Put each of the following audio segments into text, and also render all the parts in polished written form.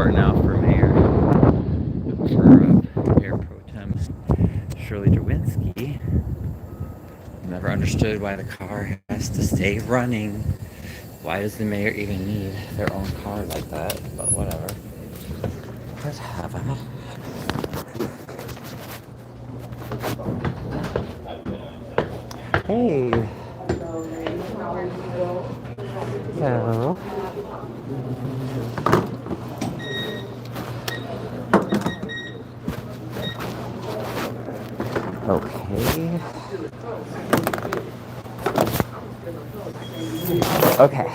car now for mayor, for Mayor Pro Tem Shirley Derwinski. Never understood why the car has to stay running. Why does the mayor even need their own car like that? But whatever. Let's have it. Hey. Hello. Okay. Okay.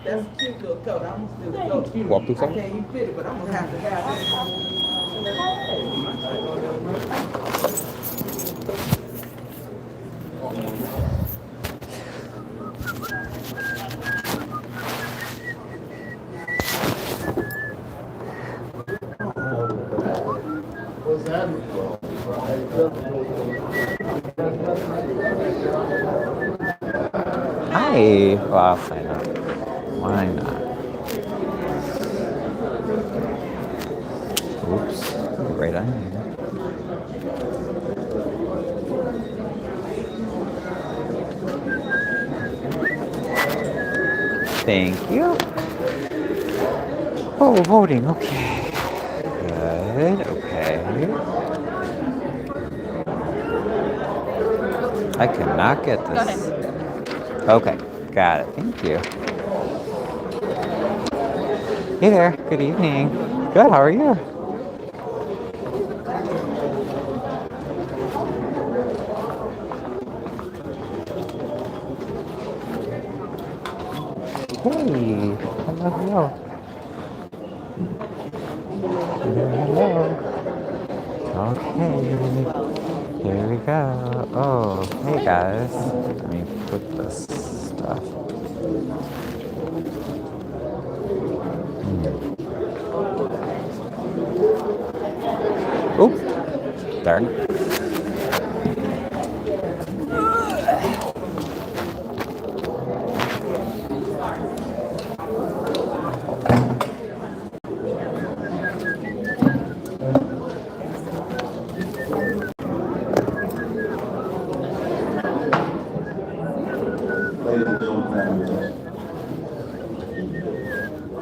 That's a cute little coat. I'm gonna still go. Walk through I can't even fit it, but I'm gonna have to have Hi. Well, I'll sign up. Why not? Oops. Right on here. Thank you. Oh, voting. Okay. Good. Okay. I cannot get this. Okay. Got it. Thank you. Hey there. Good evening. Good. How are you? Hey. Hello. Hello. Hello. Okay. Here we go. Oh, hey guys. Let me put this stuff. Oop. Darn.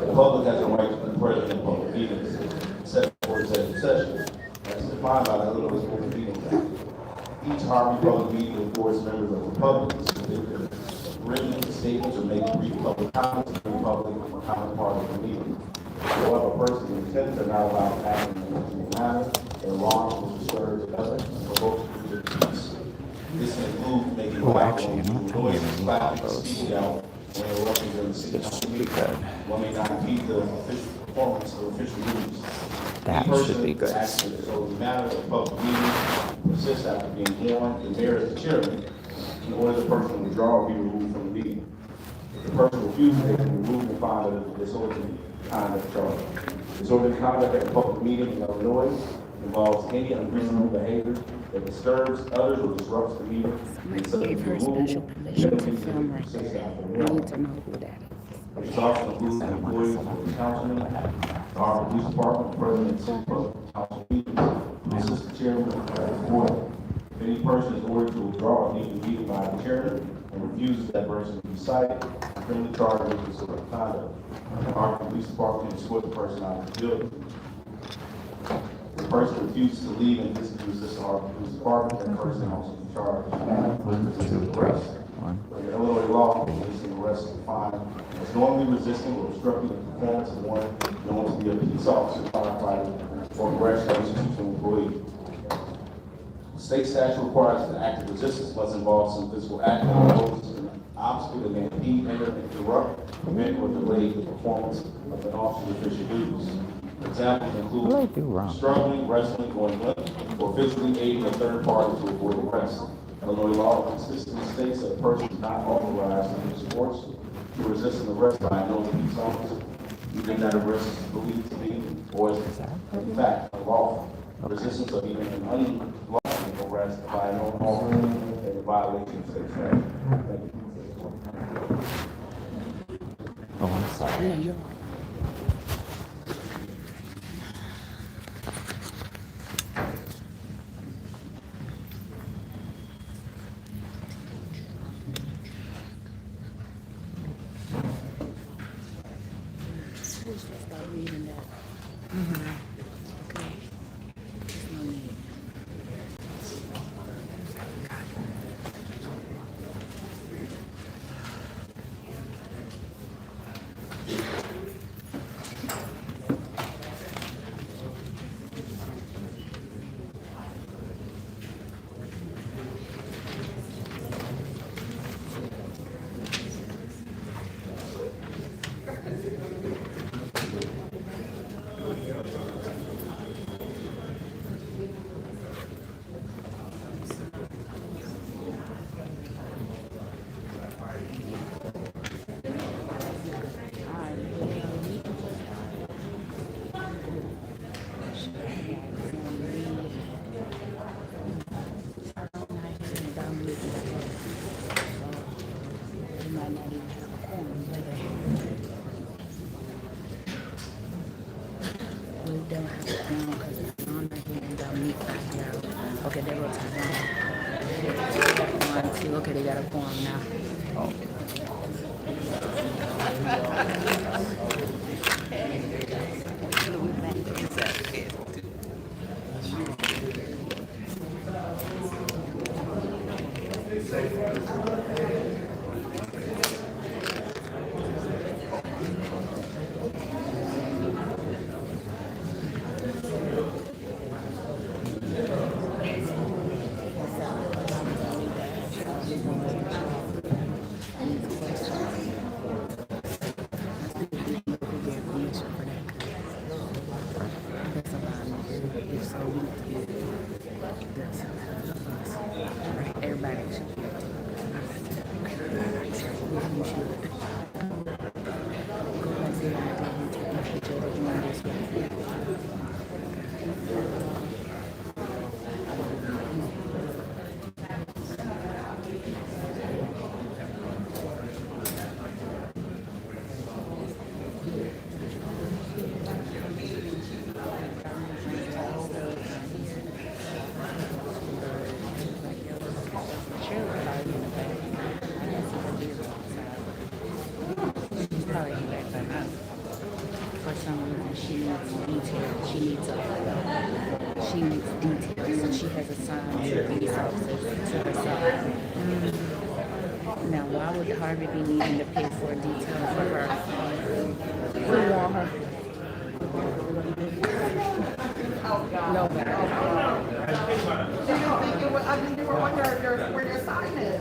The public has a right to be present in public meetings, except for executive session, as defined by the Illinois Open Meetings Act. Each Harvey public meeting affords members of the public to submit their written statements or make brief public comments to the public or counterpart of the meeting. However, persons in attendance are not allowed to act in a manner that alarms or disturbs others or provokes the peace. This includes making loud noises, clapping, speaking out, when interrupting during the city council meeting. One may not impede the official performance of official duties. That should be good. So the matter of public meeting persists after being warned, the mayor is the chairman, in order the person to withdraw or be removed from the meeting. If the person refuses, they can be removed and fined under the disorderly conduct charge. Disorderly conduct at a public meeting in Illinois involves any unreasonable behavior that disturbs others or disrupts the meeting. Somebody gave her special permission to film right there. We need to know who that is. Which also includes the employees of the councilman, the Harvey Police Department, the president, and city public council meetings, the assistant chairman of the board. If any person is ordered to withdraw or leave the meeting by the chairman and refuses that person to be cited, criminally charged with disorderly conduct. The Harvey Police Department can escort the person out of the building. If the person refuses to leave and disagrees the Harvey Police Department, that person also be charged with arrest. Under Illinois law, resisting arrest is defined as knowingly resisting or obstructing the performance of one known to be a police officer, firefighter, or correctional institutional employee. State statute requires that active resistance must involve some physical act that opposes an obstacle that may impede, hinder, interrupt, prevent, or delay the performance of an officer's official duties. Examples include struggling, wrestling, going limp, or physically aiding a third party to avoid arrest. Illinois law consistently states that a person is not authorized to use force to resist an arrest by a known police officer, even that arrest is believed to be, or is in fact unlawful. Resistance of even an unlawful arrest by a known officer is a violation of state statute. Oh, I'm sorry. We should start reading that. Okay. There's no need. Okay, they wrote it down. Okay, they got a form now. Everybody should be able to. You should. Go back there and take a picture of doing this one. For some reason, she needs details. She needs details, so she has assigned police officers to herself. Now, why would Harvey be needing to pay for a detail for her? We want her. Nobody. Do you think it would, I mean, you were wondering where your sign is?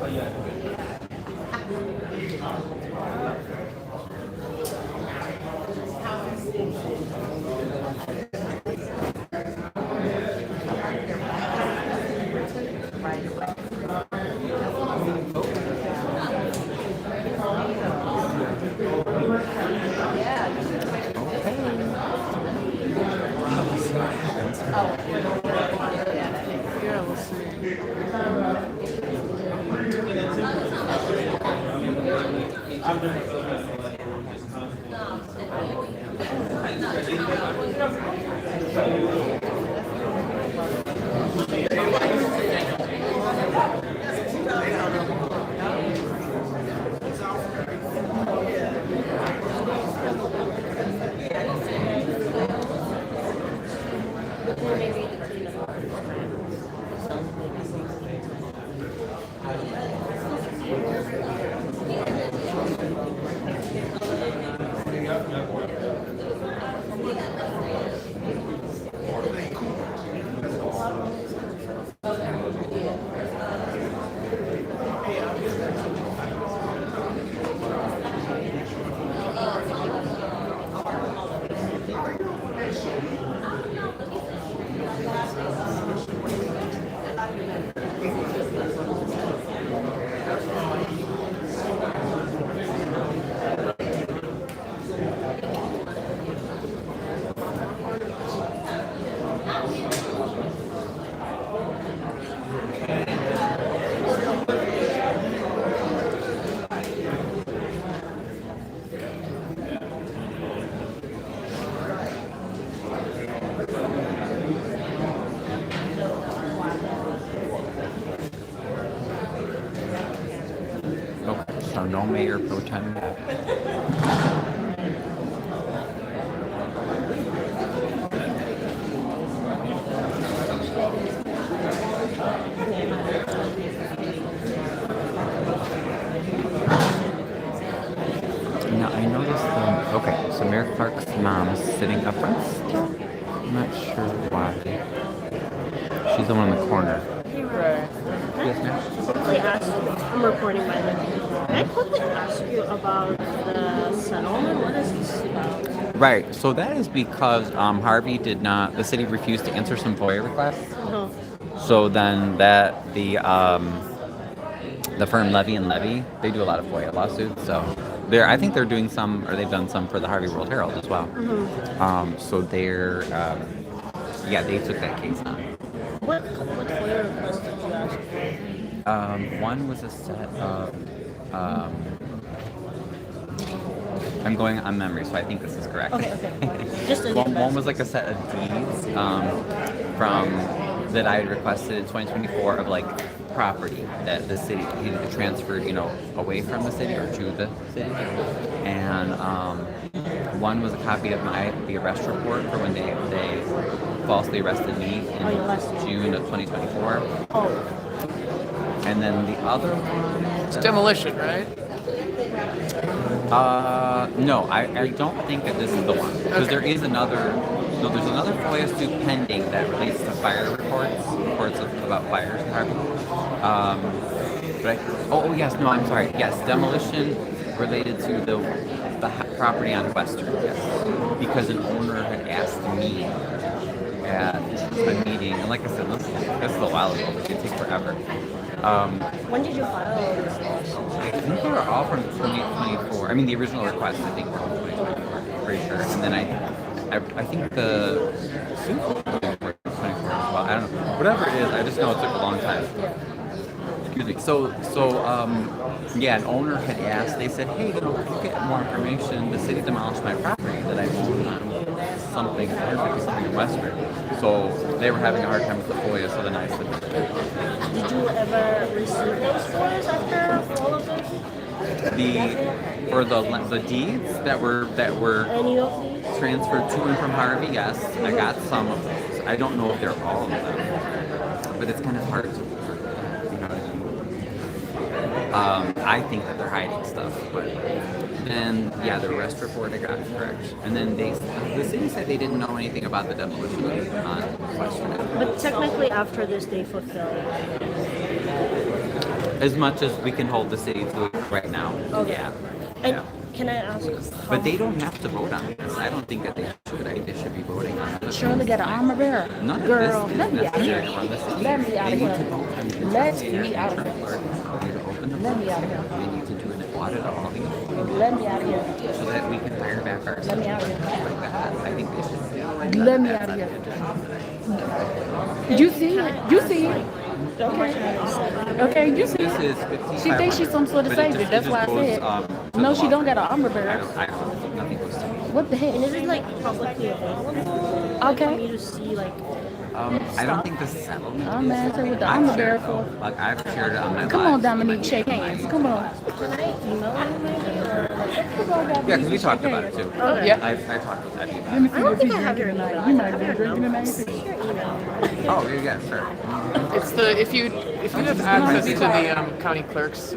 So no mayor pro tem. Now I noticed okay, so Mayor Clark's mom is sitting up front still. I'm not sure why. She's the one in the corner. Right. Yes, ma'am. Quickly ask, I'm recording by the way. Can I quickly ask you about the settlement? What is this about? Right. So that is because Harvey did not. The city refused to answer some FOIA requests. Uh-huh. So then the firm Levy and Levy, they do a lot of FOIA lawsuits. So I think they're doing some, or they've done some for the Harvey World Herald as well. So they're they took that case on. What FOIA request did you ask for? One was a set of. I'm going on memory, so I think this is correct. Okay. Just a One was like a set of deeds from that I had requested in 2024 of like property that the city had transferred, away from the city or to the city. And one was a copy of the arrest report for when they falsely arrested me in June of 2024. Oh, And then the other one. It's demolition, right? No, I don't think that this is the one because there is another. No, there's another FOIA suit pending that relates to fire reports about fires in Harvey. Yes, no, I'm sorry. Yes, demolition related to the property on Western. Yes, because an owner had asked me at a meeting, and like I said, this is a while ago. It could take forever. when did you file this lawsuit? I think they were all from 2024. I mean, the original request, I think, were from 2024, pretty sure. And then I think the suit was from 2024 as well. I don't know. Whatever it is, I just know it took a long time. Excuse me. So, an owner had asked, they said, hey, could you get more information? The city demolished my property that I owned on something in Western. So they were having a hard time with the FOIA, so then I said, Did you ever receive those FOIAs after all of this? for the deeds that were Any of these? transferred to and from Harvey, yes, I got some of those. I don't know if they're all of them, but it's kind of hard to, I think that they're hiding stuff, but then the arrest report I got correct, and then the city said they didn't know anything about the demolition on Western. But technically after this they fulfilled. As much as we can hold the city to it right now. Okay. Yeah. And Yeah. can I ask But they don't have to vote on this. I don't think that they should. I think they should be voting on this. Shirley got an armor bearer. None of Girl, this let is me out of necessary here. from the city. Let me out They of need here. to vote on the Let investigator, me out of the here. clerk. They need to open the Let me votes. out of here. They need to do an audit of all the employees Let me out of here. so that we can hire back our Let me out of here. like that. I think they should do Let me out of here. You see it? You see it? Okay, you see This it. is She thinks she's some sort of savior. That's why I said. No, she don't got an armor bearer. I don't. Nothing goes to me. What the heck? and is it like publicly available? For Okay. me to see like I don't think the settlement. I'm answering with the I've armor shared bearer for. Like I've shared it on my Come live, on, so Dominique, like, shake hands. Come on. can I email you maybe or Yeah, because we talked about it too. Okay. Yeah. I talked with Eddie about Let me it. see I don't what think you I have your drinking email. tonight. You might have been drinking tonight. Your email. Oh, yeah, sure. It's if you have access to the county clerk's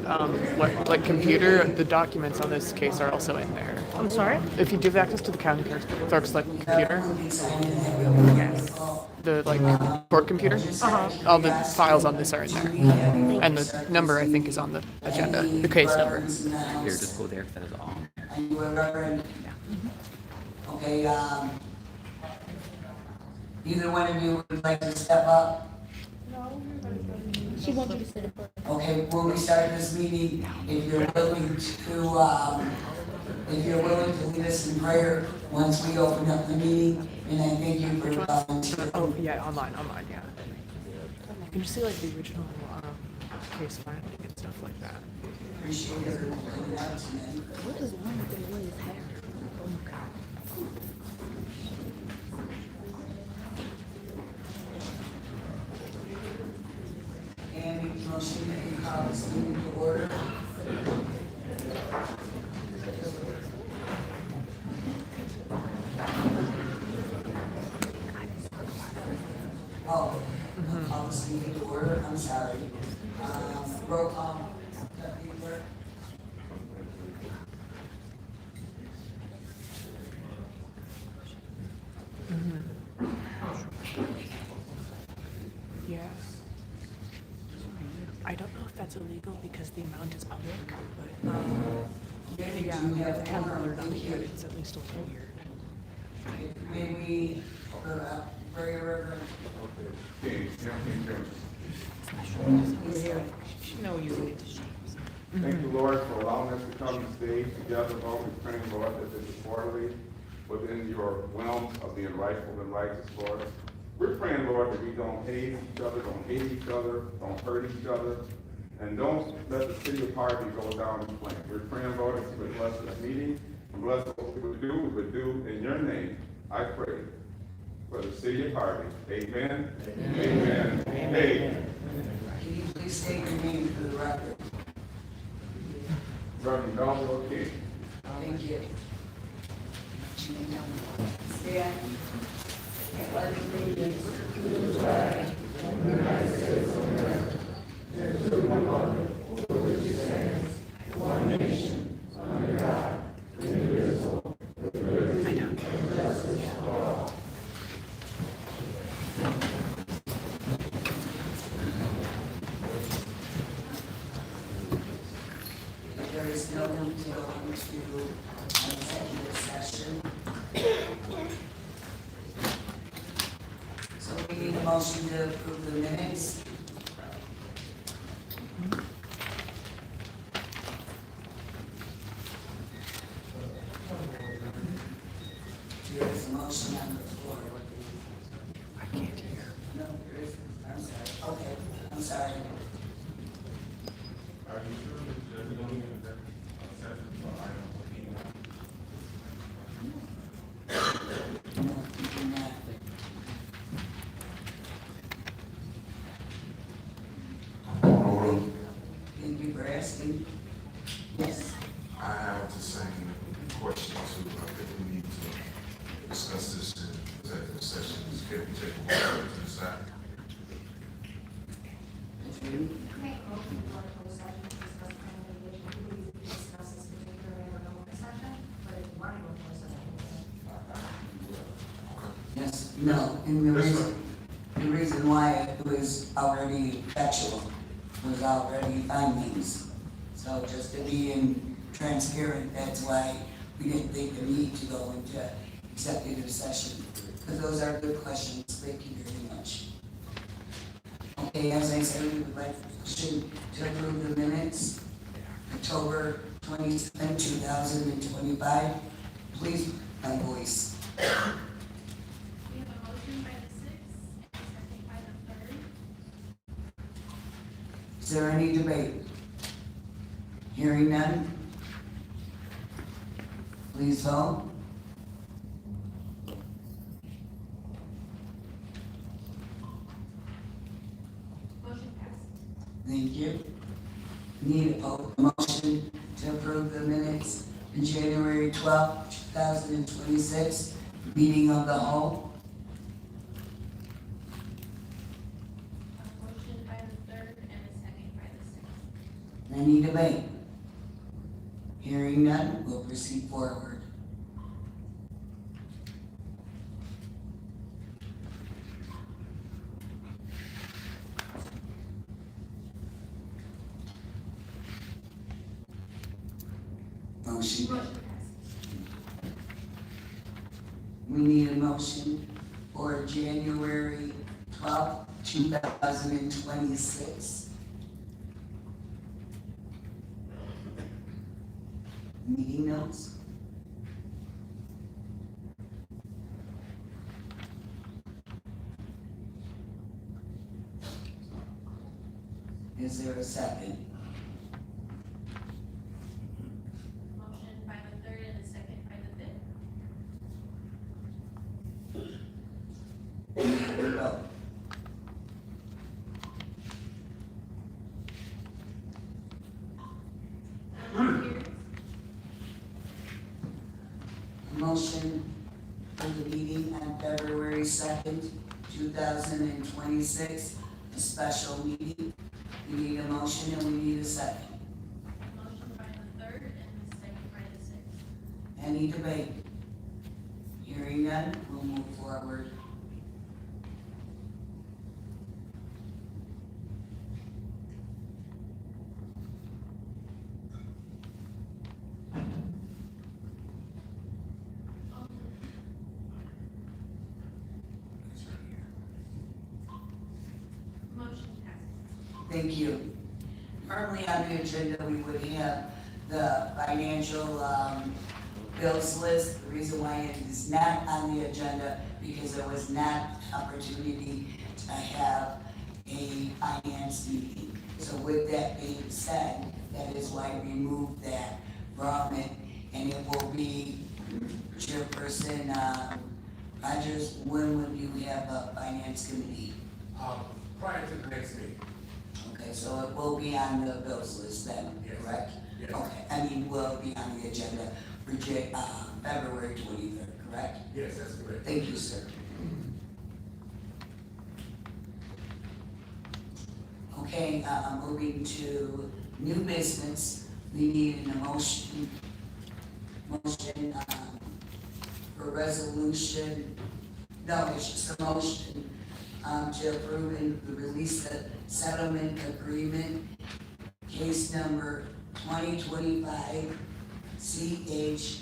computer, the documents on this case are also in there. I'm sorry? If you do have access to the county clerk's computer, the court computer, all the files on this are in there, and the number I think is on the agenda, the case number. Here, just go there if that is all. And you were Reverend? Okay, either one of you would like to step up? She wants you to sit in front. Okay, when we start this meeting, if you're willing to lead us in prayer once we open up the meeting, and I thank you for volunteering. Oh yeah, online, yeah. Can you see like the original case filing and stuff like that? Appreciate everyone coming out tonight. What is wrong with the way his hair? And make the motion that you call this meeting to order. Oh, call this meeting to order, I'm sorry. Roll call, Deputy Clerk. it's illegal because the amount is public, but Maybe yeah, you we have have to have one or alert on two here. kids. It's at least a little weird. Maybe, very reverend. You know, usually. Thank you, Lord, for allowing us to come today together, Lord. We pray, Lord, that this is orderly within your realms of being rightful and righteous, Lord. We're praying, Lord, that we don't hate each other, don't hurt each other, and don't let the city of Harvey go down in flames. We're praying, Lord, that you would bless this meeting, and bless what we would do in your name. I pray for the city of Harvey. Amen. Amen. Amen. Can you please state your name for the record? Reverend Melville King. Thank you. Stand. Pledge allegiance to the flag of the United States of America and to the republic for which it stands, one nation, under God, indivisible, with liberty and justice for all. There is no need to go into an executive session. So we need a motion to approve the minutes. There's a motion on the floor. I can't hear. No, there isn't. I'm sorry. Okay, I'm sorry. Are you sure that we don't need an executive session for item No, you do not. Thank you for asking. Yes. I have the same question too. I think we need to discuss this in executive session. Can we take a moment to decide? Make a motion for a closed session to discuss plan litigation. Please discuss this particular matter in open session, but if you want to go closed session. Yes, no, and the reason why it was already factual, was already findings. So just to be transparent, that's why we didn't think the need to go into executive session. Because those are good questions. Thank you very much. Okay, as I said, we would like to approve the minutes, October 27, 2025. Please, my voice. We have a motion by the sixth, second by the third. Is there any debate? Hearing none? Please vote. Motion passed. Thank you. Need a vote, motion to approve the minutes in January 12, 2026, meeting of the whole. A motion by the third and a second by the sixth. Any debate? Hearing none, we'll proceed forward. Motion. Motion passed. We need a motion for January 12, 2026. Meeting notes. Is there a second? Motion by the third and a second by the fifth. Need a vote. Pierce, Motion for the meeting on February 2nd, 2026, a special meeting. We need a motion and we need a second. motion by the third and the second by the sixth. Any debate? Hearing none, we'll move forward. Thank you. Currently on the agenda, we would have the financial, bills list. The reason why it is not on the agenda, because there was not opportunity to have a finance meeting. So with that being said, that is why we moved that from it, and it will be Chairperson, Rogers, when would you have a finance committee? Prior to the next meeting. Okay, so it will be on the bills list then, Yes. correct? Yes. Okay, I mean, will be on the agenda for February 23rd, correct? Yes, that's correct. Thank you, sir. Okay, moving to new business, we need an motion, for resolution, no, it's just a motion, to approve and release the settlement agreement, case number 2025 CH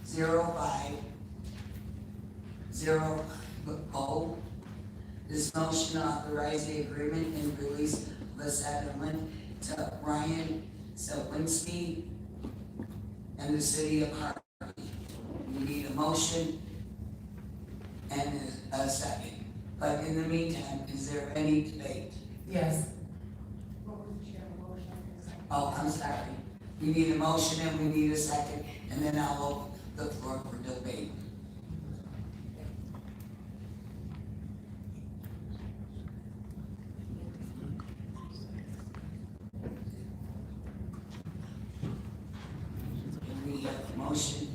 0505. This motion authorizes the agreement and release of a settlement to Ryan Sawinski and the city of Harvey. We need a motion and a second. But in the meantime, is there any debate? Yes. What was the chair motion? Oh, I'm sorry. We need a motion and we need a second, and then I'll open the floor for debate. We have a motion.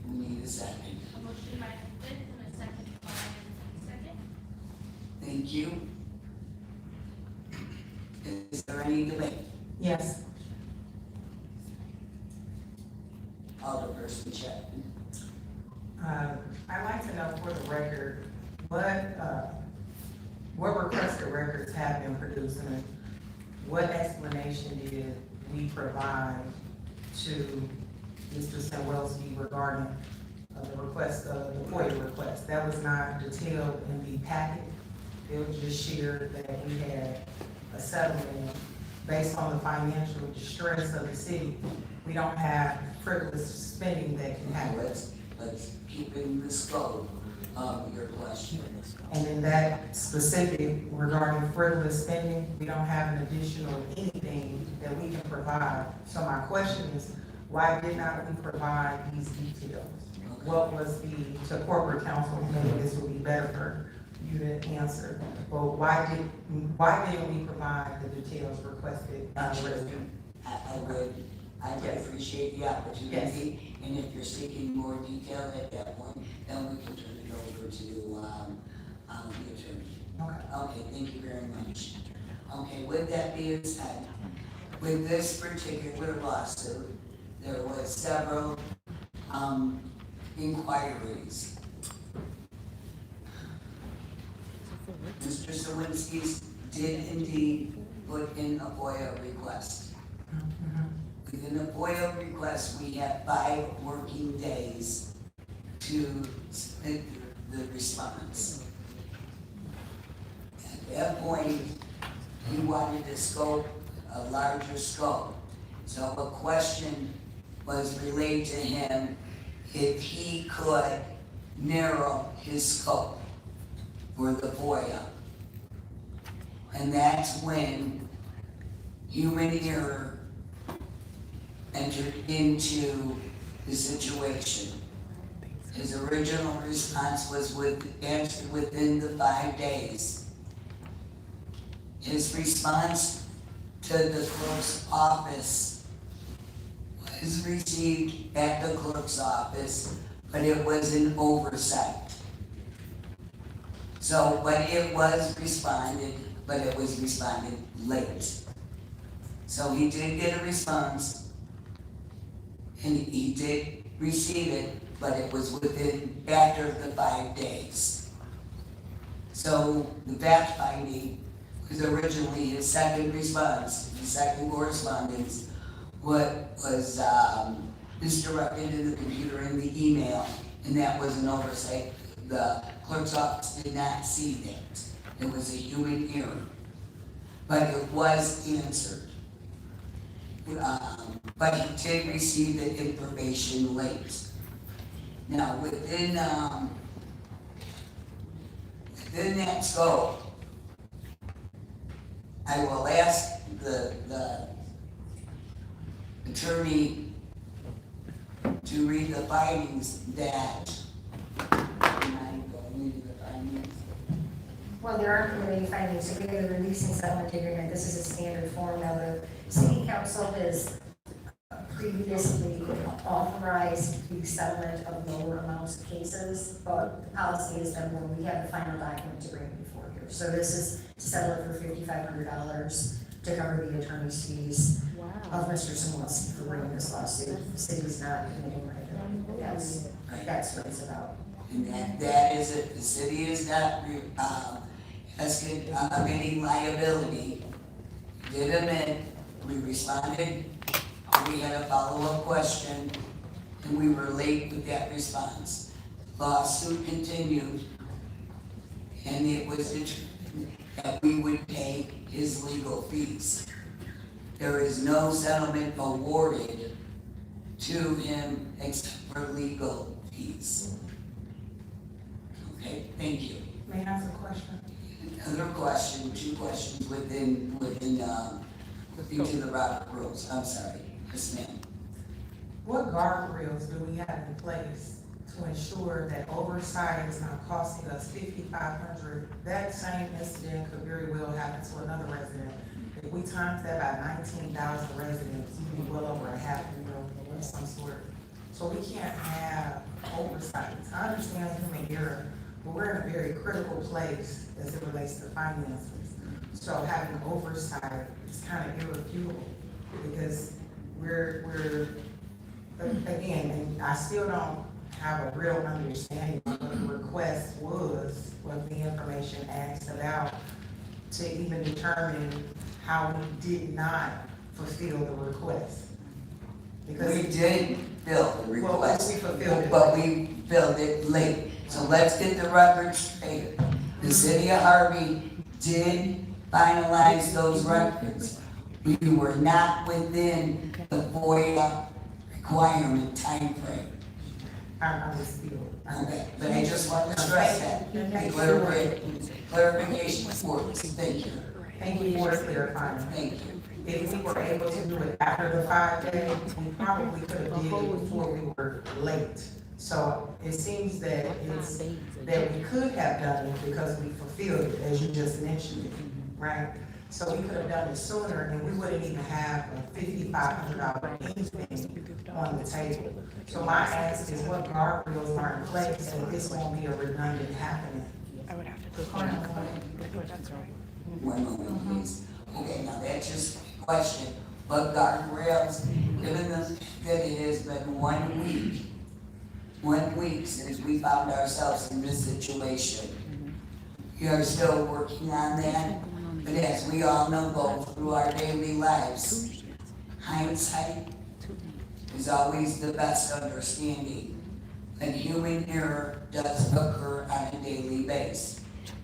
We need a second. A motion by Fifth and a second by second. Thank you. Is there any debate? Yes. Alderperson Chapman. I'd like to know for the record, what requested records have been produced and what explanation did we provide to Mr. Sawinski regarding the request of the FOIA request? That was not detailed in the packet. It was just shared that we had a settlement based on the financial distress of the city. We don't have frivolous spending that can happen. Let's keep in the scope of your question. And in that specific regarding frivolous spending, we don't have an additional anything that we can provide. So my question is, why did not we provide these details? What was to corporate counsel, maybe this would be better for you to answer. But why didn't we provide the details requested? I would appreciate the opportunity, and if you're seeking more detail at that point, then we can turn it over to the attorney. Okay, thank you very much. Okay, with that being said, with this particular lawsuit, there was several inquiries. Mr. Sawinski did indeed put in a FOIA request. Within a FOIA request, we have 5 working days to submit the response. At that point, he wanted a larger scope. So a question was relayed to him if he could narrow his scope for the FOIA. And that's when human error entered into the situation. His original response was answered within the 5 days. His response to the clerk's office was received at the clerk's office, but it was an oversight. So, but it was responded late. So he did get a response, and he did receive it, but it was after the 5 days. So the fact finding was originally his second response, his second correspondence, what was misdirected in the computer in the email, and that was an oversight. The clerk's office did not see that. It was a human error. but it was answered. But he did receive the information late. Now, within that scope, I will ask the attorney to read the findings that, Well, there aren't really any findings, so we have the releasing settlement agreement, this is a standard form. Now, the city council has previously authorized the settlement of lower amounts of cases, but the policy is that when we have the final document to bring before you. So this is to settle it for $5,500 to cover the attorney's fees of Mr. Samolsky for bringing this lawsuit. The city's not committing liability. That's what it's about. and that is it, the city is not, admitting liability. Did admit, we responded, we had a follow-up question, and we were late with that response. Lawsuit continued, and it was determined that we would pay his legal fees. There is no settlement awarded to him except for legal fees. Okay, thank you. May I ask a question? Another question, two questions within each of the Robert rules. I'm sorry, yes ma'am. What guardrails do we have in place to ensure that oversight is not costing us $5,500? That same incident could very well happen to another resident. If we times that by 19,000 residents, you'd be well over $500,000 of some sort. So we can't have oversight. I understand human error, but we're in a very critical place as it relates to finances. So having oversight is kind of irrefutable because we're again, and I still don't have a real understanding of what the request was, what the information asked about, to even determine how we did not fulfill the request. Because We did fill the request, we fulfilled it. but we filled it late. So let's get the records straight. The city of Harvey did finalize those records. We were not within the FOIA requirement timeframe. I'm still. Okay, but I just want to stress that. Clarification for us. Thank you. Thank you for clarifying. Thank you. If we were able to do it after the 5 days, we probably could have did it before we were late. So it seems that that we could have done it because we fulfilled it, as you just mentioned, right? So we could have done it sooner and we wouldn't even have a $5,500 anything on the table. So my ask is what guardrails are in place so this won't be a redundant happening? I would have to go. That's right. One moment, please. Okay, now that's just a question. But guardrails, given that it has been 1 week since we found ourselves in this situation, we are still working on that. But as we all know, go through our daily lives, hindsight is always the best understanding. And human error does occur on a daily basis.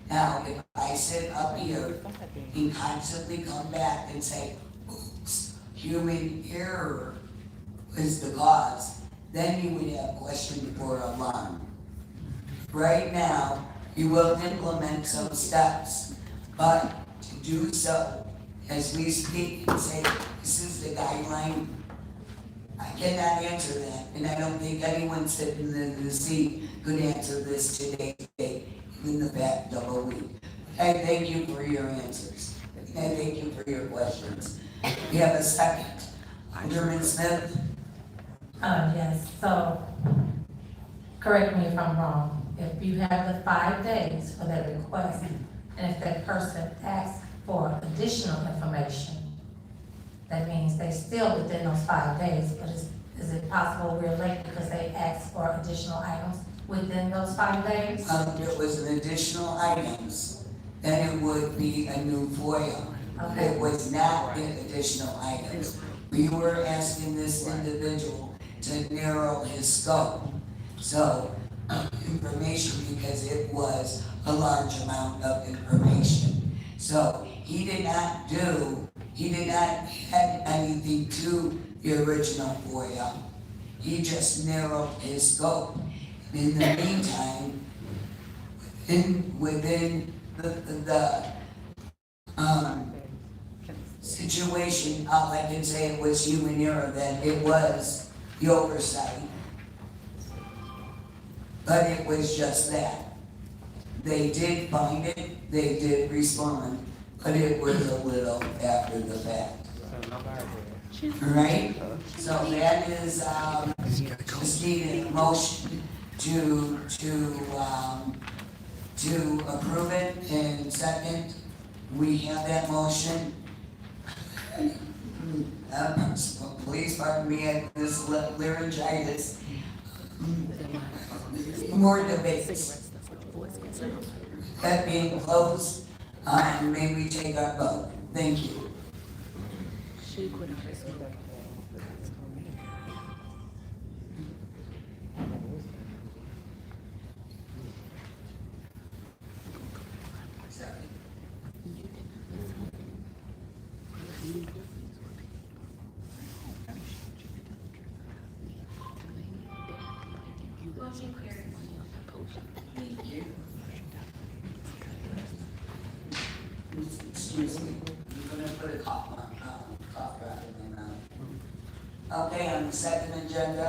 Now, if I sit up here and constantly come back and say, oops, human error is the cause, then you would have question for alarm. Right now, you will implement some steps, but to do so, as we speak and say, this is the guideline, I cannot answer that, and I don't think anyone sitting in the seat could answer this today, in the back double week. I thank you for your answers. I thank you for your questions. We have a second. Alderman Smith? Yes, so, correct me if I'm wrong, if you have the 5 days for that request, and if that person asks for additional information, that means they still within those 5 days, but is it possible we're late because they asked for additional items within those 5 days? If it was an additional items, then it would be a new FOIA. Okay. It was not an additional items. We were asking this individual to narrow his scope. So, information, because it was a large amount of information. So, he did not add anything to the original FOIA. He just narrowed his scope. In the meantime, within the situation, all I can say was human error, that it was the oversight. But it was just that. They did find it, they did respond, but it was a little after the fact. Right? So that is, just need a motion to approve it, and second, we have that motion. Please pardon me, at this laryngitis. More debates. That being closed, may we take our vote? Thank you. Motion carries. Excuse me, I'm gonna put a cough drop in my mouth. Okay, on the second agenda,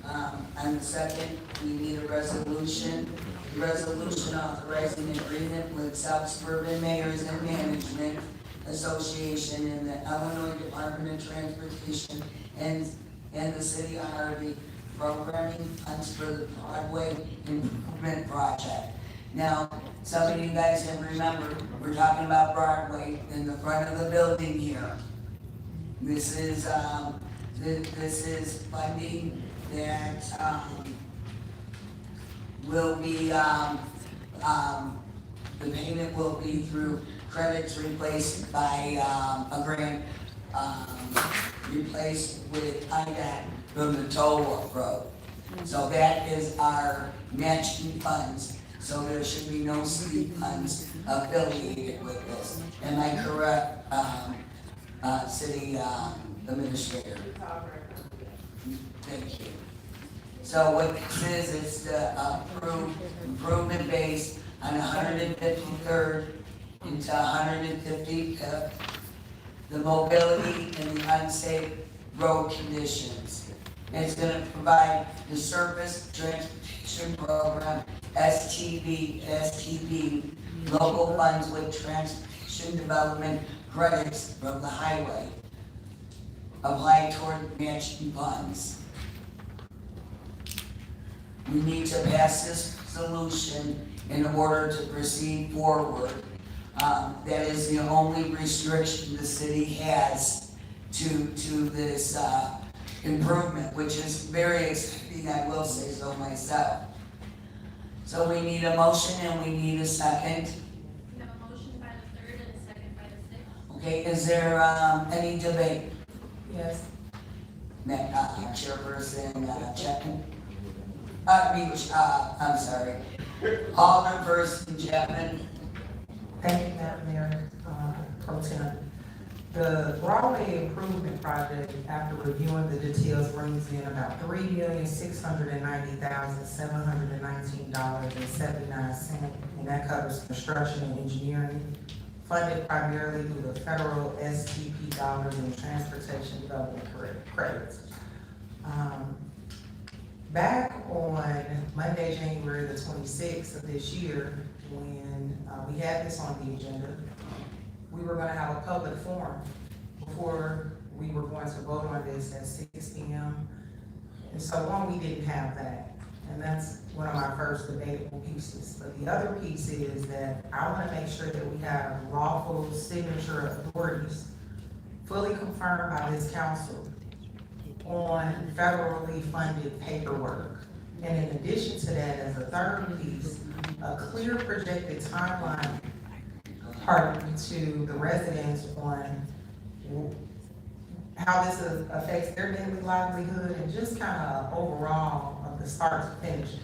on the second, we need a resolution. Resolution authorizing agreement with South Suburban Mayors and Management Association and the Illinois Department of Transportation and the City of Harvey programming funds for the Broadway Improvement Project. Now, some of you guys have remembered, we're talking about Broadway in the front of the building here. This is funding that, will be, the payment will be through credits replaced by, a grant, replaced with IDAT from the toll road. So that is our matching funds. So there should be no city funds affiliated with this. Am I correct, city administrator? Thank you. So what this is, it's the improvement based on 153rd into 155th, the mobility and the unsafe road conditions. It's going to provide the Surface Transportation Program, STB, local funds with transportation development credits from the highway, applied toward matching funds. We need to pass this solution in order to proceed forward. That is the only restriction the city has to this improvement, which is very exciting, I will say so myself. So we need a motion and we need a second. We have a motion by the third and a second by the sixth. Okay, is there any debate? Yes. Chairperson Chapman? I'm sorry. Alderperson Chapman? Thank you, Madam Mayor, Pro Tem. The Broadway Improvement Project, after reviewing the details, brings in about $3,690,719.79, and that covers construction and engineering, funded primarily through the federal STP dollars and transportation development credits. Back on Monday, January the 26th of this year, when we had this on the agenda, we were going to have a public forum before we were going to vote on this at 6 p.m. And so on, we didn't have that. And that's one of my first debatable pieces. But the other piece is that I want to make sure that we have lawful signature authorities fully confirmed by this council on federally funded paperwork. And in addition to that, as a third piece, a clear projected timeline to the residents on how this affects their daily livelihood and just kind of overall of the start to finish.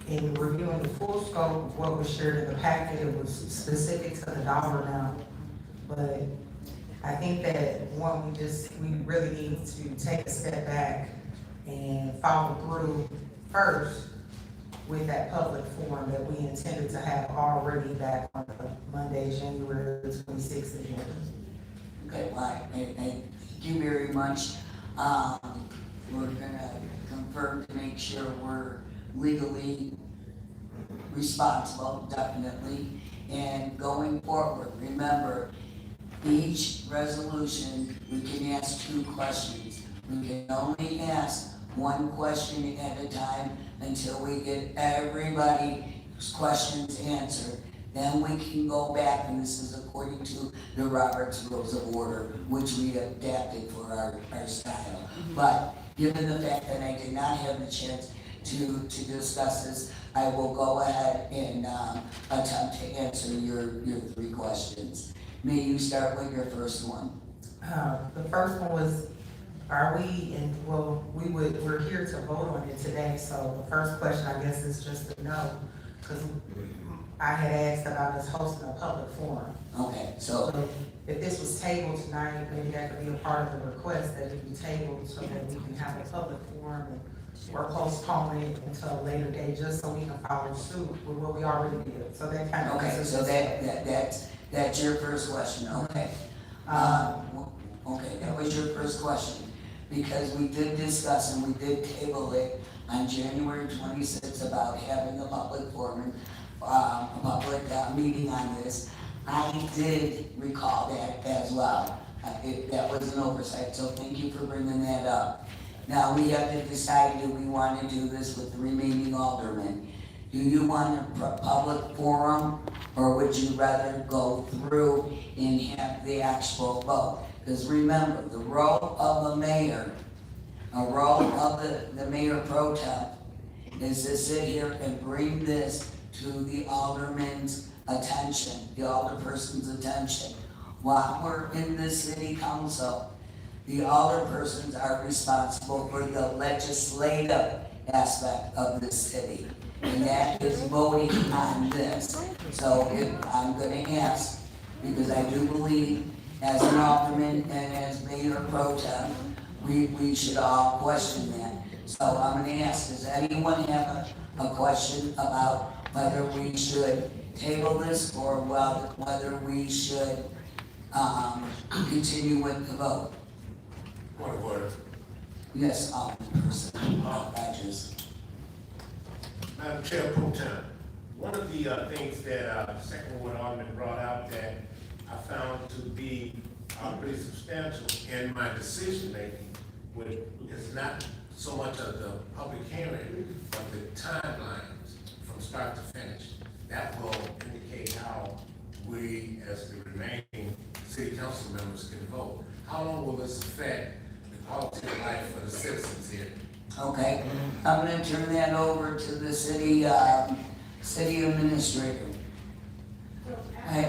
In reviewing the full scope of what was shared in the packet, it was specific to the dollar amount But I think that one, we really need to take a step back and follow through first with that public forum that we intended to have already back on Monday, January 26th agenda. Okay, well, thank you very much. We're gonna confirm to make sure we're legally responsible, definitely. And going forward, remember, each resolution, we can ask 2 questions. We can only ask 1 question at a time until we get everybody's questions answered. Then we can go back, and this is according to the Robert's Rules of Order, which we adapted for our style. But given the fact that I did not have the chance to discuss this, I will go ahead and attempt to answer your 3 questions. May you start with your first one? The first one was, are we, and well, we're here to vote on it today, so the first question, I guess, is just a no, because I had asked about us hosting a public forum. Okay, so So if this was tabled tonight, maybe that could be a part of the request, that it be tabled so that we can have a public forum and or postpone it until a later date, just so we can follow suit with what we already did. So that kind of. okay, so that's your first question, okay. Okay, that was your first question, because we did discuss and we did table it on January 26th about having a public forum, a public meeting on this. I did recall that as well. That was an oversight, so thank you for bringing that up. Now, we have to decide, do we want to do this with the remaining aldermen? Do you want a public forum, or would you rather go through and have the actual vote? Because remember, the role of the mayor, a role of the mayor pro tem is to sit here and bring this to the alderman's attention, the alderperson's attention. While we're in the city council, the alderpersons are responsible for the legislative aspect of the city, and that is voting on this. So if I'm gonna ask, because I do believe as an alderman and as mayor pro tem, we should all question that. So I'm gonna ask, does anyone have a question about whether we should table this or whether we should continue with the vote? Point of order. Yes, Alderperson Badgers. Madam Chair Pro Tem, one of the things that Second Ward Alderman brought out that I found to be pretty substantial in my decision making, which is not so much of the public hearing, but the timelines from start to finish. That will indicate how we, as the remaining city council members, can vote. How long will this affect the quality of life for the citizens here? Okay, I'm gonna turn that over to the city administrator.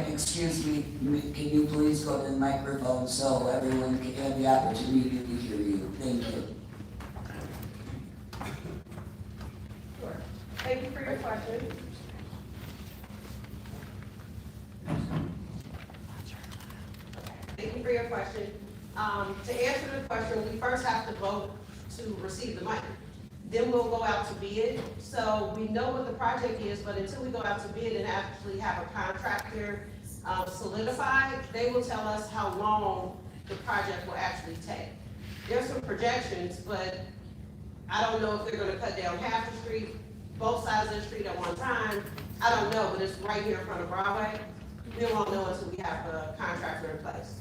Excuse me, can you please go to the microphone so everyone can have the opportunity to hear you? Thank you. Thank you for your question. Thank you for your question. To answer the question, we first have to vote to receive the money. Then we'll go out to bid. So we know what the project is, but until we go out to bid and actually have a contractor solidified, they will tell us how long the project will actually take. There's some projections, but I don't know if they're gonna cut down half the street, both sides of the street at one time. I don't know, but it's right here in front of Broadway. We won't know until we have a contractor in place.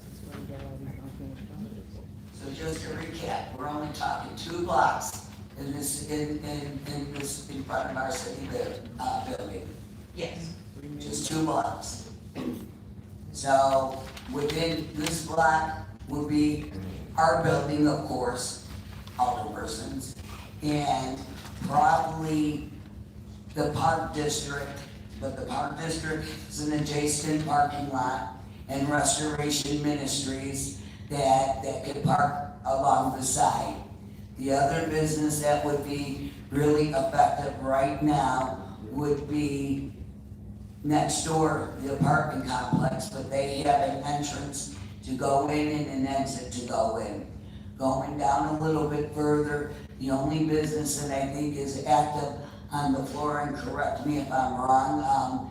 So just to recap, we're only talking 2 blocks in front of our city building. Yes. Just 2 blocks. So within this block will be our building, of course, alderpersons, and probably the Park District, but the Park District is an adjacent parking lot, and Restoration Ministries that could park along the side. The other business that would be really effective right now would be next door, the apartment complex, but they have an entrance to go in and an exit to go in. Going down a little bit further, the only business that I think is active on the floor, and correct me if I'm wrong,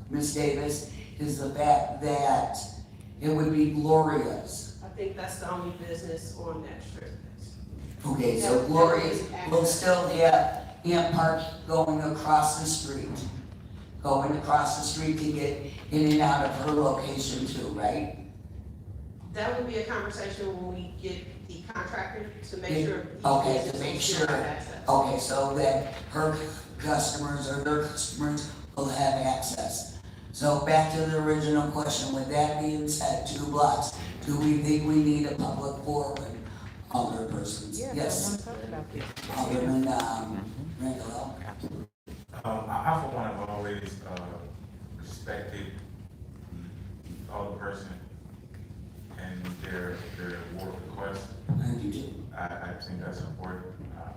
Ms. Davis, is the fact that it would be Gloria's. I think that's the only business on that strip. Okay, so Gloria's will still have Amp Park going across the street. Going across the street to get in and out of her location too, right? That would be a conversation when we get the contractor to make sure. Okay, to make still sure, have access. okay, so that her customers or their customers will have access. So back to the original question, with that being said, 2 blocks, do we think we need a public forum? Other persons, yes. Alderman, Randall. I for one have always respected the other person and their award request. I think that's important.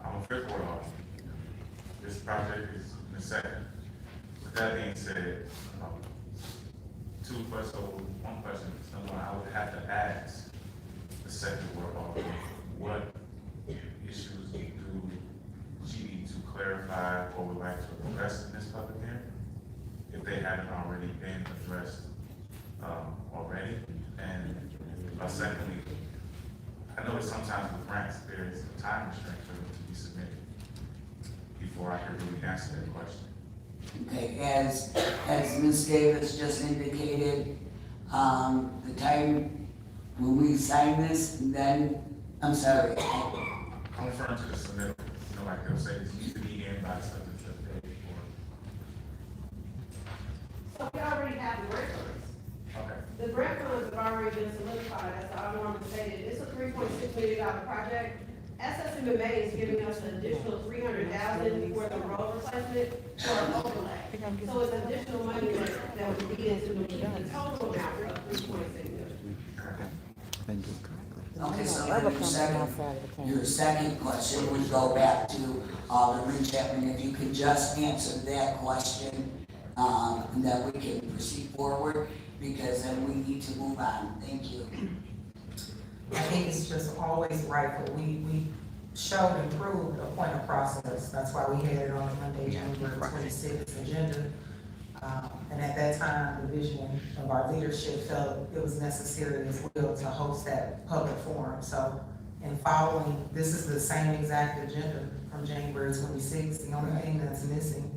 I'm a fifth ward alderman. This project is in the second. With that being said, 2 questions, one question, someone I would have to ask the second ward alderman, what issues do she need to clarify or would like to address in this public hearing, if they haven't already been addressed already? And secondly, I know that sometimes with grants, there is a time restraint for them to be submitted before I could really answer that question. Okay, as Ms. Davis just indicated, the time when we sign this, then, I'm sorry. I'm referring to the submittal, like they'll say, this needs to be in by such and such date, So we already have the grant funds. Okay. The grant funds have already been solidified, as the Alderman stated, it's a $3.6 million project. SSMMA is giving us an additional $300,000 for the road replacement for an overlay. So it's additional money that would be into the total amount of $3.6 million. Okay, so then your second question would go back to Alderman Chapman. If you could just answer that question, then we can proceed forward, because then we need to move on. Thank you. I think it's just always right, but we showed and proved a point of process. That's why we had it on the Monday, January 26th agenda. And at that time, the vision of our leadership felt it was necessary as well to host that public forum. So in following, this is the same exact agenda from January 26th. The only thing that's missing,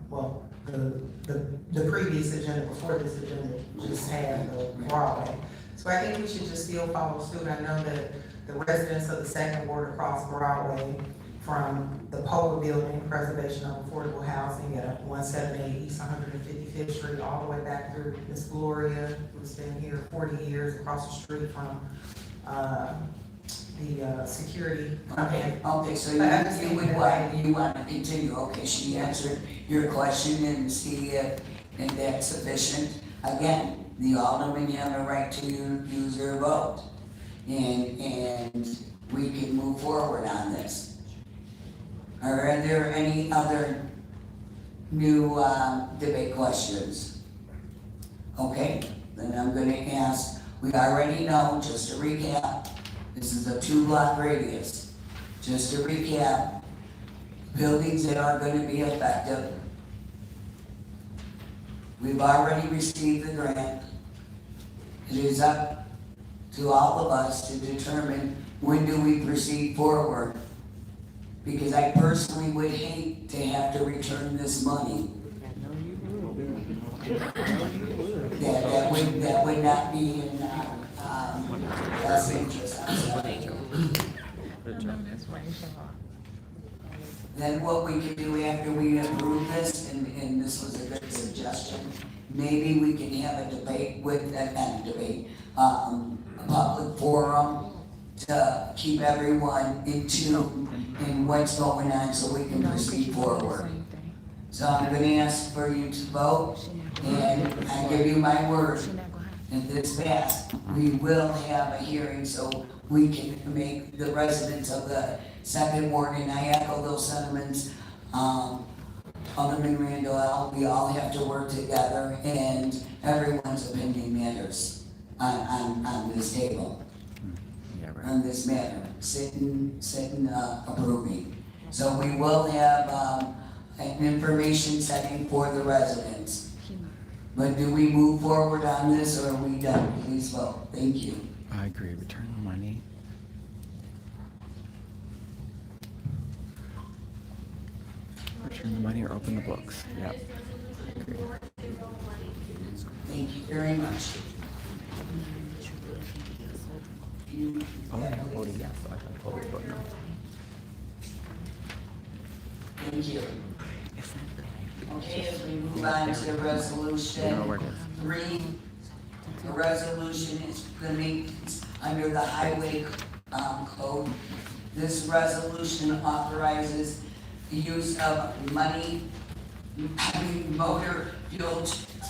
well, the previous agenda before this agenda just had the Broadway. So I think we should just still follow suit. I know that the residents of the second ward across Broadway, from the Power Building, Preservation of Affordable Housing at 178 East 155th Street, all the way back through Miss Gloria, who's been here 40 years, across the street from the security company. Okay, so you want to continue. Okay, she answered your question and see if that's sufficient. Again, the aldermen have a right to use their vote, and we can move forward on this. Are there any other new debate questions? Okay, then I'm going to ask, we already know, just to recap, this is a 2-block radius. Just to recap, buildings that are going to be effective. We've already received the grant. It is up to all of us to determine when do we proceed forward. Because I personally would hate to have to return this money. That would not be in best interest. Then what we can do after we approve this, and this was a good suggestion, maybe we can have a debate with, a public forum to keep everyone in tune in what's going on so we can proceed forward. So I'm going to ask for you to vote, and I give you my word, if this passed, we will have a hearing so we can make the residents of the second ward, and I echo those sentiments, Alderman Randall, we all have to work together, and everyone's opinion matters on this table, Yeah, right. on this matter, sitting, approving. So we will have, an information setting for the residents. But do we move forward on this, or are we done? Please vote. Thank you. I agree. Return the money. Return the money or open the books. Yep. Thank you very much. Oh, yeah, I voted yes. I voted vote no. Thank you. Okay, as we move on to resolution 3, the resolution is the maintenance under the highway code. This resolution authorizes the use of money, motor fuel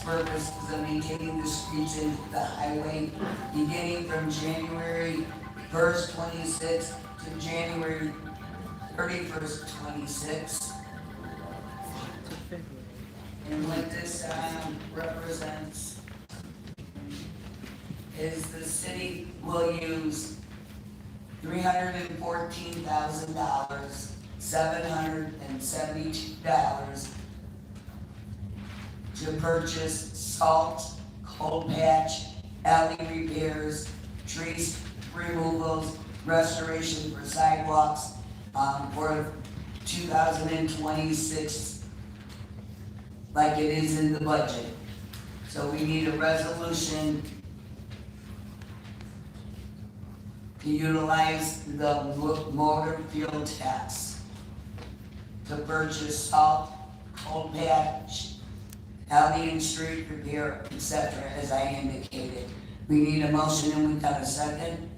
purposes of maintaining the streets and the highway beginning from January 1st, 26 to January 31st, 26. And what this represents is the city will use $314,000, $772 to purchase salt, coal patch, alley repairs, tree removals, restoration for sidewalks, for 2026, like it is in the budget. So we need a resolution to utilize the motor fuel tax to purchase salt, coal patch, alley and street repair, etc., as I indicated. We need a motion, and we've got a second.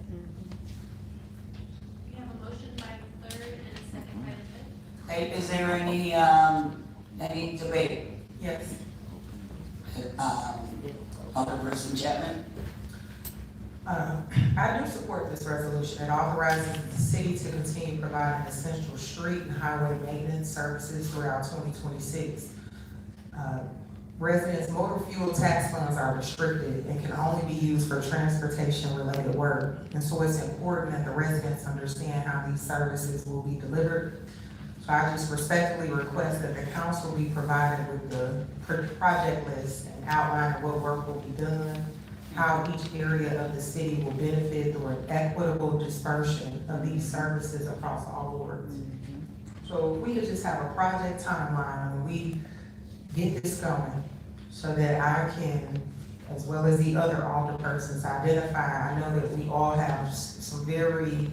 We have a motion by the third and a second by the fifth. Hey, is there any debate? Yes. Alderperson Chapman? I do support this resolution. It authorizes the city to continue providing essential street and highway maintenance services throughout 2026. Residents' motor fuel tax funds are restricted and can only be used for transportation-related work. And so it's important that the residents understand how these services will be delivered. So I just respectfully request that the council be provided with the project list and outline what work will be done, how each area of the city will benefit through an equitable dispersion of these services across all wards. So if we could just have a project timeline and we get this going so that I can, as well as the other alderpersons, identify, I know that we all have some very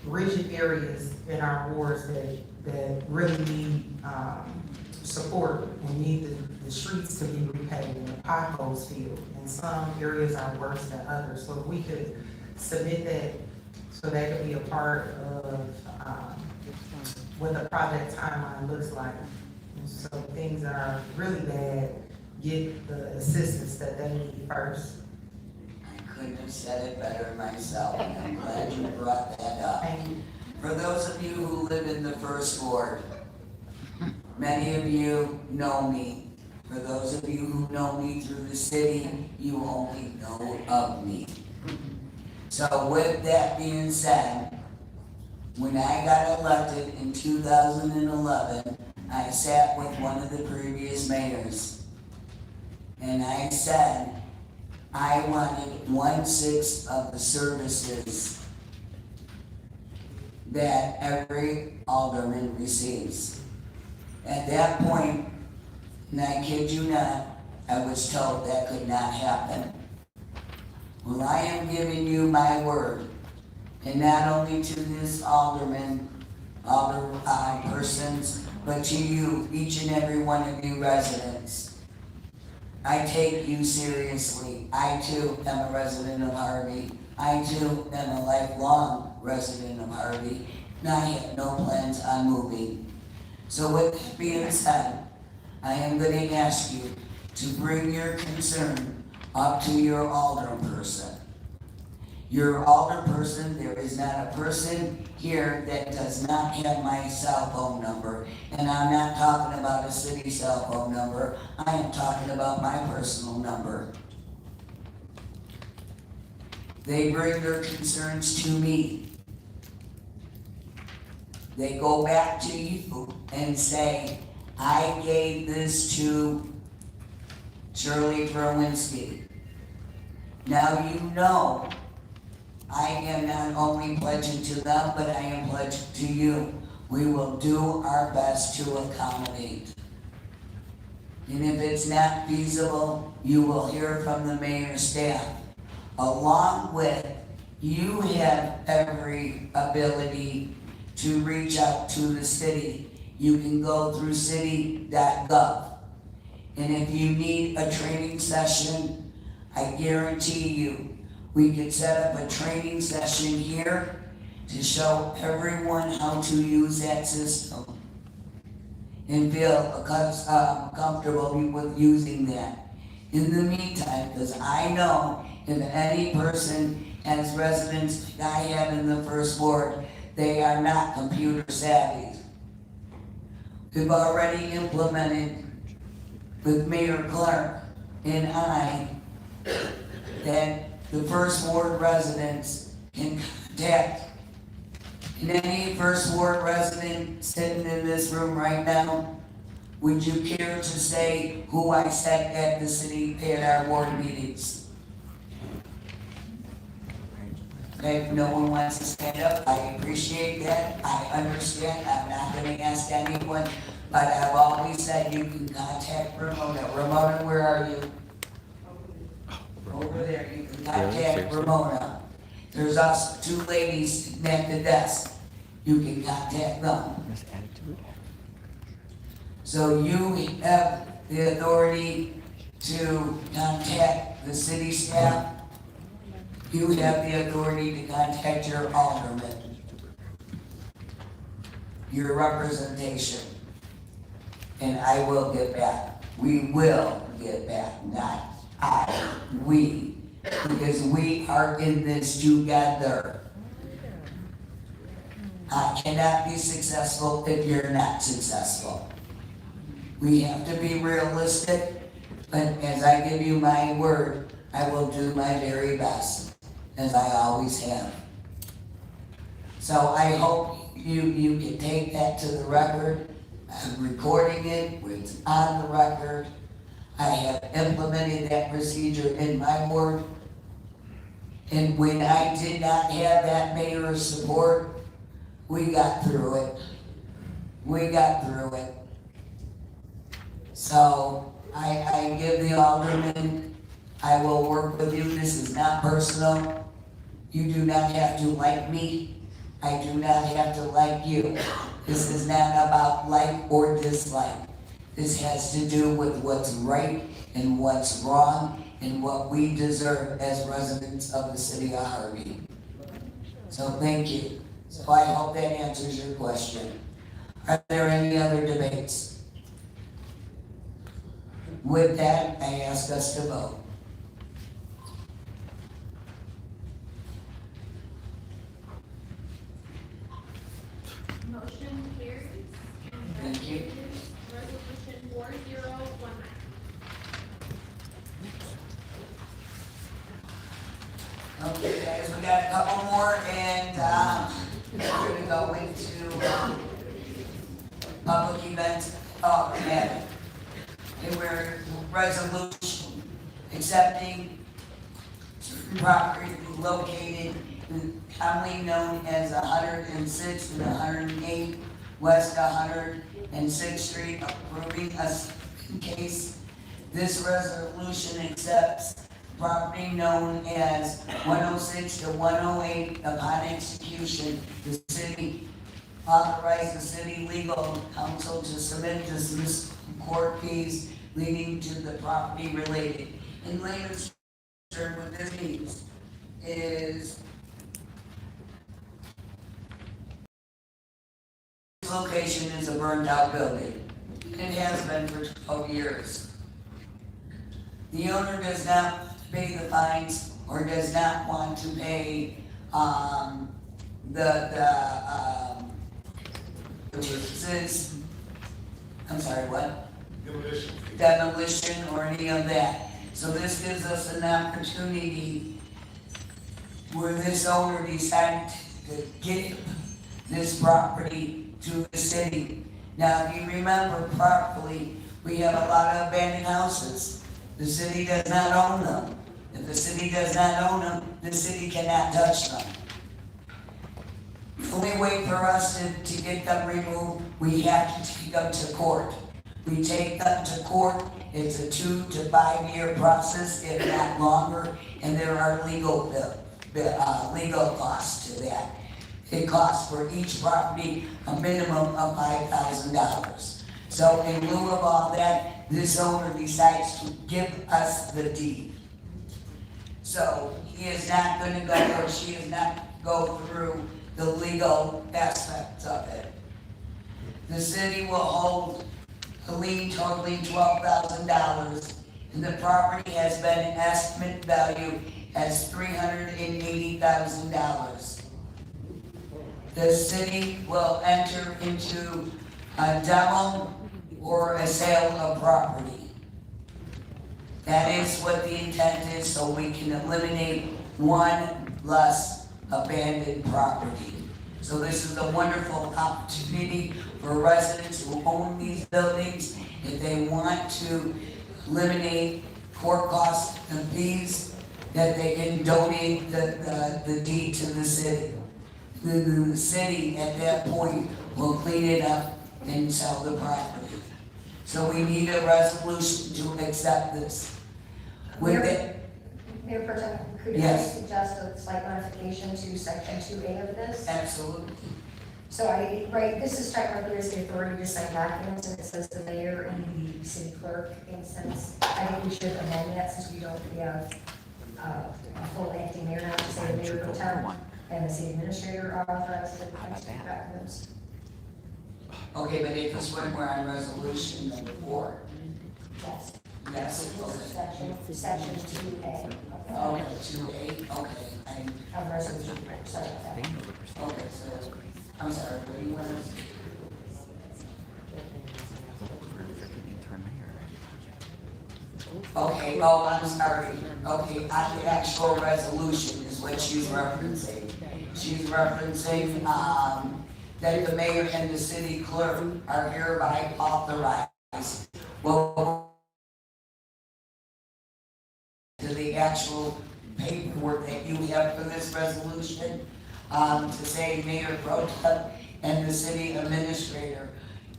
rigid areas in our wards that really need support and need the streets to be repaved and the potholes filled. And some areas are worse than others. So if we could submit that so that could be a part of what the project timeline looks like. And so things that are really bad get the assistance that they need first. Couldn't have said it better myself, and I'm glad you brought that up. Thank you. For those of you who live in the first ward, many of you know me. For those of you who know me through the city, you only know of me. So with that being said, when I got elected in 2011, I sat with one of the previous mayors, and I said, I wanted 1/6 of the services that every alderman receives. At that point, and I kid you not, I was told that could not happen. Well, I am giving you my word, and not only to this persons, but to you, each and every one of you residents. I take you seriously. I too am a resident of Harvey. I too am a lifelong resident of Harvey, and I have no plans on moving. So with that being said, I am going to ask you to bring your concern up to your alderperson. Your alderperson, there is not a person here that does not have my cell phone number. And I'm not talking about a city cell phone number. I am talking about my personal number. They bring their concerns to me. They go back to you and say, I gave this to Shirley Drowinski. Now you know I am not only pledging to them, but I am pledging to you. We will do our best to accommodate. And if it's not feasible, you will hear from the mayor's staff. Along with, you have every ability to reach out to the city. You can go through city.gov. And if you need a training session, I guarantee you, we could set up a training session here to show everyone how to use that system and feel comfortable with using that. In the meantime, because I know if any person has residents like I have in the first ward, they are not computer savvy. We've already implemented with Mayor Clark and I that the first ward residents can contact. And any first ward resident sitting in this room right now, would you care to say who I said at the city, at our ward meetings? Okay, if no one wants to stand up, I appreciate that, I understand, I'm not gonna ask anyone, but I've always said you can contact Ramona. Ramona, where are you? Over there, you can contact Ramona. There's also two ladies at the desk. You can contact them. So you have the authority to contact the city staff. You have the authority to contact your alderman, your representation. And I will get back. We will get back, not I, we, because we are in this together. I cannot be successful if you're not successful. We have to be realistic, but as I give you my word, I will do my very best, as I always have. So I hope you can take that to the record. I'm recording it, it's on the record. I have implemented that procedure in my ward. And when I did not have that mayor's support, we got through it. We got through it. So I give the alderman, I will work with you. This is not personal. You do not have to like me. I do not have to like you. This is not about like or dislike. This has to do with what's right and what's wrong and what we deserve as residents of the city of Harvey. So thank you. So I hope that answers your question. Are there any other debates? With that, I ask us to vote. Motion carries. Thank you. Resolution 4019. Okay, guys, we got a couple more, and we're gonna go into public events. Yeah. And we're resolution accepting certain property located commonly known as 106 and 108 West 106th Street, approving us in case this resolution accepts property known as 106 to 108 upon execution. The city authorized the city legal counsel to submit dismissed court fees leading to the property related. In layman's terms, what this means is this location is a burned out building. It has been for 12 years. The owner does not pay the fines or does not want to pay, I'm sorry, what? Demolition or any of that. So this gives us an opportunity where this owner decides to give this property to the city. Now, if you remember properly, we have a lot of abandoned houses. The city does not own them. If the city does not own them, the city cannot touch them. If we wait for us to get them removed, we have to take them to court. We take them to court, it's a 2 to 5 year process, if not longer, and there are legal costs to that. It costs for each property a minimum of $5,000. So in lieu of all that, this owner decides to give us the deed. So he is not gonna go, or she is not go through the legal aspects of it. The city will hold a lien totaling $12,000, and the property has been estimate value as $380,000. The city will enter into a demo or a sale of property. That is what the intent is, so we can eliminate one less abandoned property. So this is a wonderful opportunity for residents who own these buildings, if they want to eliminate court costs and fees, that they can donate the deed to the city. The city at that point will clean it up and sell the property. So we need a resolution to accept this. With it, Mayor Pro Tem, could I Yes. suggest a slight modification to section 2A of this? absolutely. So this is talking about there is the authority to sign documents, and it says the mayor and the city clerk, and since, I think we should amend that, since we don't have a full acting mayor now, to say the mayor pro tem and the city administrator are authorized to execute documents. Okay, but if this one were on resolution number 4, Yes. yes, Section 2A. oh, 2A, okay, Of resolution, sorry about that. okay, so, I'm sorry, what do you want to? Okay, oh, I'm sorry. Okay, the actual resolution is what she's referencing. She's referencing, that the mayor and the city clerk are hereby authorized. Well, to the actual paperwork that you have for this resolution, to say Mayor Pro Tem and the city administrator,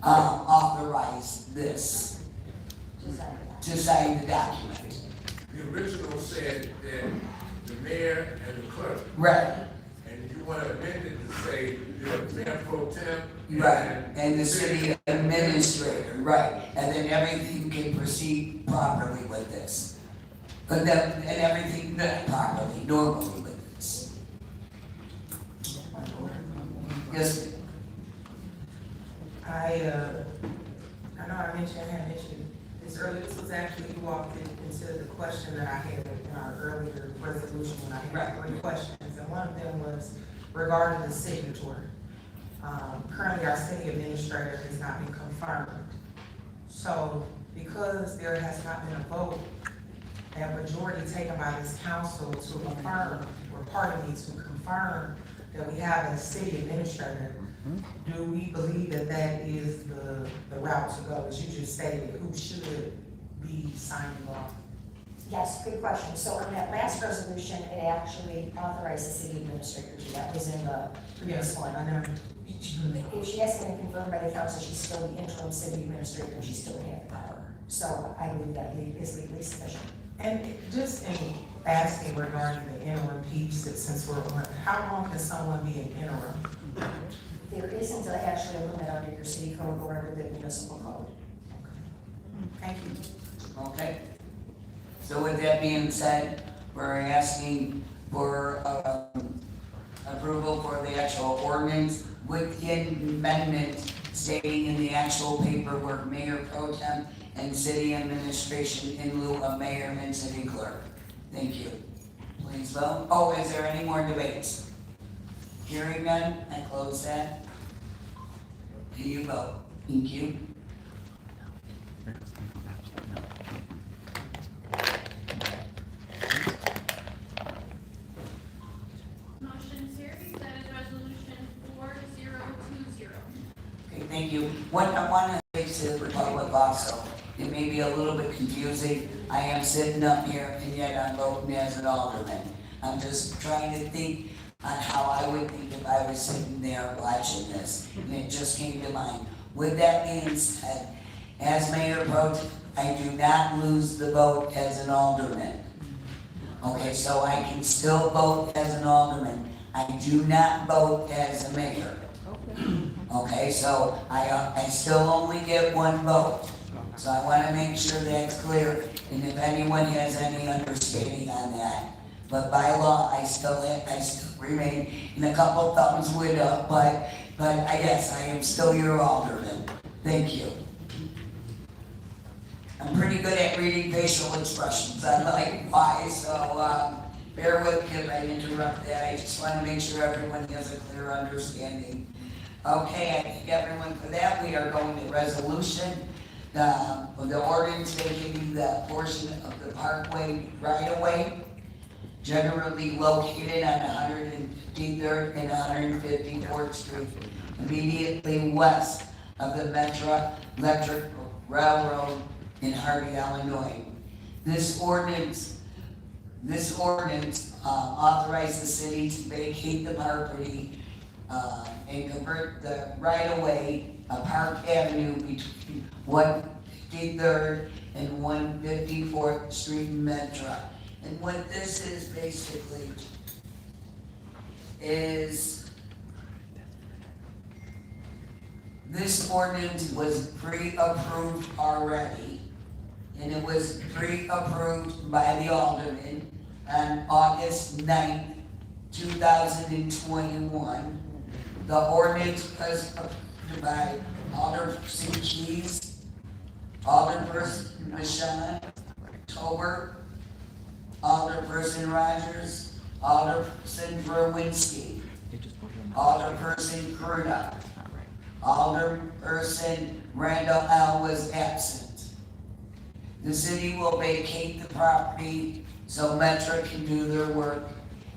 authorize this, to sign the document. The original said that the mayor and the clerk. Right, And you want to amend it to say the mayor pro tem. right, and the city administrator, right, and then everything can proceed properly with this. But then, and everything done properly, normally with this. Yes, I know I mentioned I had an issue this earlier. This was actually, you walked into the question that I had in our earlier resolution when I had 3 questions. And one of them was regarding the signature. Currently, our city administrator has not been confirmed. So because there has not been a vote, that majority taken by this council to affirm, or pardon me, to confirm that we have a city administrator, do we believe that that is the route to go? As you just stated, who should be signing off? Yes, good question. So in that last resolution, it actually authorized the city administrator to, that was in the previous one. I know. If she has been confirmed by the council, she's still the interim city administrator, and she still would have the power. So I believe that is legally sufficient. And just in asking regarding the interim piece, since we're on, how long can someone be an interim? There isn't actually a limit under your city code or under the municipal code. Thank you. okay. So with that being said, we're asking for, approval for the actual ordinance with the amendment stating in the actual paperwork, Mayor Pro Tem and city administration in lieu of mayor and city clerk. Thank you. please vote. Oh, is there any more debates? Hearing none, I close that. Do you vote? Thank you. Motion carries. That is resolution 4020. Okay, thank you. What I want to say to the public also, it may be a little bit confusing. I am sitting up here and yet I'm voting as an alderman. I'm just trying to think on how I would think if I was sitting there watching this. And it just came to mind. With that being said, as mayor pro tem, I do not lose the vote as an alderman. Okay, so I can still vote as an alderman. I do not vote as a mayor. Okay, so I still only get one vote. So I want to make sure that's clear, and if anyone has any understanding on that. But by law, I still remain, and a couple thumbs went up, but I guess I am still your alderman. Thank you. I'm pretty good at reading facial expressions. I'm like, why? So bear with me if I interrupt that. I just want to make sure everyone has a clear understanding. Okay, I thank everyone for that. We are going to resolution. The ordinance vacating the portion of the parkway right-of-way generally located on 153rd and 154th Street, immediately west of the Metro Electric Railroad in Harvey, Illinois. This ordinance authorized the city to vacate the property and convert the right-of-way of Park Avenue between 153rd and 154th Street in Metro. And what this is basically is this ordinance was pre-approved already, and it was pre-approved by the alderman on August 9th, 2021. The ordinance was approved by Alderperson Keys, Alderperson Michon, Tober, Alderperson Rogers, Alderperson Verwinski, Alderperson Kruda, Alderperson Randall L. was absent. The city will vacate the property so Metro can do their work,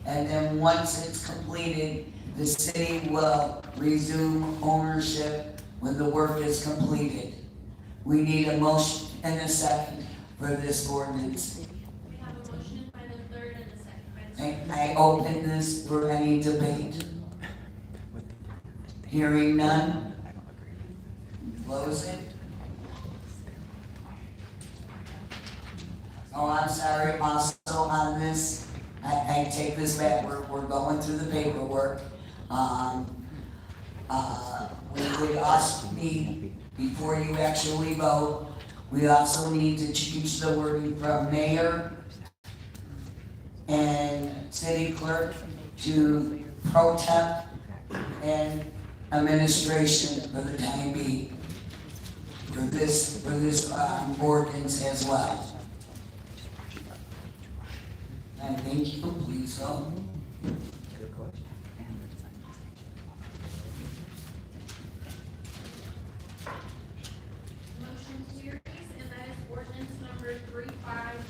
and then once it's completed, the city will resume ownership when the work is completed. We need a motion and a second for this ordinance. We have a motion by the third and a second by the second. I open this for any debate. Hearing none. Close it. Oh, I'm sorry, also on this, I take this back, we're going through the paperwork. We would also need, before you actually vote, we also need to change the wording from mayor and city clerk to pro temp and administration for the time being, for this ordinance as well. And thank you, please vote. Motion carries, and that is ordinance number 3520.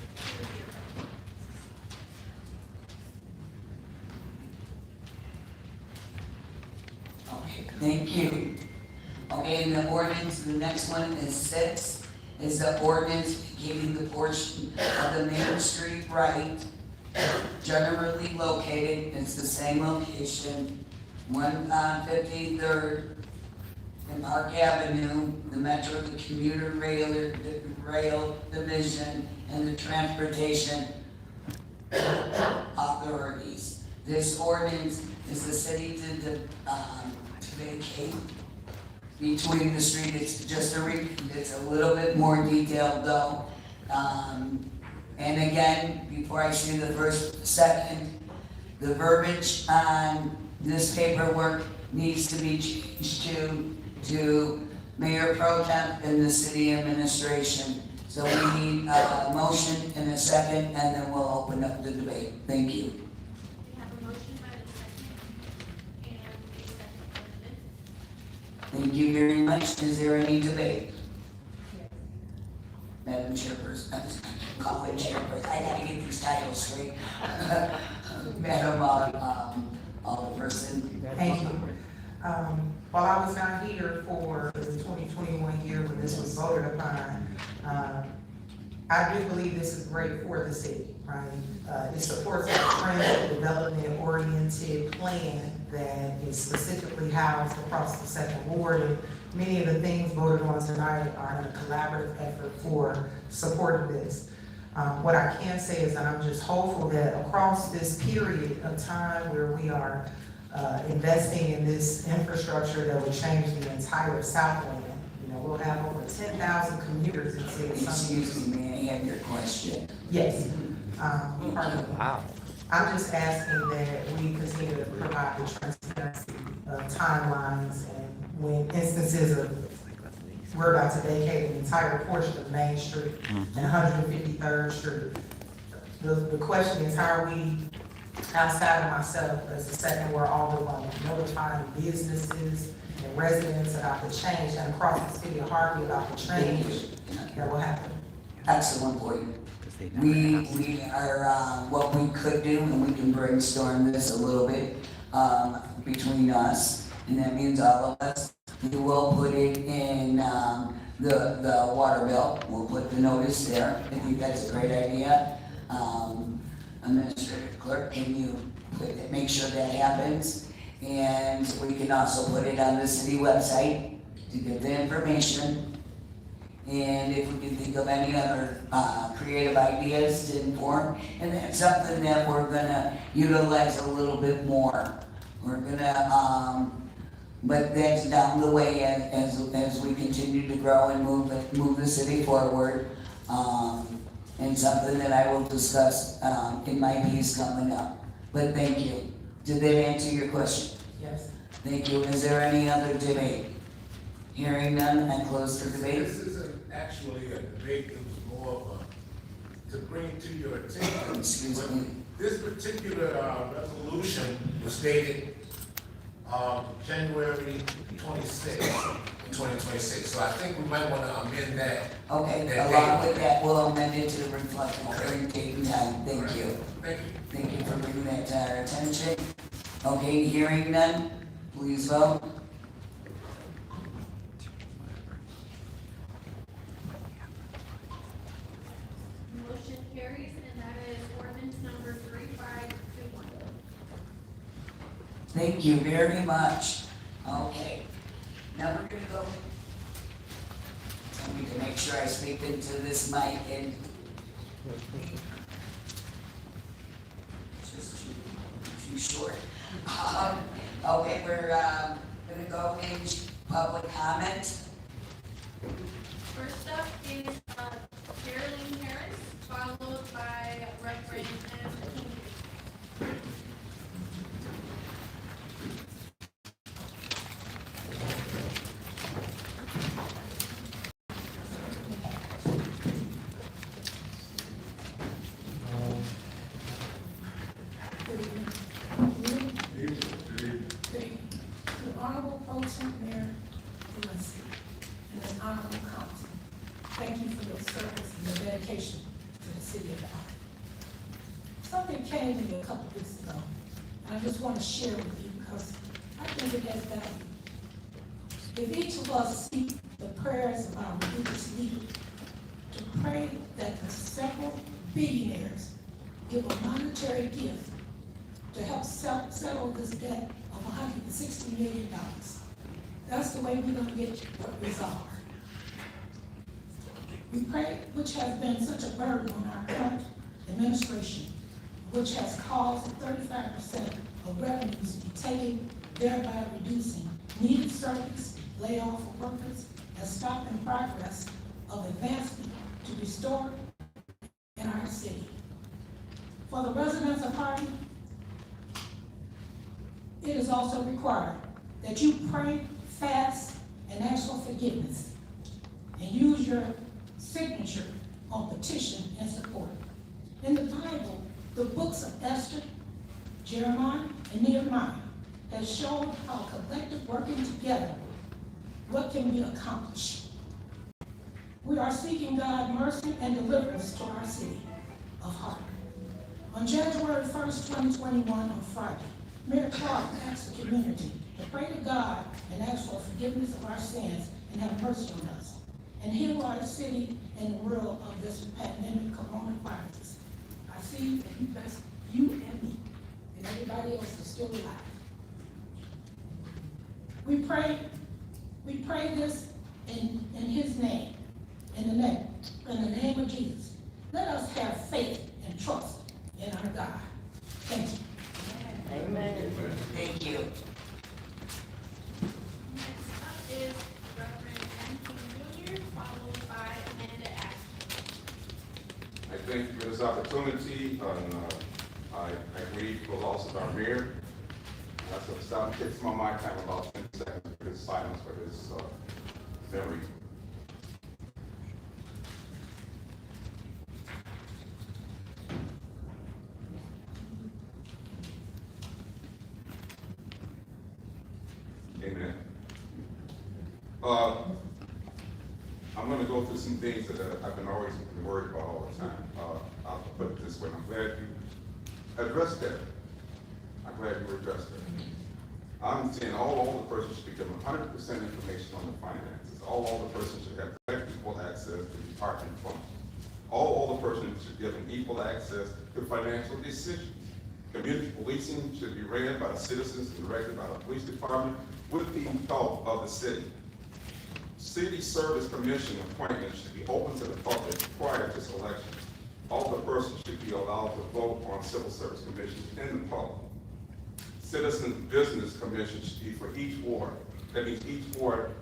Okay, thank you. Okay, and the ordinance, the next one is 6, is the ordinance vacating the portion of the Main Street right, generally located, it's the same location, 153rd and Park Avenue, the Metro, the commuter rail division, and the transportation authorities. This ordinance is the city to vacate between the street. It's just it's a little bit more detailed though. And again, before I say the first, second, the verbiage on this paperwork needs to be changed to Mayor Pro Temp and the city administration. So we need a motion and a second, and then we'll open up the debate. Thank you. We have a motion by the second and a second by the fifth. Thank you very much. Is there any debate? Madam Chairperson, call it Chairperson, I gotta get these titles straight. Madam, Alderperson. Thank you. While I was not here for the 2021 year when this was voted upon, I do believe this is great for the city, right? It supports our transit development-oriented plan that is specifically housed across the second ward. And many of the things voted on tonight are in a collaborative effort for supporting this. What I can say is that I'm just hopeful that across this period of time where we are investing in this infrastructure that will change the entire Southland, we'll have over 10,000 commuters in city. Excuse me, may I have your question? Yes. Wow. I'm just asking that we continue to provide the transparency of timelines and when instances of we're about to vacate an entire portion of Main Street and 153rd Street. The question is, how are we, outside of myself as the second ward alderman, notifying businesses and residents about the change and across the city of Harvey about the change that will happen? Excellent point. We are, what we could do, and we can brainstorm this a little bit, between us, and that means all of us. We will put it in, the water bill, we'll put the notice there. I think that's a great idea. Administrative clerk, can you make sure that happens? And we can also put it on the city website to get the information. And if we can think of any other creative ideas to inform, and that's something that we're gonna utilize a little bit more. We're gonna, but that's down the way as we continue to grow and move the city forward. And something that I will discuss in my piece coming up. But thank you. Did that answer your question? Yes. Thank you. Is there any other debate? Hearing none, I close the debate. This isn't actually a debate, it was more of a, to bring to your attention. Excuse me. This particular resolution was dated January 26, 2026. So I think we might want to amend that. Okay, that along date. with that, we'll amend it to reflect the current date and time. Thank you. Thank you. Thank you for bringing that to our attention. Okay, hearing none, please vote. Motion carries, and that is ordinance number 3521. Thank you very much. Okay, now we're gonna go. I need to make sure I speak into this mic and. Just too short. Okay, we're gonna go into public comment. First up is Geraldine Harris, followed by Reverend M. King. The Honorable Pro Tem Mayor Merci and the Honorable Council, thank you for your service and your dedication to the city of Harvey. Something came to me a couple weeks ago, and I just want to share with you because I think it has value. If each of us seek the prayers of our religious leaders to pray that the several billionaires give a monetary gift to help settle this debt of $160 million. That's the way we're going to get what resolved. We pray, which has been such a burden on our current administration, which has caused 35% of revenues to be taken, thereby reducing needed service, layoff of workers, and stopping progress of advancement to restore in our city. For the residents of Harvey, it is also required that you pray, fast, and ask for forgiveness, and use your signature on petition and support. In the Bible, the books of Esther, Jeremiah, and Nehemiah has shown how collective working together, what can be accomplished. We are seeking God's mercy and deliverance to our city of Harvey. On January 1st, 2021, on Friday, Mayor Clark asked the community to pray to God and ask for forgiveness of our sins and have mercy on us, and heal our city in the middle of this pandemic coronavirus. I see that you and me and everybody else is still alive. We pray this in his name, in the name of Jesus. Let us have faith and trust in our God. Thank you. Amen. Thank you. Next up is Reverend Anthony Jr., followed by Amanda Ashton. I thank you for this opportunity, and I agree with the loss of our mayor. That's what stopped, takes my mind time about 10 seconds for his silence, for his memory. Amen. I'm going to go through some things that I've been always worried about all the time. I'll put it this way. I'm glad you addressed that. I'm glad you addressed that. I'm saying all the persons should be given 100% information on the finances. All the persons should have direct equal access to department funds. All the persons should be given equal access to financial decisions. Community policing should be ran by the citizens and directed by the police department with the help of the city. City Service Commission appointments should be open to the public prior to selection. All the persons should be allowed to vote on civil service commissions in the public. Citizen Business Commission should be for each ward. That means each ward,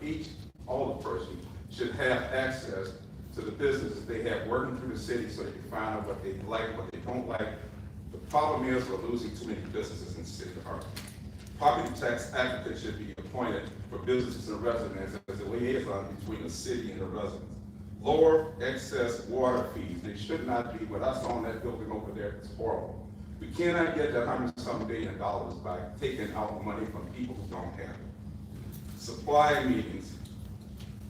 all the persons should have access to the businesses they have working through the city so they can find out what they like, what they don't like. The problem is we're losing too many businesses in the city of Harvey. Property tax advocates should be appointed for businesses and residents as a liaison between the city and the residents. Lower excess water fees. They should not be. What I saw in that building over there is horrible. We cannot get that $100-some billion by taking out money from people who don't have it. Supply meetings,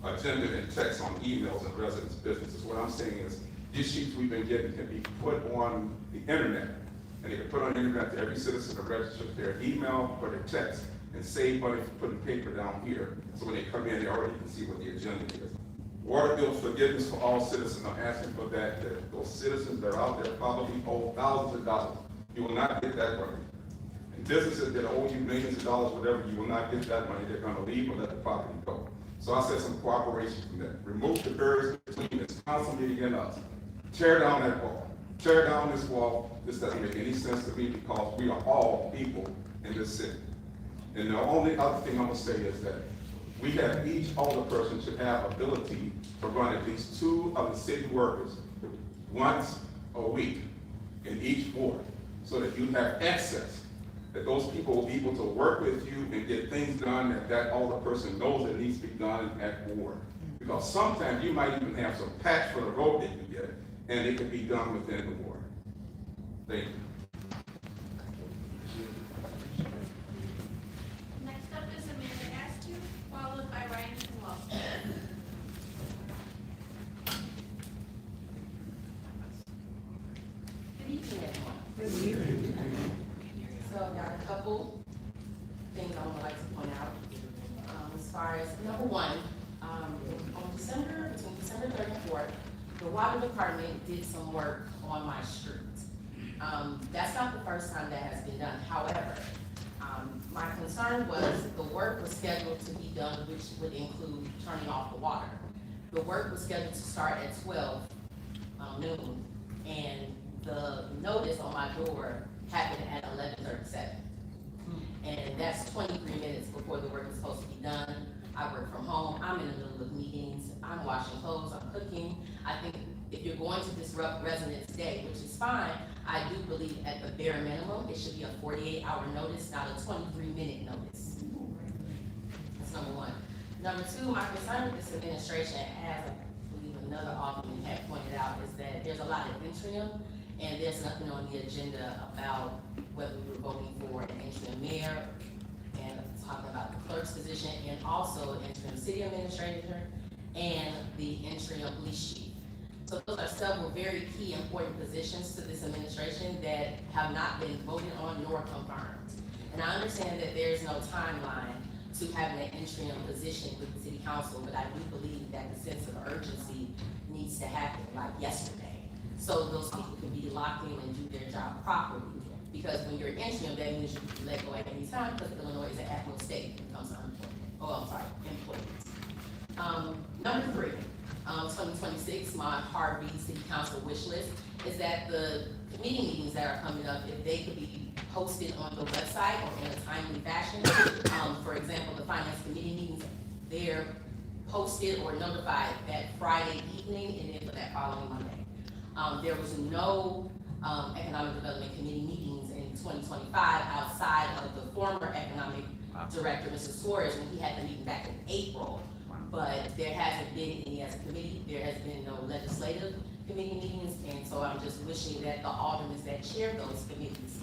agenda and text on emails and residents' businesses. What I'm saying is these sheets we've been getting can be put on the internet. And they can put on the internet to every citizen to register their email or their text and save money for putting paper down here. So when they come in, they already can see what the agenda is. Water bill forgiveness for all citizens. I'm asking for that those citizens that are out there probably owe thousands of dollars. You will not get that money. And businesses that owe you millions of dollars, whatever, you will not get that money. They're going to leave or let the property go. So I said some cooperation from that. Remove the barriers between this council meeting and us. Tear down that wall. Tear down this wall. This doesn't make any sense to me because we are all equal in this city. And the only other thing I'm going to say is that we have each older person should have ability to run at least 2 of the city workers once a week in each ward so that you have access, that those people will be able to work with you and get things done that older person knows that needs to be done at ward. Because sometimes you might even have some patch for the road that you get and it can be done within the ward. Thank you. Next up is Amanda Ashton, followed by Ryan Wilson. Good evening. So I've got a couple things I would like to point out. As far as number one, between December 34th, the water department did some work on my street. That's not the first time that has been done. However, my concern was the work was scheduled to be done, which would include turning off the water. The work was scheduled to start at 12 noon, and the notice on my door happened at 11:37. And that's 23 minutes before the work is supposed to be done. I work from home, I'm in the middle of meetings, I'm washing clothes, I'm cooking. I think if you're going to disrupt residents' day, which is fine, I do believe at the bare minimum, it should be a 48-hour notice, not a 23-minute notice. That's number one. Number two, my concern with this administration, as I believe another alderman had pointed out, is that there's a lot of interim, and there's nothing on the agenda about whether we were voting for an interim mayor, and talking about the clerk's position, and also interim city administrator, and the interim police chief. So those are several very key important positions to this administration that have not been voted on nor confirmed. And I understand that there's no timeline to having an interim position with the city council, but I do believe that the sense of urgency needs to happen like yesterday. So those people can be locked in and do their job properly. Because when you're interim, that means you can let go at any time, because Illinois is an at-will state when it comes to unemployment. Oh, I'm sorry, employment. Number 3, 2026, my Harvey City Council wish list is that the committee meetings that are coming up, if they could be posted on the website or in a timely fashion. For example, the finance committee meetings, they're posted or notified that Friday evening and then for that following Monday. There was no economic development committee meetings in 2025 outside of the former economic director, Mr. Suarez, when he had the meeting back in April. But there hasn't been any as a committee, there has been no legislative committee meetings, and so I'm just wishing that the aldermen that chair those committees,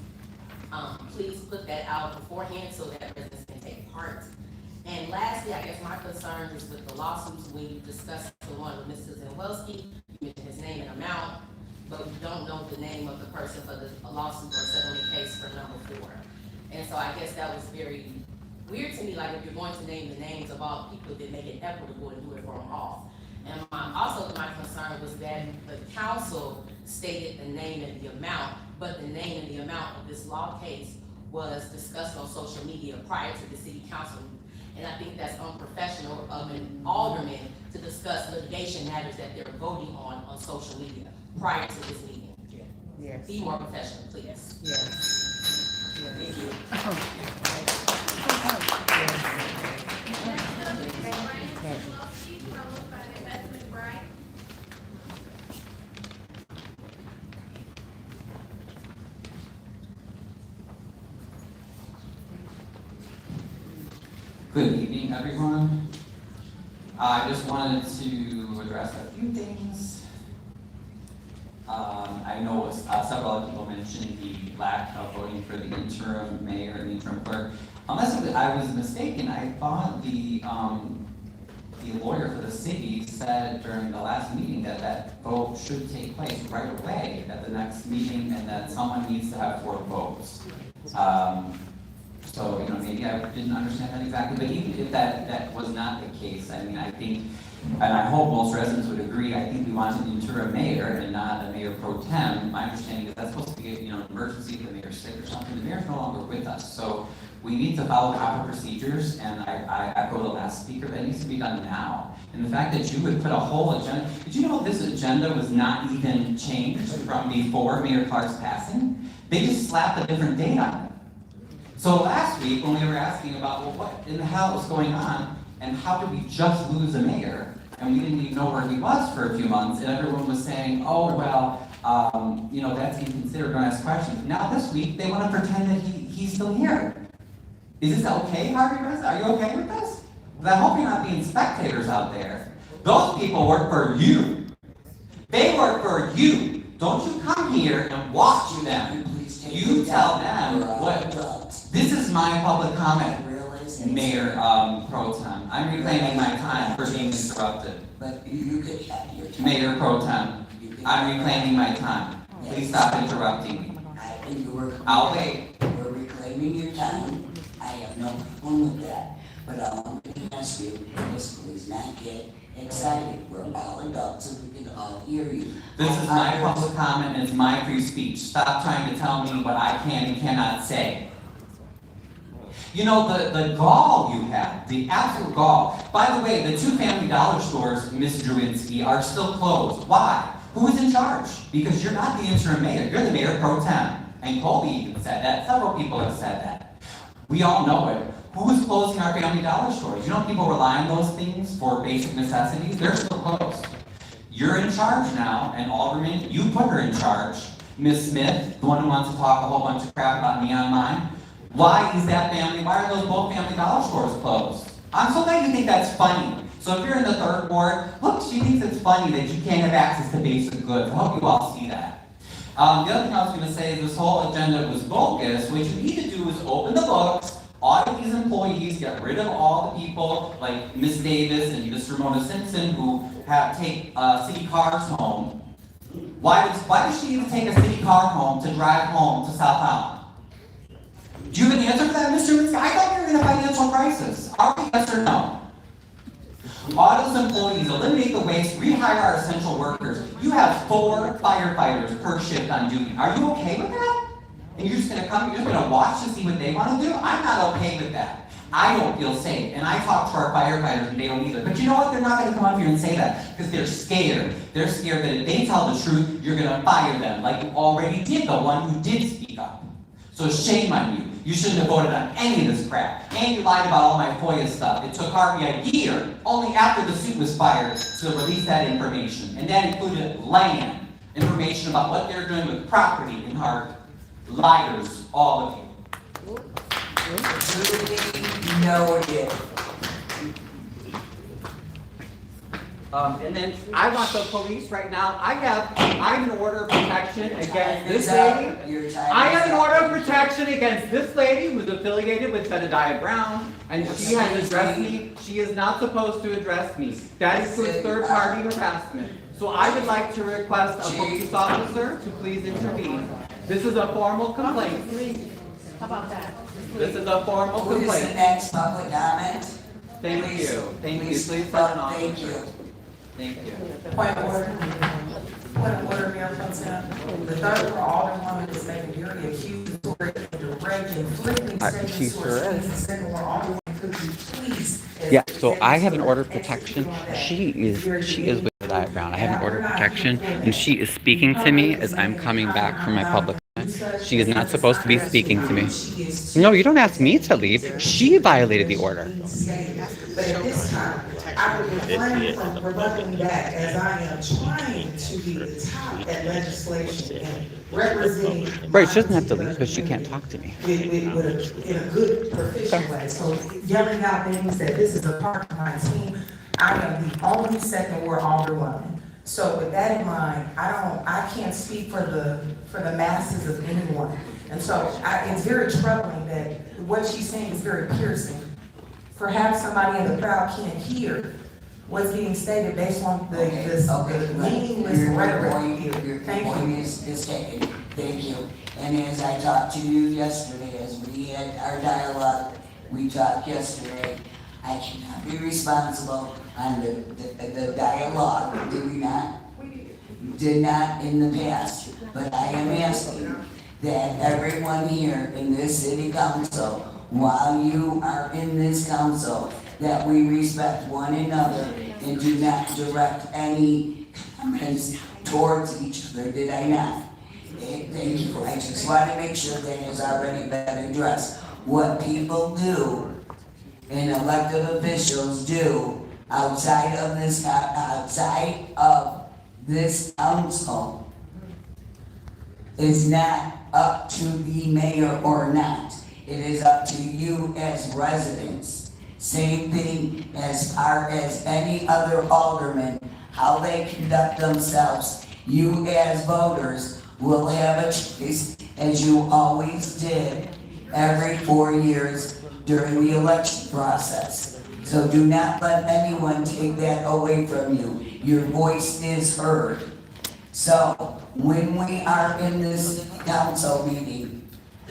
please put that out beforehand so that residents can take part. And lastly, I guess my concern is with the lawsuits. When you discuss the one with Mr. Zawelski, you mentioned his name and amount, but we don't know the name of the person for the lawsuit or settlement case for number 4. And so I guess that was very weird to me, like if you're going to name the names of all people, then make it equitable and do it for them all. And also my concern was that the council stated the name and the amount, but the name and the amount of this law case was discussed on social media prior to the city council. And I think that's unprofessional of an alderman to discuss litigation matters that they're voting on social media prior to this meeting. Yes. Be more professional, please. Yes. Thank you. Good evening, everyone. I just wanted to address a few things. I know several other people mentioned the lack of voting for the interim mayor and the interim clerk. Unless I was mistaken, I thought the lawyer for the city said during the last meeting that that vote should take place right away at the next meeting, and that someone needs to have 4 votes. So, maybe I didn't understand that exactly, but even if that was not the case, I mean, I think, and I hope most residents would agree, I think we want an interim mayor and not a mayor pro tem. My understanding is that's supposed to be, an emergency if the mayor's sick or something. The mayor's no longer with us, so we need to follow proper procedures, and I echo the last speaker, that needs to be done now. And the fact that you would put a whole agenda, did you know this agenda was not even changed from before Mayor Clark's passing? They just slapped a different date on it. So last week, when we were asking about, well, what in the hell was going on, and how did we just lose a mayor, and we didn't even know where he was for a few months, and everyone was saying, oh, well, that's inconsiderate, don't ask questions. Now this week, they want to pretend that he's still here. Is this okay, Harvey? Are you okay with this? Because I hope you're not being spectators out there. Those people work for you. They work for you. Don't you come here and watch them. You tell them what. This is my public comment, Mayor Pro Tem. I'm reclaiming my time for being interrupted. But you could have your time. Mayor Pro Tem, I'm reclaiming my time. Please stop interrupting me. I think you were. I'll wait. You're reclaiming your time. I have no problem with that. But I want to ask you, please not get excited. We're all adults and we can all hear you. This is my public comment and it's my free speech. Stop trying to tell me what I can and cannot say. The gall you have, the absolute gall. By the way, the 2 Family Dollar stores, Ms. Drewinski, are still closed. Why? Who is in charge? Because you're not the interim mayor, you're the mayor pro tem. And Colby even said that, several people have said that. We all know it. Who is closing our Family Dollar stores? People rely on those things for basic necessities, they're still closed. You're in charge now, and Alderman, you put her in charge. Ms. Smith, the one who wants to talk a whole bunch of crap about me on mine. Why are those both Family Dollar stores closed? I'm so glad you think that's funny. So if you're in the third ward, look, she thinks it's funny that you can't have access to basic goods. I hope you all see that. The other thing I was gonna say is this whole agenda was bogus. What you need to do is open the books, audit these employees, get rid of all the people like Ms. Davis and Ms. Ramona Simpson who take city cars home. Why does she even take a city car home to drive home to South Island? Do you have an answer for that, Mr. Winsky? I thought you were in a financial crisis. Are we, yes or no? Audit those employees, eliminate the waste, rehire our essential workers. You have 4 firefighters per shift on duty. Are you okay with that? And you're just gonna watch to see what they wanna do? I'm not okay with that. I don't feel safe, and I talk to our firefighters and they don't either. But you know what? They're not gonna come up here and say that, because they're scared. They're scared that if they tell the truth, you're gonna fire them, like you already did, the one who did speak up. So shame on you. You shouldn't have voted on any of this crap. And you lied about all my FOIA stuff. It took Harvey a year, only after the suit was fired, to release that information. And that included land, information about what they're doing with property in Harvey. Liars, all of you. Duly noted. And then I want the police right now. I have an order of protection against this lady. I have an order of protection against this lady who's affiliated with Benedict Brown, and she has addressed me. She is not supposed to address me. That includes third-party harassment. So I would like to request a police officer to please intervene. This is a formal complaint. How about that? This is a formal Who is the complaint. next public comment? Thank you. Thank you. Please send an officer. Thank you. Thank you. Point of order. Point of order, Mayor Pro Tem. The third ward alderwoman is making very accusatory and direct and flipping statements she to sure her is. second ward alderwoman, could you please? Yeah, so I have an order of protection. She is with Diet Brown. I have an order of protection, and she is speaking to me as I'm coming back from my public event. She is not supposed to be speaking to me. No, you don't ask me to leave. She violated the order. But at this time, I would refrain from rebutting back as I am trying to be the top at legislation and representing. Right, she doesn't have to leave, but she can't talk to me. In a good, proficient way. So yelling out things that this is a part of my team, I am the only second ward alderwoman. So with that in mind, I can't speak for the masses of anyone. And so it's very troubling that what she's saying is very piercing. Perhaps somebody in the crowd can't hear what's being stated based on the meaningless rhetoric here. Your Thank point you. is taken. Thank you. And as I talked to you yesterday, as we had our dialogue, we talked yesterday, I cannot be responsible on the dialogue, did we not? Did not in the past, but I am asking that everyone here in this city council, while you are in this council, that we respect one another and do not direct any comments towards each other, did I not? Thank you, I just want to make sure that has already been addressed. What people do and elected officials do outside of this council is not up to the mayor or not. It is up to you as residents. Same thing as far as any other alderman, how they conduct themselves. You as voters will have a choice, as you always did every 4 years during the election process. So do not let anyone take that away from you. Your voice is heard. So when we are in this council meeting,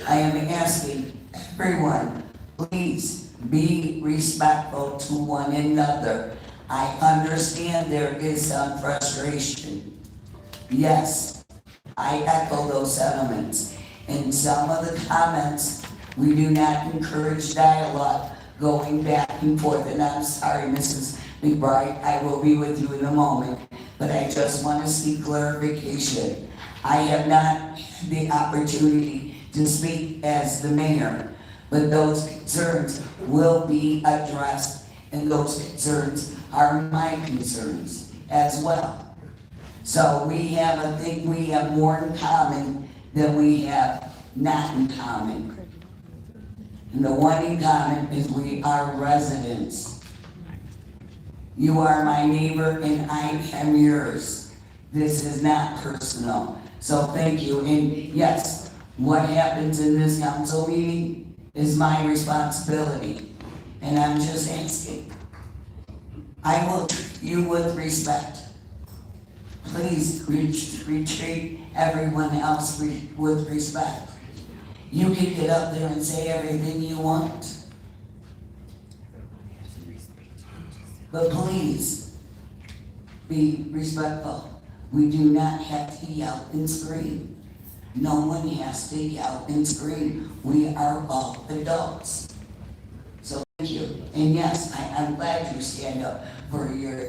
I am asking everyone, please be respectful to one another. I understand there is some frustration. Yes, I echo those sentiments. In some of the comments, we do not encourage dialogue going back and forth. And I'm sorry, Mrs. McBride, I will be with you in a moment, but I just want to seek clarification. I have not had the opportunity to speak as the mayor, but those concerns will be addressed, and those concerns are my concerns as well. So I think we have more in common than we have not in common. And the one in common is we are residents. You are my neighbor and I am yours. This is not personal. So thank you. And yes, what happens in this council meeting is my responsibility. And I'm just asking. I will treat you with respect. Please treat everyone else with respect. You can get up there and say everything you want. But please, be respectful. We do not have to yell and scream. No one has to yell and scream. We are all adults. So thank you. And yes, I'm glad you stand up for your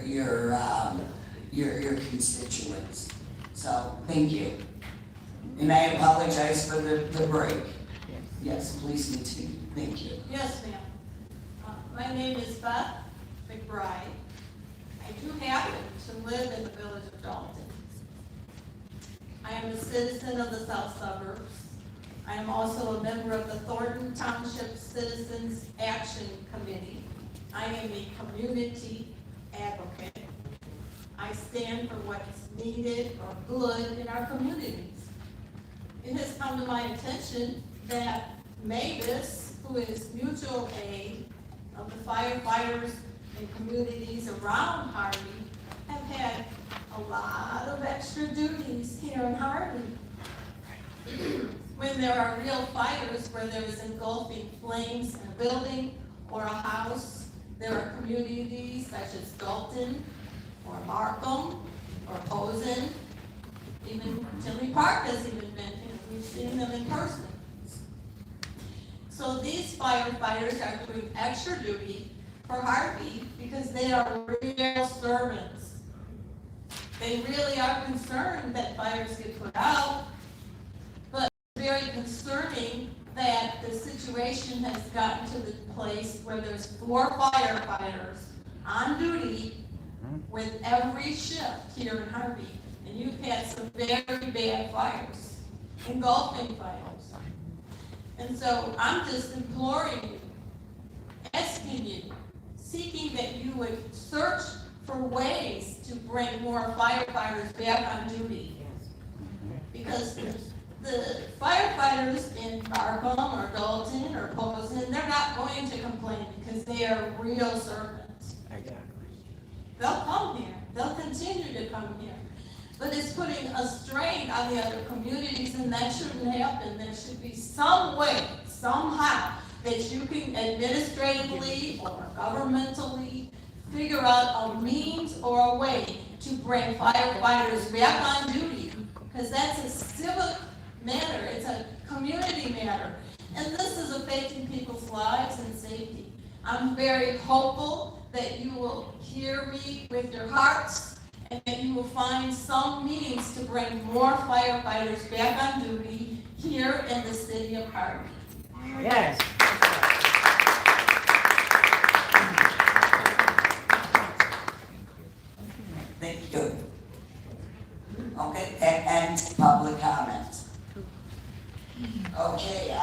constituents. So thank you. And I apologize for the break. Yes, please continue. Thank you. Yes, ma'am. My name is Beth McBride. I do happen to live in the village of Dalton. I am a citizen of the South Suburbs. I am also a member of the Thornton Township Citizens Action Committee. I am a community advocate. I stand for what's needed or good in our communities. It has come to my attention that Mavis, who is mutual aid of the firefighters and communities around Harvey, have had a lot of extra duties here in Harvey. When there are real fires where there is engulfing flames in a building or a house, there are communities such as Dalton or Markham or Posen, even Tinley Park has even been here. We've seen them in person. So these firefighters are doing extra duty for Harvey because they are real servants. They really are concerned that fires get put out, but it's very concerning that the situation has gotten to the place where there's 4 firefighters on duty with every shift here in Harvey. And you've had some very bad fires, engulfing fires. And so I'm just imploring you, asking you, seeking that you would search for ways to bring more firefighters back on duty. Because the firefighters in Markham or Dalton or Posen, they're not going to complain because they are real servants. They'll come here. They'll continue to come here. But it's putting a strain on the other communities, and that shouldn't happen. There should be some way, somehow, that you can administratively or governmentally figure out a means or a way to bring firefighters back on duty, because that's a civic matter. It's a community matter. And this is affecting people's lives and safety. I'm very hopeful that you will hear me with your hearts and that you will find some means to bring more firefighters back on duty here in the city of Harvey. Yes. Thank you. Okay, and public comments. Okay,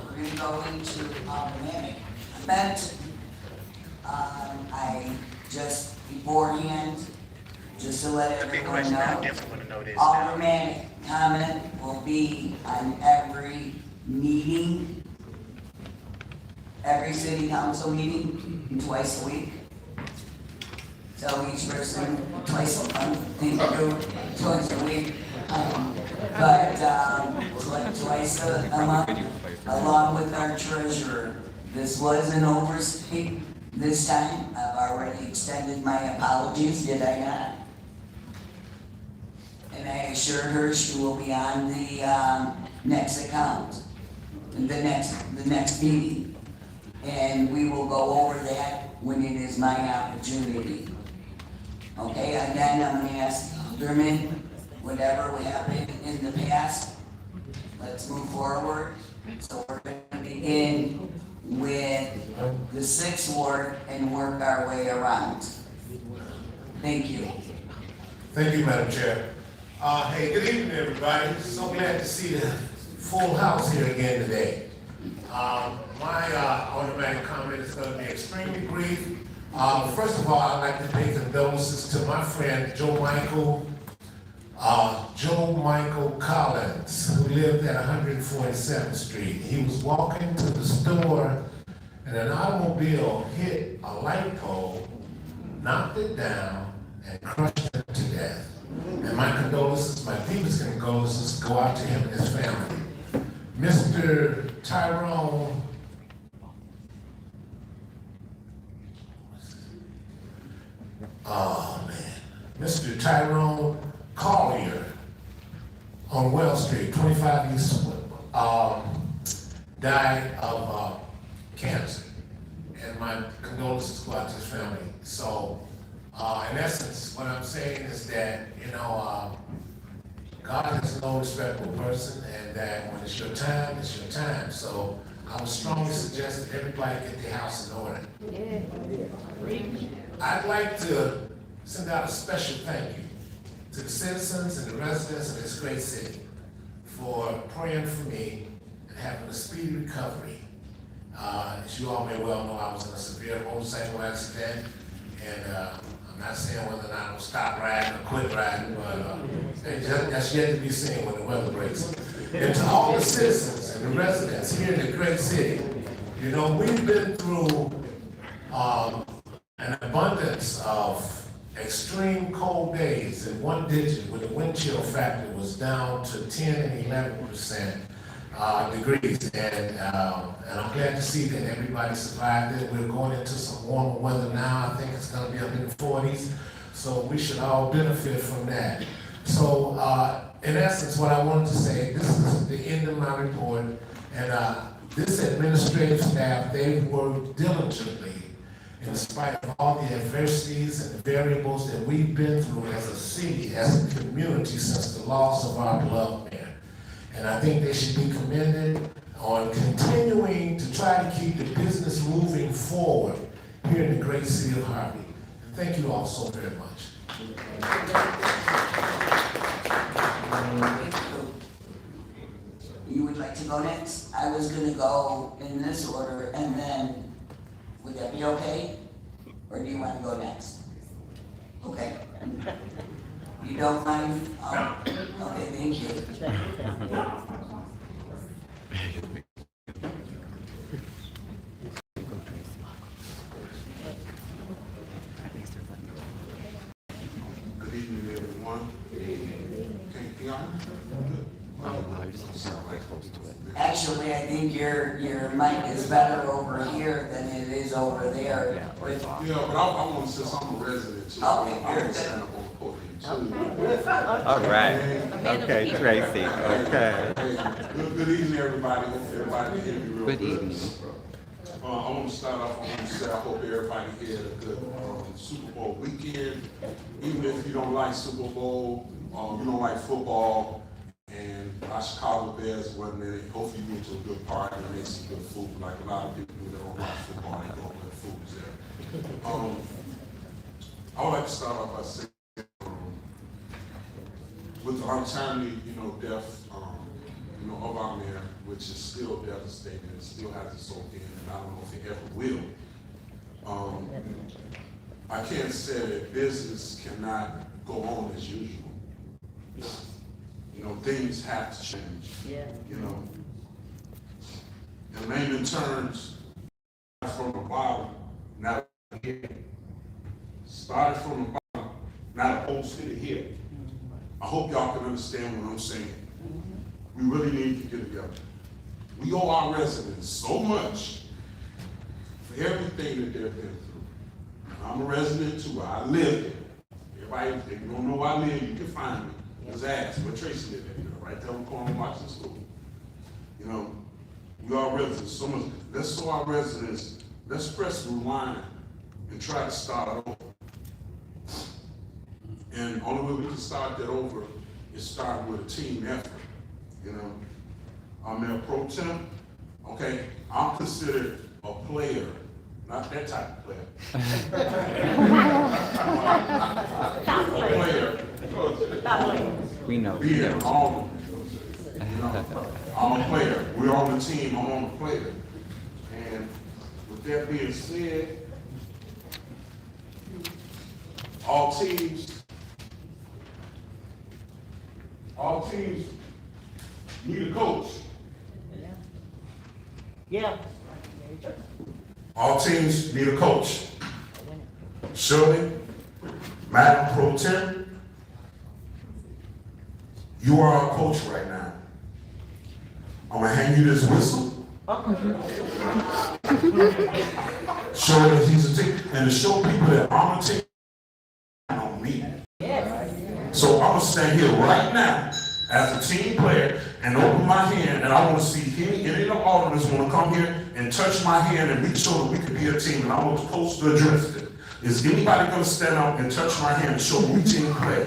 we're gonna go into automatic event. I just beforehand, just to let everyone know, automatic comment will be on every meeting, every city council meeting, twice a week. So each person twice a month, twice a week. But twice a month, along with our treasurer. This was an oversight this time. I've already extended my apologies, did I not? And I assured her she will be on the next account, the next meeting. And we will go over that when it is my opportunity. Okay, again, I'm gonna ask Alderman, whatever happened in the past, let's move forward. So we're gonna begin with the 6th ward and work our way around. Thank you. Thank you, Madam Chair. Hey, good evening, everybody. So glad to see the full house here again today. My automatic comment is going to be extremely brief. First of all, I'd like to pay condolences to my friend Joe Michael Collins, who lived at 147th Street. He was walking to the store and an automobile hit a light pole, knocked it down, and crushed him to death. And my condolences, my deepest condolences go out to him and his family. Mr. Tyrone, Mr. Tyrone Collier on Wells Street, 25 East, died of cancer. And my condolences go out to his family. So, in essence, what I'm saying is that, God is no respectable person, and that when it's your time, it's your time. So, I would strongly suggest that everybody get their house in order. I'd like to send out a special thank you to the citizens and the residents of this great city for praying for me and having a speedy recovery. As you all may well know, I was in a severe motorcycle accident, and I'm not saying whether or not I'll stop riding or quit riding, but that's yet to be seen when the weather breaks. And to all the citizens and the residents here in the great city, we've been through an abundance of extreme cold days in one digit, where the wind chill factor was down to 10 and 11% degrees, and I'm glad to see that everybody survived it. We're going into some warmer weather now. I think it's going to be up in the 40s, so we should all benefit from that. So, in essence, what I wanted to say, this is the end of my report, and this administrative staff, they've worked diligently in spite of all the adversities and variables that we've been through as a city, as a community, since the loss of our beloved mayor. And I think they should be commended on continuing to try to keep the business moving forward here in the great city of Harvey. And thank you all so very much. You would like to go next? I was gonna go in this order, and then, would that be okay? Or do you want to go next? Okay. You don't mind? Okay, thank you. Good evening, everyone. Can y'all? Actually, I think your mic is better over here than it is over there. Yeah, but I want to say I'm a resident too. Okay, I you're want to stand up on the podium too. All right. Okay, Tracy. Okay. Good evening, everybody. Everybody can hear me real Good good. evening. I want to start off, I want to say I hope everybody had a good Super Bowl weekend. Even if you don't like Super Bowl, you don't like football, and our Chicago Bears wasn't in it, hopefully you went to a good party and ate some good food, like a lot of people do that don't like football, they go where the food is at. I would like to start off by saying, with the untimely, death, of our mayor, which is still devastating, and still hasn't soaked in, and I don't know if it ever will. I can't say that business cannot go on as usual. Things have to change. Yeah. In layman terms, from the bottom, not here. Started from the bottom, not opposed to here. I hope y'all can understand what I'm saying. We really need to get together. We owe our residents so much for everything that they've been through. I'm a resident too. I live there. Everybody, if you don't know where I live, you can find me. Just ask where Tracy lived at, right there on the corner of Washington School. We are residents so much. Let's show our residents, let's press rewind and try to start over. And the only way we can start that over is start with a team effort. I'm Mayor Pro Tem, okay? I'm considered a player, not that type of player. A player. We know. Yeah, I'm a player. We're on the team, I'm on the player. And with that being said, all teams need a coach. Yeah. All teams need a coach. Shirley, Madam Pro Tem, you are our coach right now. I'm gonna hand you this whistle. Show that he's a team, and to show people that I'm a team on me. So I'm gonna stand here right now as a team player and open my hand, and I want to see any of the aldermen want to come here and touch my hand and we show that we can be a team, and I want the coach to address it. Is anybody gonna stand up and touch my hand and show me team play?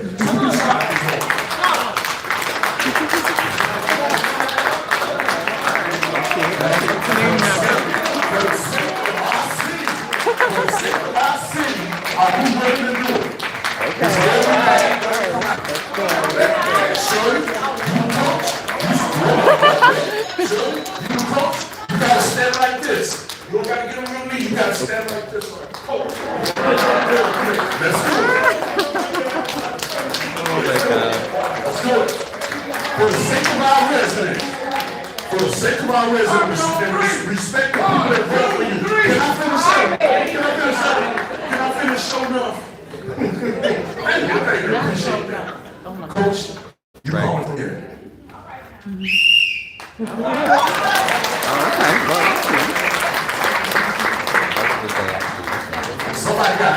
You gotta stand like this. You don't gotta get on your knee. You gotta stand like this like a coach. Let's do it. Oh my God. Let's do it. For the sake of our residents. For the sake of our residents and respect the people that vote for you. Can I finish up? Can I finish showing up? Thank you. Appreciate that. Coach, you call it here. Somebody got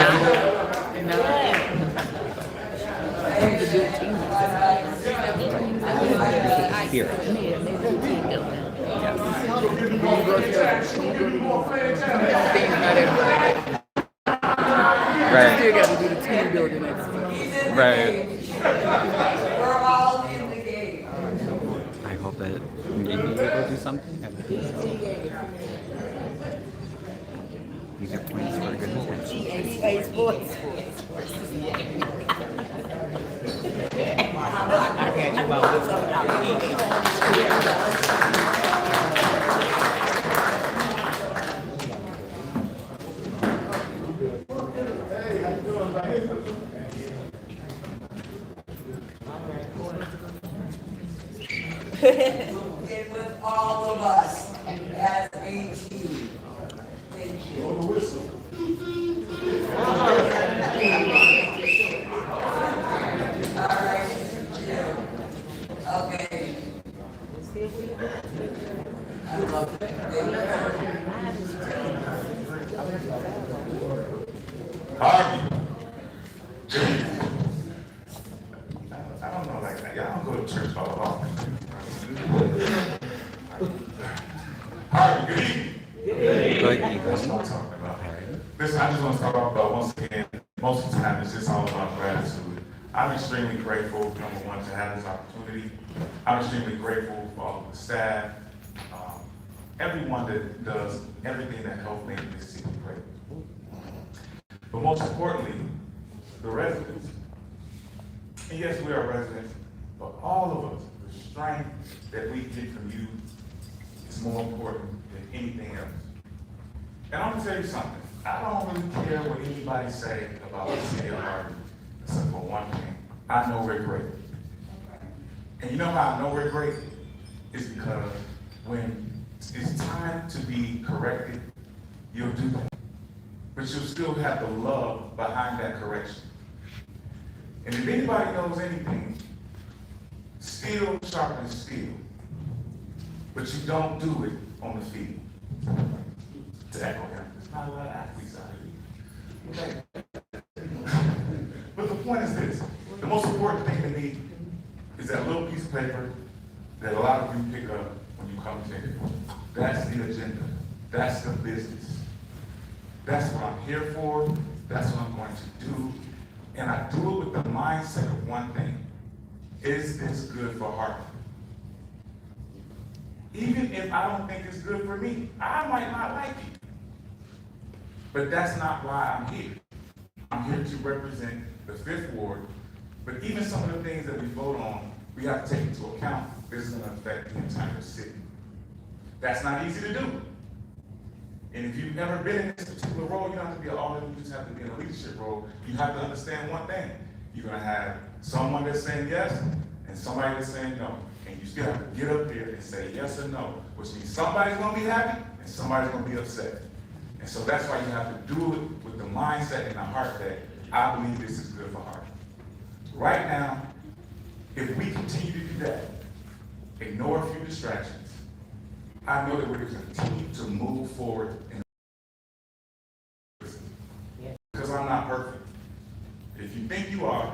here. Right. Still got to do the team building. Right. We're all in the game. I hope that maybe we'll do something. I would think so. These are points for a good intention. It was all of us as a team. Thank you. On the whistle. All right. Okay. I love it. Harvey. I don't know, like, y'all don't go to church all often. Harvey, good evening. That's what I'm talking about. Listen, I just want to talk about, once again, most of the time it's just all about gratitude. I'm extremely grateful, number one, to have this opportunity. I'm extremely grateful for all of the staff, everyone that does everything that helps make this city great. But most importantly, the residents. And yes, we are residents, but all of us, the strength that we get from you is more important than anything else. And I'm gonna tell you something. I don't really care what anybody say about the city of Harvey, except for one thing. I know we're great. And you know how I know we're great? It's because when it's time to be corrected, you'll do that. But you'll still have the love behind that correction. And if anybody knows anything, steel sharpens steel. But you don't do it on the field. To echo him, there's not a lot of athletes out here. Okay. But the point is this, the most important thing to me is that little piece of paper that a lot of you pick up when you come to it. That's the agenda. That's the business. That's what I'm here for. That's what I'm going to do. And I do it with the mindset of one thing. Is this good for Harvey? Even if I don't think it's good for me, I might not like it. But that's not why I'm here. I'm here to represent the 5th Ward, but even some of the things that we vote on, we have to take into account this is going to affect the entire city. That's not easy to do. And if you've never been in this particular role, you don't have to be an alderman, you just have to be in a leadership role. You have to understand one thing. You're gonna have someone that's saying yes and somebody that's saying no. And you still have to get up there and say yes or no, which means somebody's gonna be happy and somebody's gonna be upset. And so that's why you have to do it with the mindset and the heart that I believe this is good for Harvey. Right now, if we continue to do that, ignore a few distractions, I know that we're going to continue to move forward. Because I'm not perfect. If you think you are,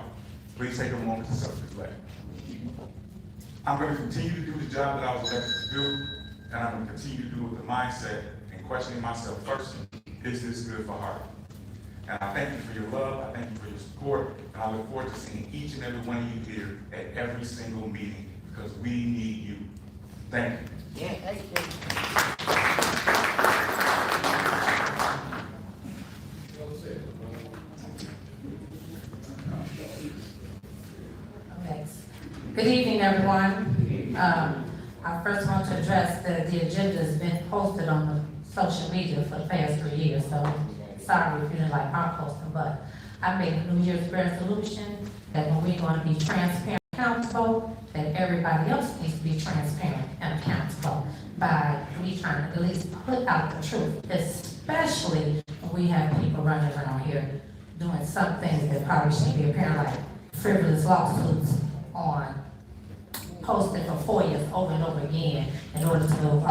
please take a moment to self-reflect. I'm going to continue to do the job that I was elected to do, and I'm going to continue to do it with the mindset and questioning myself first, is this good for Harvey? And I thank you for your love, I thank you for your support, and I look forward to seeing each and every one of you here at every single meeting, because we need you. Thank you. Yeah, thank you. Good evening, everyone. I first want to address that the agenda has been posted on the social media for the past 3 years, so sorry if you didn't like my posting, but I made a New Year's resolution that when we're going to be transparent and accountable, that everybody else needs to be transparent and accountable by me trying to at least put out the truth, especially when we have people running around here doing some things that probably shouldn't be apparent, like frivolous lawsuits on posted for 4 years over and over again in order to,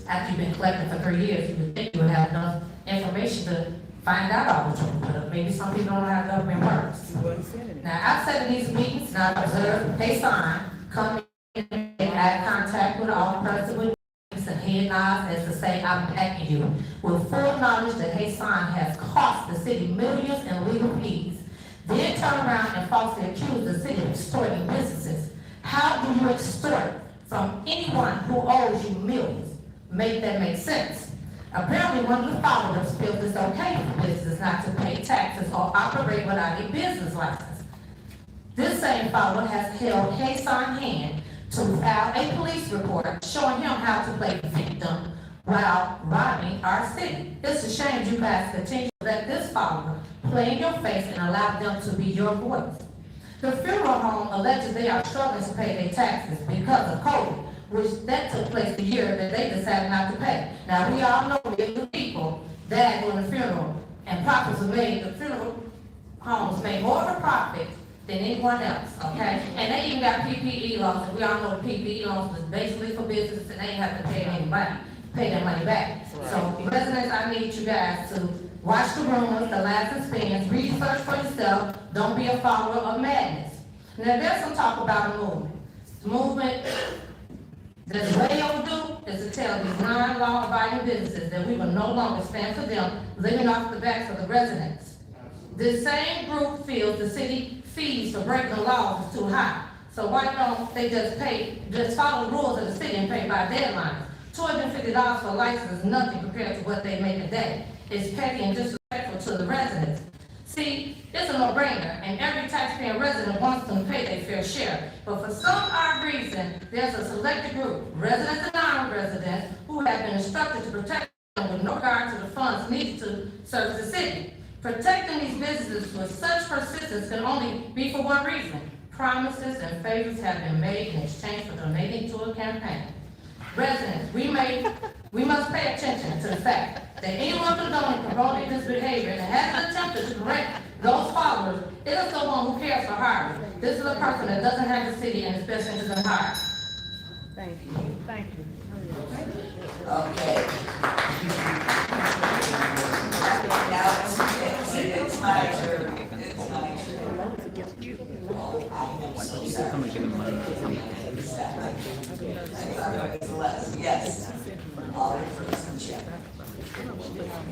after you've been collecting for 3 years, you would think you would have enough information to find out all the truth, but maybe some people don't know how government works. Now, I've said in these meetings, and I've observed, hey, son, come in and have contact with all present with and head nods as to say, I'm backing you, with full knowledge that Hassan has cost the city millions in legal fees, then turn around and falsely accuse the city of extorting businesses. How do you extort from anyone who owes you millions? Make that make sense. Apparently, one of the followers feels it's okay for businesses not to pay taxes or operate without a business license. This same follower has held Hassan's hand to file a police report showing him how to play victim while robbing our city. It's a shame you guys continue to let this follower play in your face and allow them to be your voice. The funeral home alleges they are struggling to pay their taxes because of COVID, which that took place the year that they decided not to pay. Now, we all know the people died during the funeral, and profits were made. The funeral homes made more of a profit than anyone else, okay? And they even got PPE loans, and we all know the PPE loans was basically for business, and they didn't have to pay any money, pay their money back. So, residents, I need you guys to watch the rumors, the lies and spins, research for yourself, don't be a follower of madness. Now, there's some talk about a movement. The movement that's way overdue is to tell these non-law abiding businesses that we will no longer stand for them living off the backs of the residents. This same group feels the city fees for breaking the laws is too high. So why don't they just follow the rules of the city and pay by deadline? $250 for a license is nothing compared to what they make a day. It's petty and disrespectful to the residents. See, it's a no-brainer, and every taxpaying resident wants them to pay their fair share. But for some odd reason, there's a selected group, residents and non-residents, who have been instructed to protect them with no regard to the funds needed to serve the city. Protecting these businesses with such persistence can only be for one reason. Promises and favors have been made in exchange for donating to a campaign. Residents, we must pay attention to the fact that anyone condoning promoting this behavior and has attempted to correct those followers is the one who cares for Harvey. This is a person that doesn't have the city and its best interest in heart. Thank you. Thank you. Okay. Now, it's my turn. It's my turn. I'm so sorry. Yes.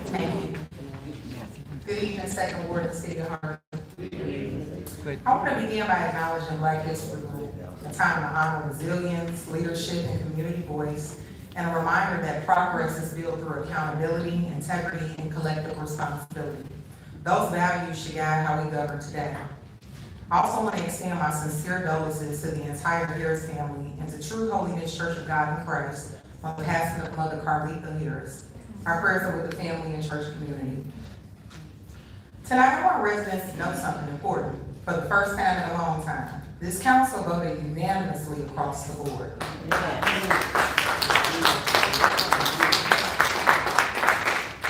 Thank you. Good evening, Second Ward of the City of Harvey. I want to begin by acknowledging Black History Month, a time to honor resilience, leadership, and community voice, and a reminder that progress is built through accountability, integrity, and collective responsibility. Those values should guide how we govern today. I also want to extend my sincere condolences to the entire Harris family and to True Holiness Church of God in Christ on behalf of Mother Carlitha Harris. Our prayers are with the family and church community. Tonight, I want residents to know something important. For the first time in a long time, this council voted unanimously across the board.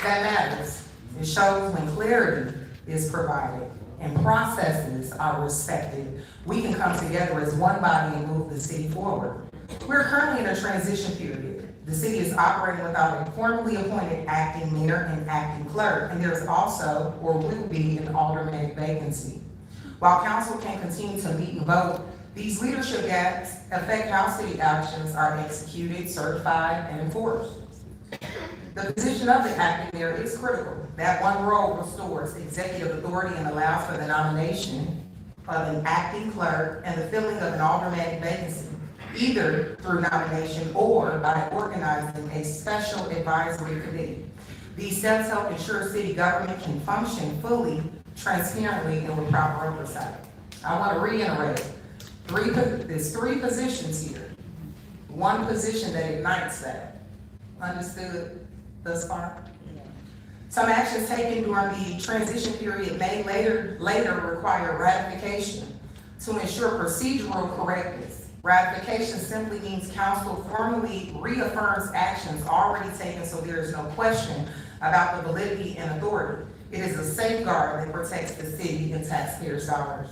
That matters. It shows when clarity is provided and processes are respected, we can come together as one body and move the city forward. We're currently in a transition period. The city is operating without a formally appointed acting mayor and acting clerk, and there's also, or will be, an aldermanic vacancy. While council can continue to meet and vote, these leadership gaps affect how city actions are executed, certified, and enforced. The position of the acting mayor is critical. That one role restores executive authority and allows for the nomination of an acting clerk and the filling of an aldermanic vacancy, either through nomination or by organizing a special advisory committee. These steps help ensure city government can function fully, transparently, and with proper oversight. I want to reiterate, there's three positions here. One position that ignites that. Understood thus far? Some actions taken during the transition period may later require ratification to ensure procedural correctness. Ratification simply means council formally reaffirms actions already taken, so there is no question about the validity and authority. It is a safeguard that protects the city and taxpayers' dollars.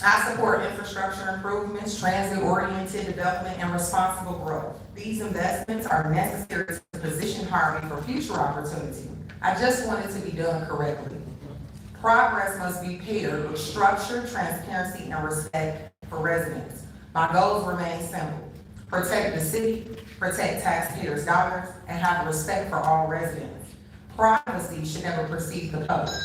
I support infrastructure improvements, transit-oriented development, and responsible growth. These investments are necessary to position Harvey for future opportunity. I just want it to be done correctly. Progress must be paired with structure, transparency, and respect for residents. My goals remain simple. Protect the city, protect taxpayers' dollars, and have respect for all residents. Privacy should never precede the public.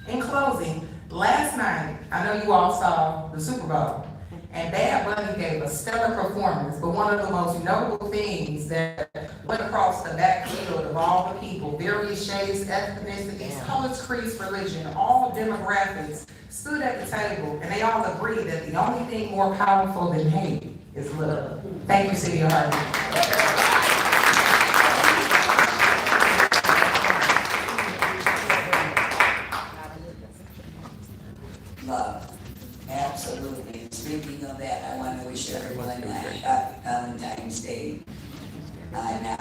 In closing, last night, I know you all saw the Super Bowl, and Bad Bunny gave a stellar performance, but one of the most notable things that went across the backfield of all the people, various shades, ethnicities, colors, creeds, religion, all demographics, stood at the table, and they all agreed that the only thing more powerful than hate is love. Thank you, City of Harvey. Love, absolutely. Speaking of that, I want to wish everyone a happy Valentine's Day on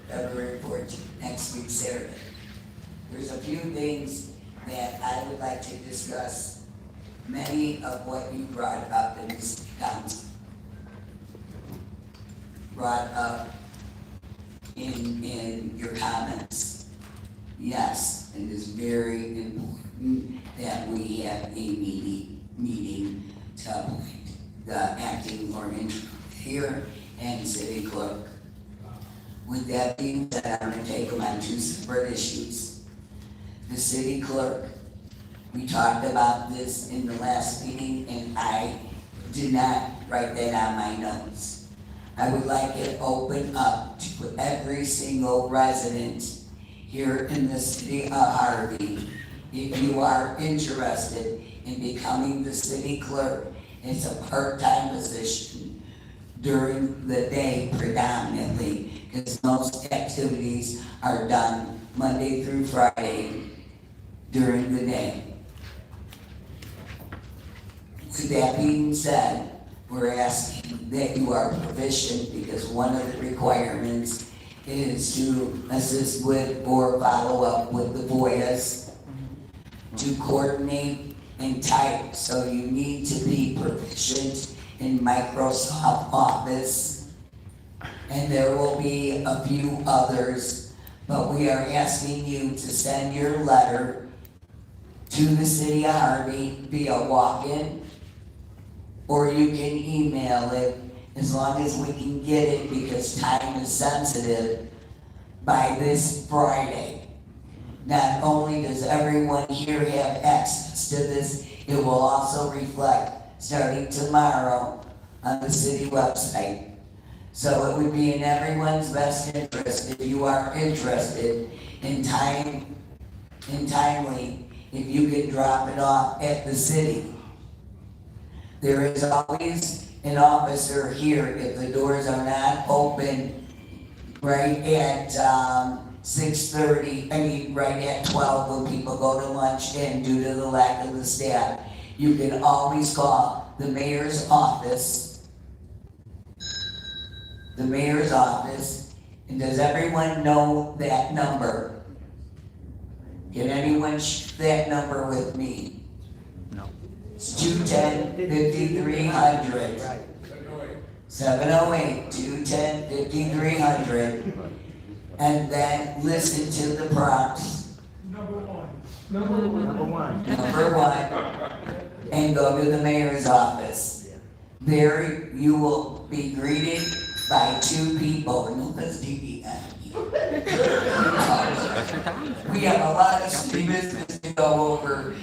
February 14th, next week, Saturday. There's a few things that I would like to discuss. Many of what you brought up in this council, brought up in your comments. Yes, it is very important that we have a meeting to appoint the acting warden here and city clerk. With that being said, I'm going to take them on two separate issues. The city clerk, we talked about this in the last meeting, and I did not write that on my notes. I would like it open up to every single resident here in the city of Harvey. If you are interested in becoming the city clerk, it's a part-time position during the day predominantly, because most activities are done Monday through Friday during the day. With that being said, we're asking that you are proficient, because one of the requirements is to assist with or follow up with the FOIAs, to coordinate and type. So you need to be proficient in Microsoft Office, and there will be a few others, but we are asking you to send your letter to the city of Harvey via walk-in, or you can email it, as long as we can get it, because time is sensitive, by this Friday. Not only does everyone here have access to this, it will also reflect starting tomorrow on the city website. So it would be in everyone's best interest, if you are interested in timely, if you can drop it off at the city. There is always an officer here. If the doors are not open right at 6:30, right at 12 when people go to lunch, and due to the lack of the staff, you can always call the mayor's office. The mayor's office, and does everyone know that number? Can anyone share that number with me? No. It's 210-5300. 708-210-5300. And then listen to the prompts. Number one. And go to the mayor's office. There you will be greeted by two people. We have a lot of city business to go over.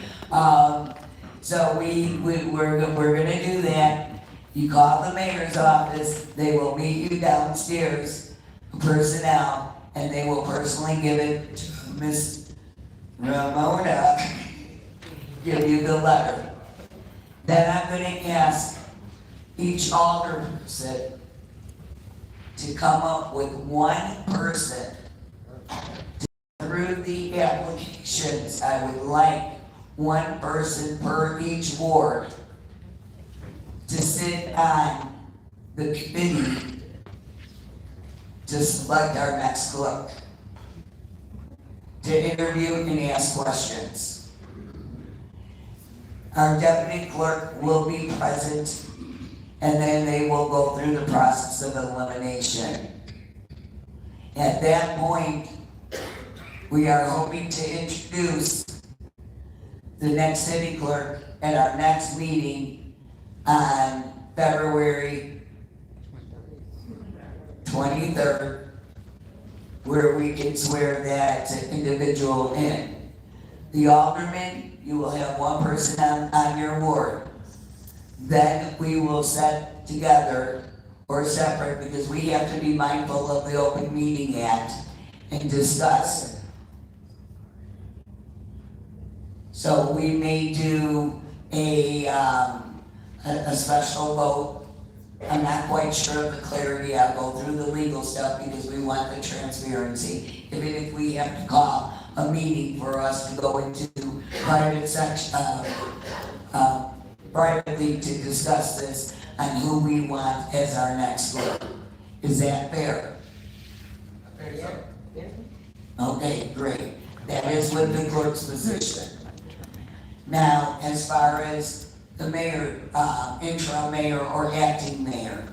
So we're gonna do that. You call the mayor's office, they will meet you downstairs, personnel, and they will personally give it to Miss Ramona, give you the letter. Then I'm gonna ask each alderperson to come up with one person through the applications. I would like one person per each ward to sit on the committee to select our next clerk, to interview and ask questions. Our deputy clerk will be present, and then they will go through the process of elimination. At that point, we are hoping to introduce the next city clerk at our next meeting on February 23rd, where we can swear that individual in. The alderman, you will have one person on your ward. Then we will set together, or separate, because we have to be mindful of the Open Meeting Act, and discuss. So we may do a special vote. I'm not quite sure of the clarity. I'll go through the legal stuff because we want the transparency. Even if we have to call a meeting for us to go into private section, privately to discuss this on who we want as our next clerk. Is that fair? Okay, great. That is with the clerk's position. Now, as far as the mayor, interim mayor or acting mayor,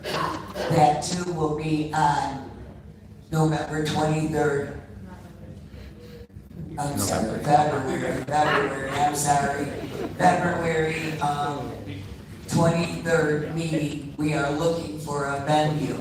that too will be on November 23rd. I'm sorry, February 23rd meeting. We are looking for a venue.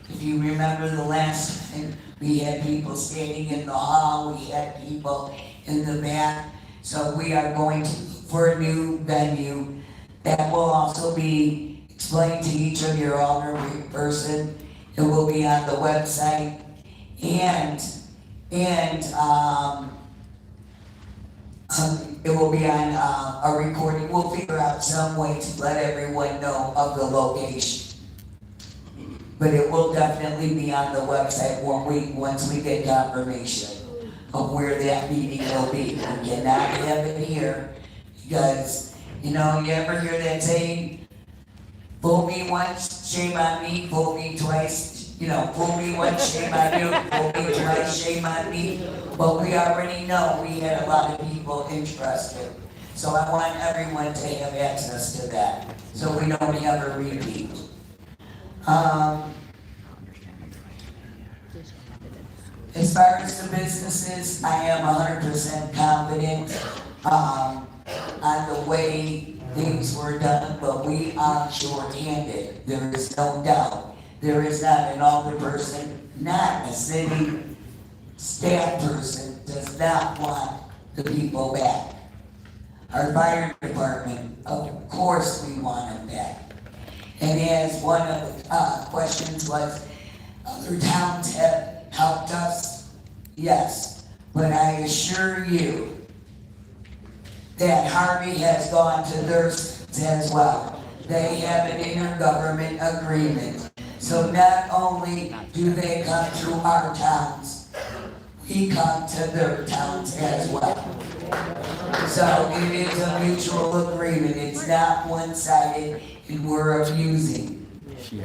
If you remember the last time, we had people standing in the hall, we had people in the back. So we are going for a new venue. That will also be explained to each of your alderman person. It will be on the website, and it will be on a recording. We'll figure out some way to let everyone know of the location. But it will definitely be on the website once we get confirmation of where that meeting will be. We cannot have it here because, you ever hear that saying, fool me once, shame on me, fool me twice, fool me once, shame on you, fool me twice, shame on me. But we already know we had a lot of people interested. So I want everyone to have access to that, so we don't have a repeat. As far as the businesses, I am 100% confident on the way things were done, but we are short-handed. There is no doubt. There is not an alderperson, not a city staff person, does not want the people back. Our fire department, of course we want them back. And as one of the questions was, other towns have helped us, yes, but I assure you that Harvey has gone to theirs as well. They have an intergovernment agreement. So not only do they come to our towns, we come to their towns as well. So it is a mutual agreement, it's not one-sided, and we're abusing.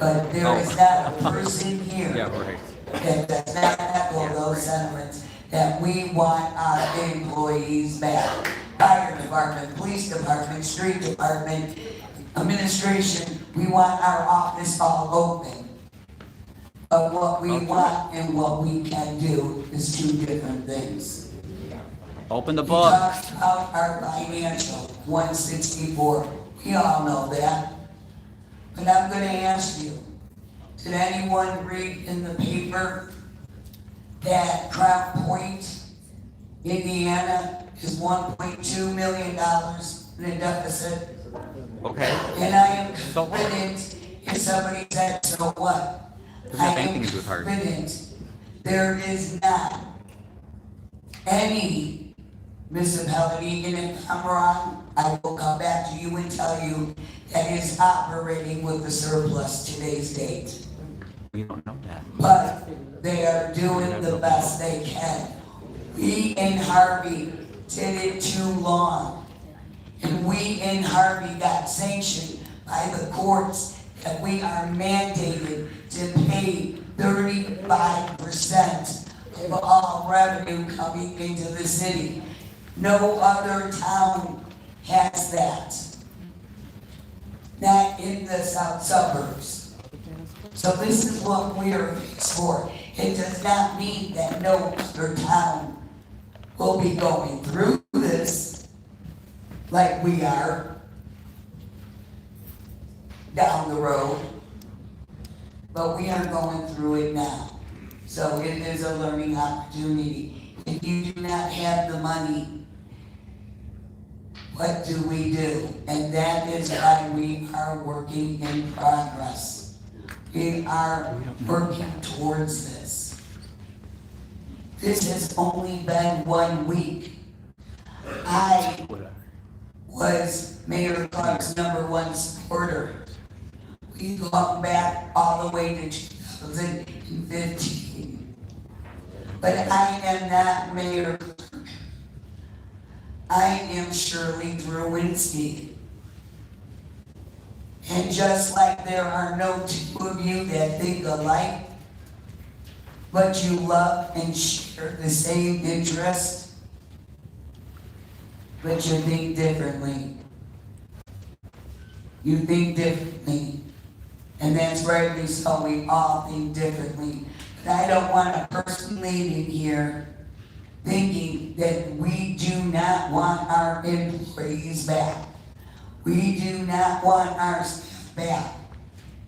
But there is not a person here that does not echo those sentiments, that we want our employees back. Fire department, police department, street department, administration, we want our office all open. But what we want and what we can do is two different things. Open the We book. talked about our financial, 164, we all know that. But I'm gonna ask you, did anyone read in the paper that Crown Point, Indiana, is $1.2 million in a deficit? Okay. And I am confident, if somebody said, so what? Doesn't have anything to do with Harvey. Confident there is not any municipality, and if I'm wrong, I will come back to you and tell you that is operating with a surplus today's date. We don't know that. But they are doing the best they can. We in Harvey did it too long. And we in Harvey got sanctioned by the courts that we are mandated to pay 35% of all revenue coming into the city. No other town has that. Not in the south suburbs. So this is what we are fixed for. It does not mean that no other town will be going through this like we are down the road. But we are going through it now. So it is a learning opportunity. If you do not have the money, what do we do? And that is why we are working in progress. We are working towards this. This has only been 1 week. I was Mayor Clark's #1 supporter. We've gone back all the way to 2015. But I am not Mayor Clark. I am Shirley Drewinski. And just like there are no two of you that think alike, but you love and share the same interest, but you think differently. You think differently. And that's rightly so, we all think differently. But I don't want a person leaving here thinking that we do not want our employees back. We do not want our staff back.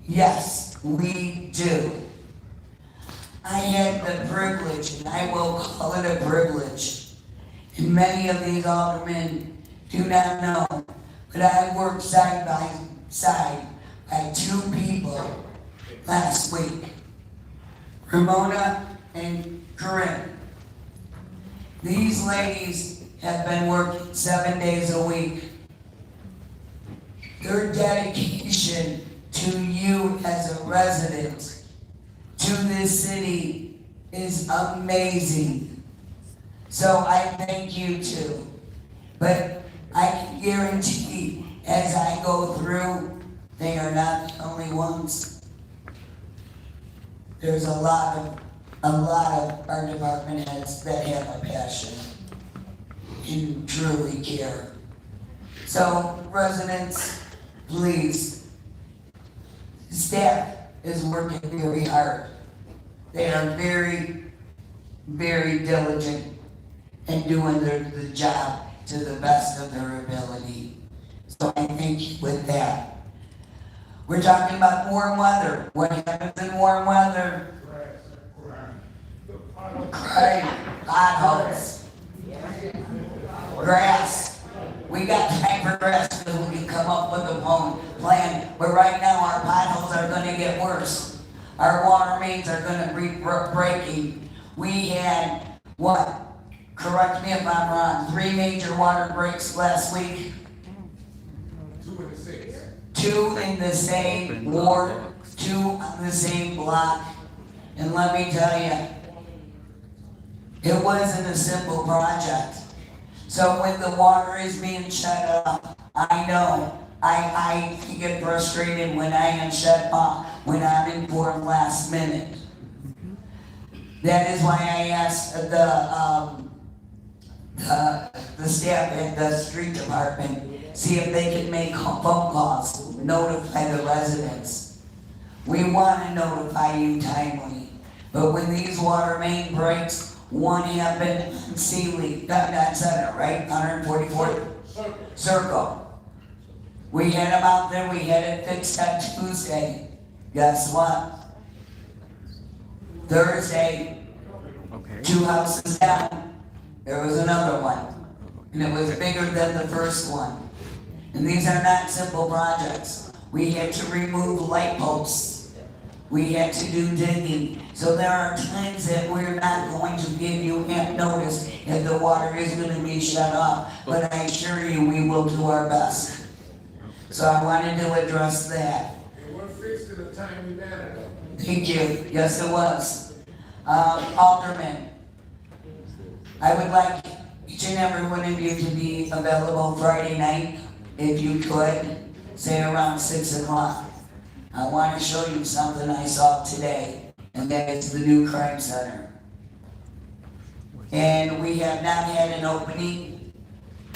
Yes, we do. I had the privilege, and I will call it a privilege, and many of these aldermen do not know, but I worked side by side by 2 people last week, Ramona and Corinne. These ladies have been working 7 days a week. Their dedication to you as a resident, to this city, is amazing. So I thank you too. But I can guarantee, as I go through, they are not the only ones. There's a lot of our department heads that have a passion and truly care. So residents, please, staff is working very hard. They are very, very diligent and doing the job to the best of their ability. So I thank you with that. We're talking about warm weather. What happens in warm weather? Right, potholes. Grass. We got time for grass because we can come up with a plan. But right now our potholes are gonna get worse. Our water mains are gonna be breaking. We had, what? Correct me if I'm wrong, 3 major water breaks last week. 2 in the same ward, two on the same block. And let me tell you, it wasn't a simple project. So when the water is being shut off, I know, I get frustrated when I am shut off, when I'm informed last minute. That is why I asked the staff at the street department, see if they can make phone calls, notify the residents. We want to notify you timely, but when these water main breaks, one happened in Sealy, not Center, right? 144th Circle. We had them out there, we had it fixed on Tuesday. Guess what? Thursday, two houses down, there was another one. And it was bigger than the first one. And these are not simple projects. We had to remove light posts. We had to do digging. So there are times that we're not going to give you notice if the water is going to be shut off. But I assure you, we will do our best. So I wanted to address that. It was fixed in a timely manner. Thank you. Yes, it was. Alderman, I would like each and every one of you to be available Friday night, if you could, say around 6 o'clock. I want to show you something I saw today, and that is the new crime center. And we have not had an opening,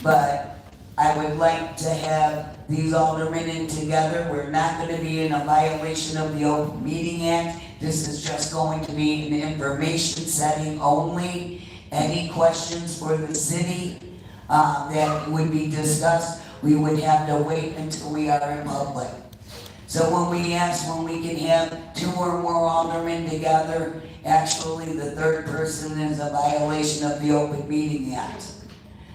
but I would like to have these aldermen in together. We're not going to be in a violation of the Open Meeting Act. This is just going to be an information setting only. Any questions for the city that would be discussed, we would have to wait until we are in public. So when we ask when we can have 2 or more aldermen together, actually the third person is a violation of the Open Meeting Act.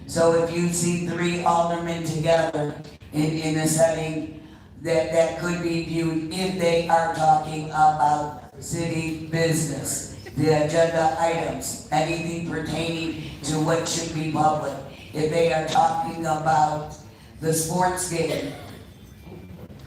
So if you see 3 aldermen together in a setting, that could be viewed if they are talking about city business, the agenda items, anything pertaining to what should be public. If they are talking about the sports game,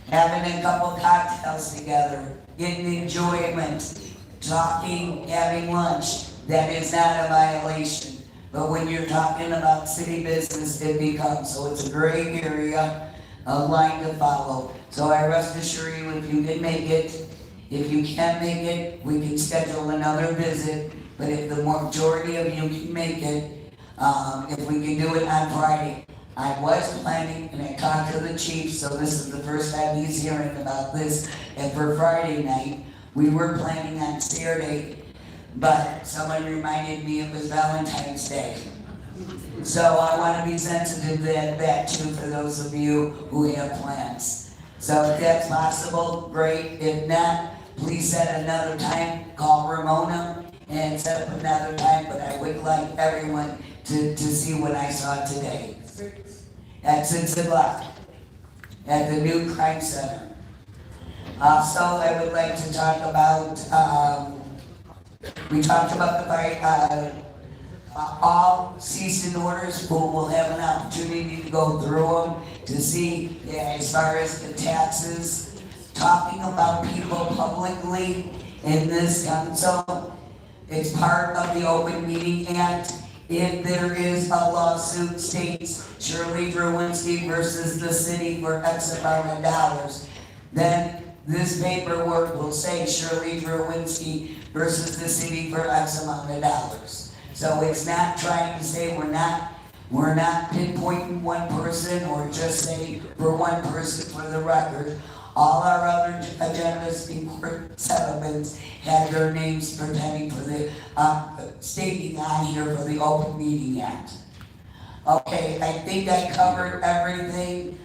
having a couple cocktails together, getting enjoyment, talking, having lunch, that is not a violation. But when you're talking about city business, it becomes, so it's a gray area, a line to follow. So I rest assure you, if you can make it, if you can't make it, we can schedule another visit. But if the majority of you can make it, if we can do it on Friday, I was planning, and I talked to the chief, so this is the first time he's hearing about this, and for Friday night, we were planning on Saturday, but someone reminded me it was Valentine's Day. So I want to be sensitive to that too, for those of you who have plans. So if that's possible, great. If not, please set another time, call Ramona, and set up another time, but I would like everyone to see what I saw today. At 6 o'clock, at the new crime center. Also, I would like to talk about, we talked about the fight, all cease and orders, we'll have an opportunity to go through them to see, as far as the taxes, talking about people publicly in this council. It's part of the Open Meeting Act. If there is a lawsuit states Shirley Drewinski versus the city for X amount of dollars, then this paperwork will say Shirley Drewinski versus the city for X amount of dollars. So it's not trying to say we're not pinpointing one person or just saying for one person for the record. All our other agendas in court settlements had their names pertaining for the, stating on here for the Open Meeting Act. Okay, I think I covered everything.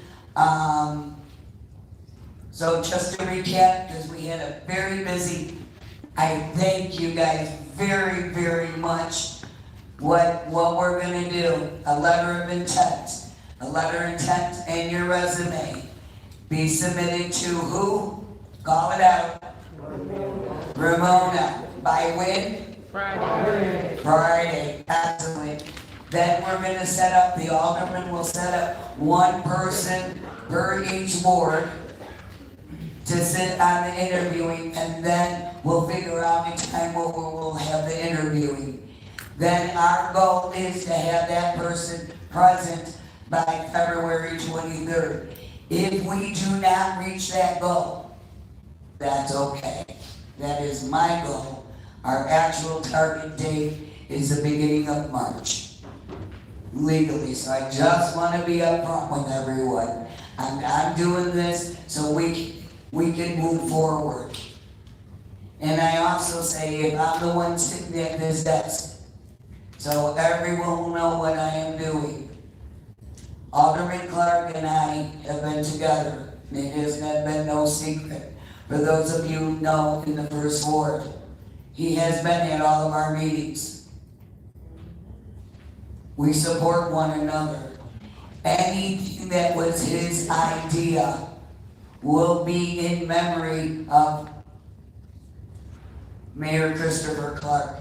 So just to recap, because we had a very busy, I thank you guys very, very much. What we're gonna do, a letter of intent and your resume. Be submitted to who? Call it out. Ramona. By when? Friday. Excellent. Then we're going to set up, the alderman will set up one person per each ward to sit on the interviewing, and then we'll figure out a time where we'll have the interviewing. Then our goal is to have that person present by February 23rd. If we do not reach that goal, that's okay. That is my goal. Our actual target date is the beginning of March, legally. So I just want to be upfront with everyone. I'm doing this so we can move forward. And I also say, if I'm the one sitting at this desk, so everyone will know what I am doing. Alderman Clark and I have been together. It has not been no secret. For those of you who know in the first ward, he has been at all of our meetings. We support one another. Anything that was his idea will be in memory of Mayor Christopher Clark.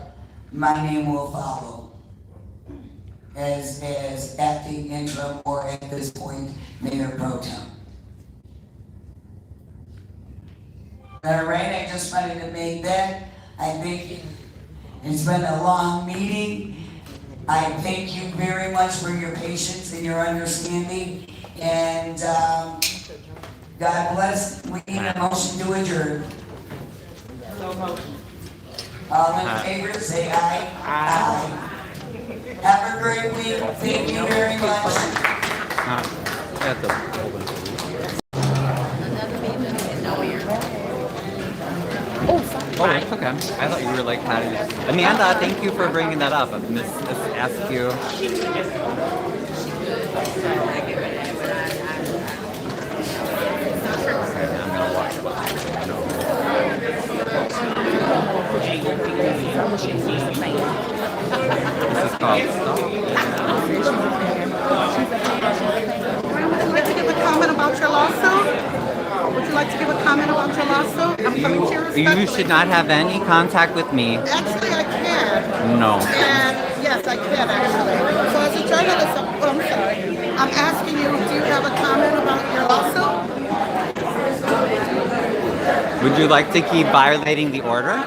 My name will follow as acting interim, or at this point, Mayor Pro Tem. All right, I just wanted to make that. I think it's been a long meeting. I thank you very much for your patience and your understanding. And God bless. We need a motion to adjourn. All in favor, say aye. Aye. Have a great week. Thank you very much. Oh, it's okay. I thought you were like kind of. Amanda, thank you for bringing that up. Miss asked you. Okay, I'm gonna watch This is called Stop. Would you like to give a comment about your lawsuit? Would you like to give a comment about your lawsuit? I'm coming to you respectfully. You should not have any contact with me. Actually, I can. No. And yes, I can actually. So as a journalist, I'm sorry. I'm asking you, do you have a comment about your lawsuit? Would you like to keep violating the order?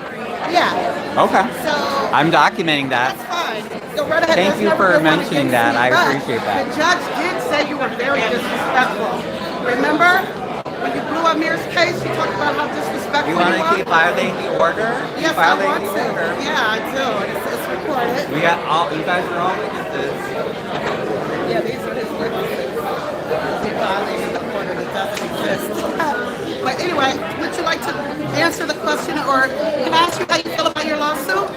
Yeah. Okay. So I'm documenting that. that's fine. Go right ahead. Thank you for mentioning that. I appreciate that. The judge did say you were very disrespectful. Remember? When you blew Amir's case, you talked about how disrespectful You want to keep violating the order? Yes, I want to. Yeah, I do. It's recorded. We got all. You guys are all witnesses. Yeah, these are his witnesses. He violated the order that doesn't exist. But anyway, would you like to answer the question, or can I ask you how you feel about your lawsuit?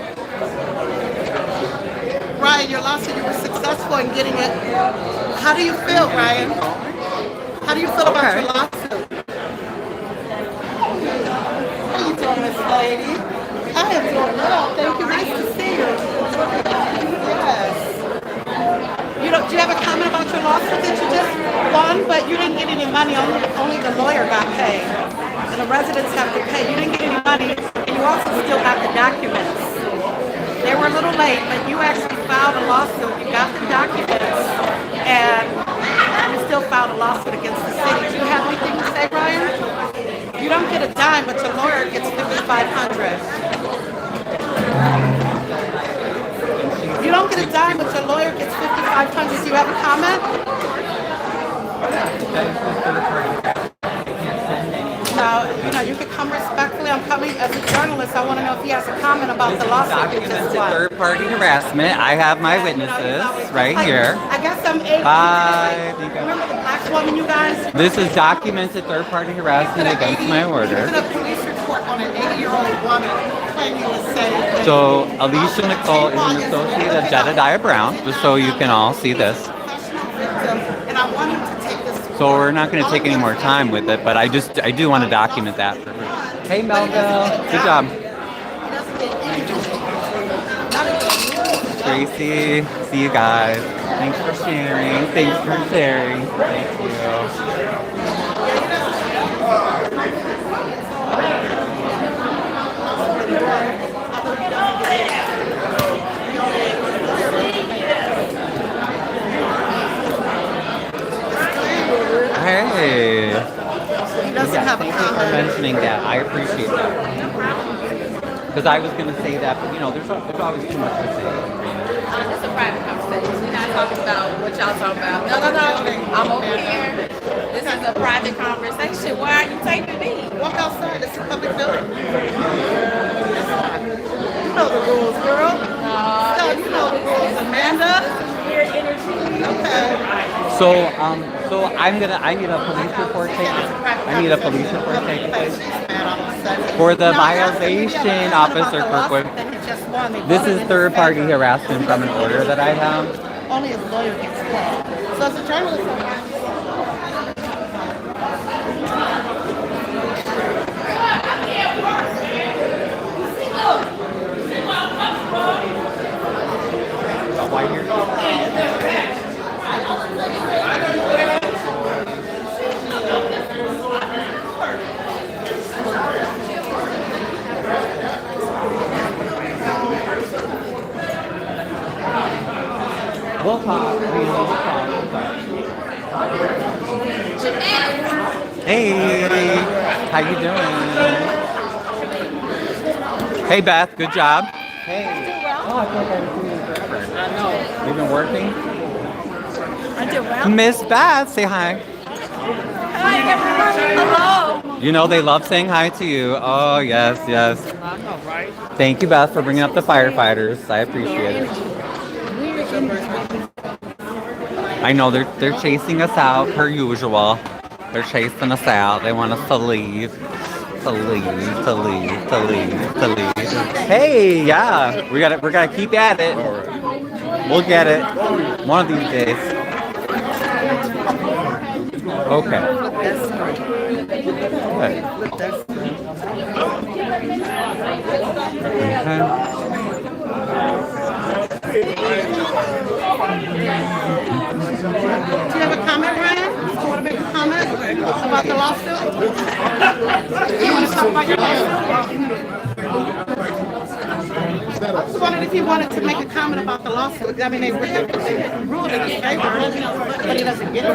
Ryan, your lawsuit, you were successful in getting it. How do you feel, Ryan? How do you feel about your lawsuit? How you doing, Miss Lady? I am doing well, thank you. Nice to see you. Yes. Do you have a comment about your lawsuit that you just won, but you didn't get any money, only the lawyer got paid. And the residents have to pay. You didn't get any money, and you also still got the documents. They were a little late, but you actually filed a lawsuit. You got the documents, and you still filed a lawsuit against the city. Do you have anything to say, Ryan? You don't get a dime, but your lawyer gets $5,500. You don't get a dime, but your lawyer gets $5,500. Do you have a comment? Now, you can come respectfully. I'm coming as a journalist. I want to know if he has a comment about the lawsuit you just won. Third-party harassment. I have my witnesses right here. I guess I'm 8. Hi. Remember the black woman, you guys? This is documented third-party harassment against my order. You put a police report on an 80-year-old woman claiming to say. So Alicia Nicole is an associate of Jedediah Brown, just so you can all see this. And I want him to take this. So we're not going to take any more time with it, but I do want to document that. Hey Melville, good job. Tracy, see you guys. Thanks for sharing. Thanks for sharing. Thank you. Hey. He doesn't Yeah, have a thank you for comment. mentioning that. I appreciate that. Because I was going to say that, but there's always too much to say. It's a private conversation. We're not talking about what y'all talking about. No. I'm over here. This is a private conversation. Why are you taping me? Walk outside. It's a public building. You know the rules, girl. No, you know the rules, Amanda. Weird energy. Okay. So I need a police report taken. I need a police report taken place for the violation, Officer Kirkwood. This is third-party harassment from an order that I have. Only his lawyer gets called. So as a journalist, Why you're We'll talk. Hey, how you doing? Hey, Beth, good job. Hey. Oh, I feel like I haven't seen you forever. I know. You've been working? I did well. Miss Beth, say hi. Hi, everyone. Hello. You know they love saying hi to you. Oh, yes. I know, right? Thank you, Beth, for bringing up the firefighters. I appreciate it. I know they're chasing us out per usual. They're chasing us out. They want us to leave. To leave. Hey, yeah. We're gonna keep at it. We'll get it. One of these days. Okay. do you have a comment, Ryan? You want to make a comment about the lawsuit? You want to talk about your lawsuit? I was wondering if you wanted to make a comment about the lawsuit. I mean, they ruled in his favor, but he doesn't get it.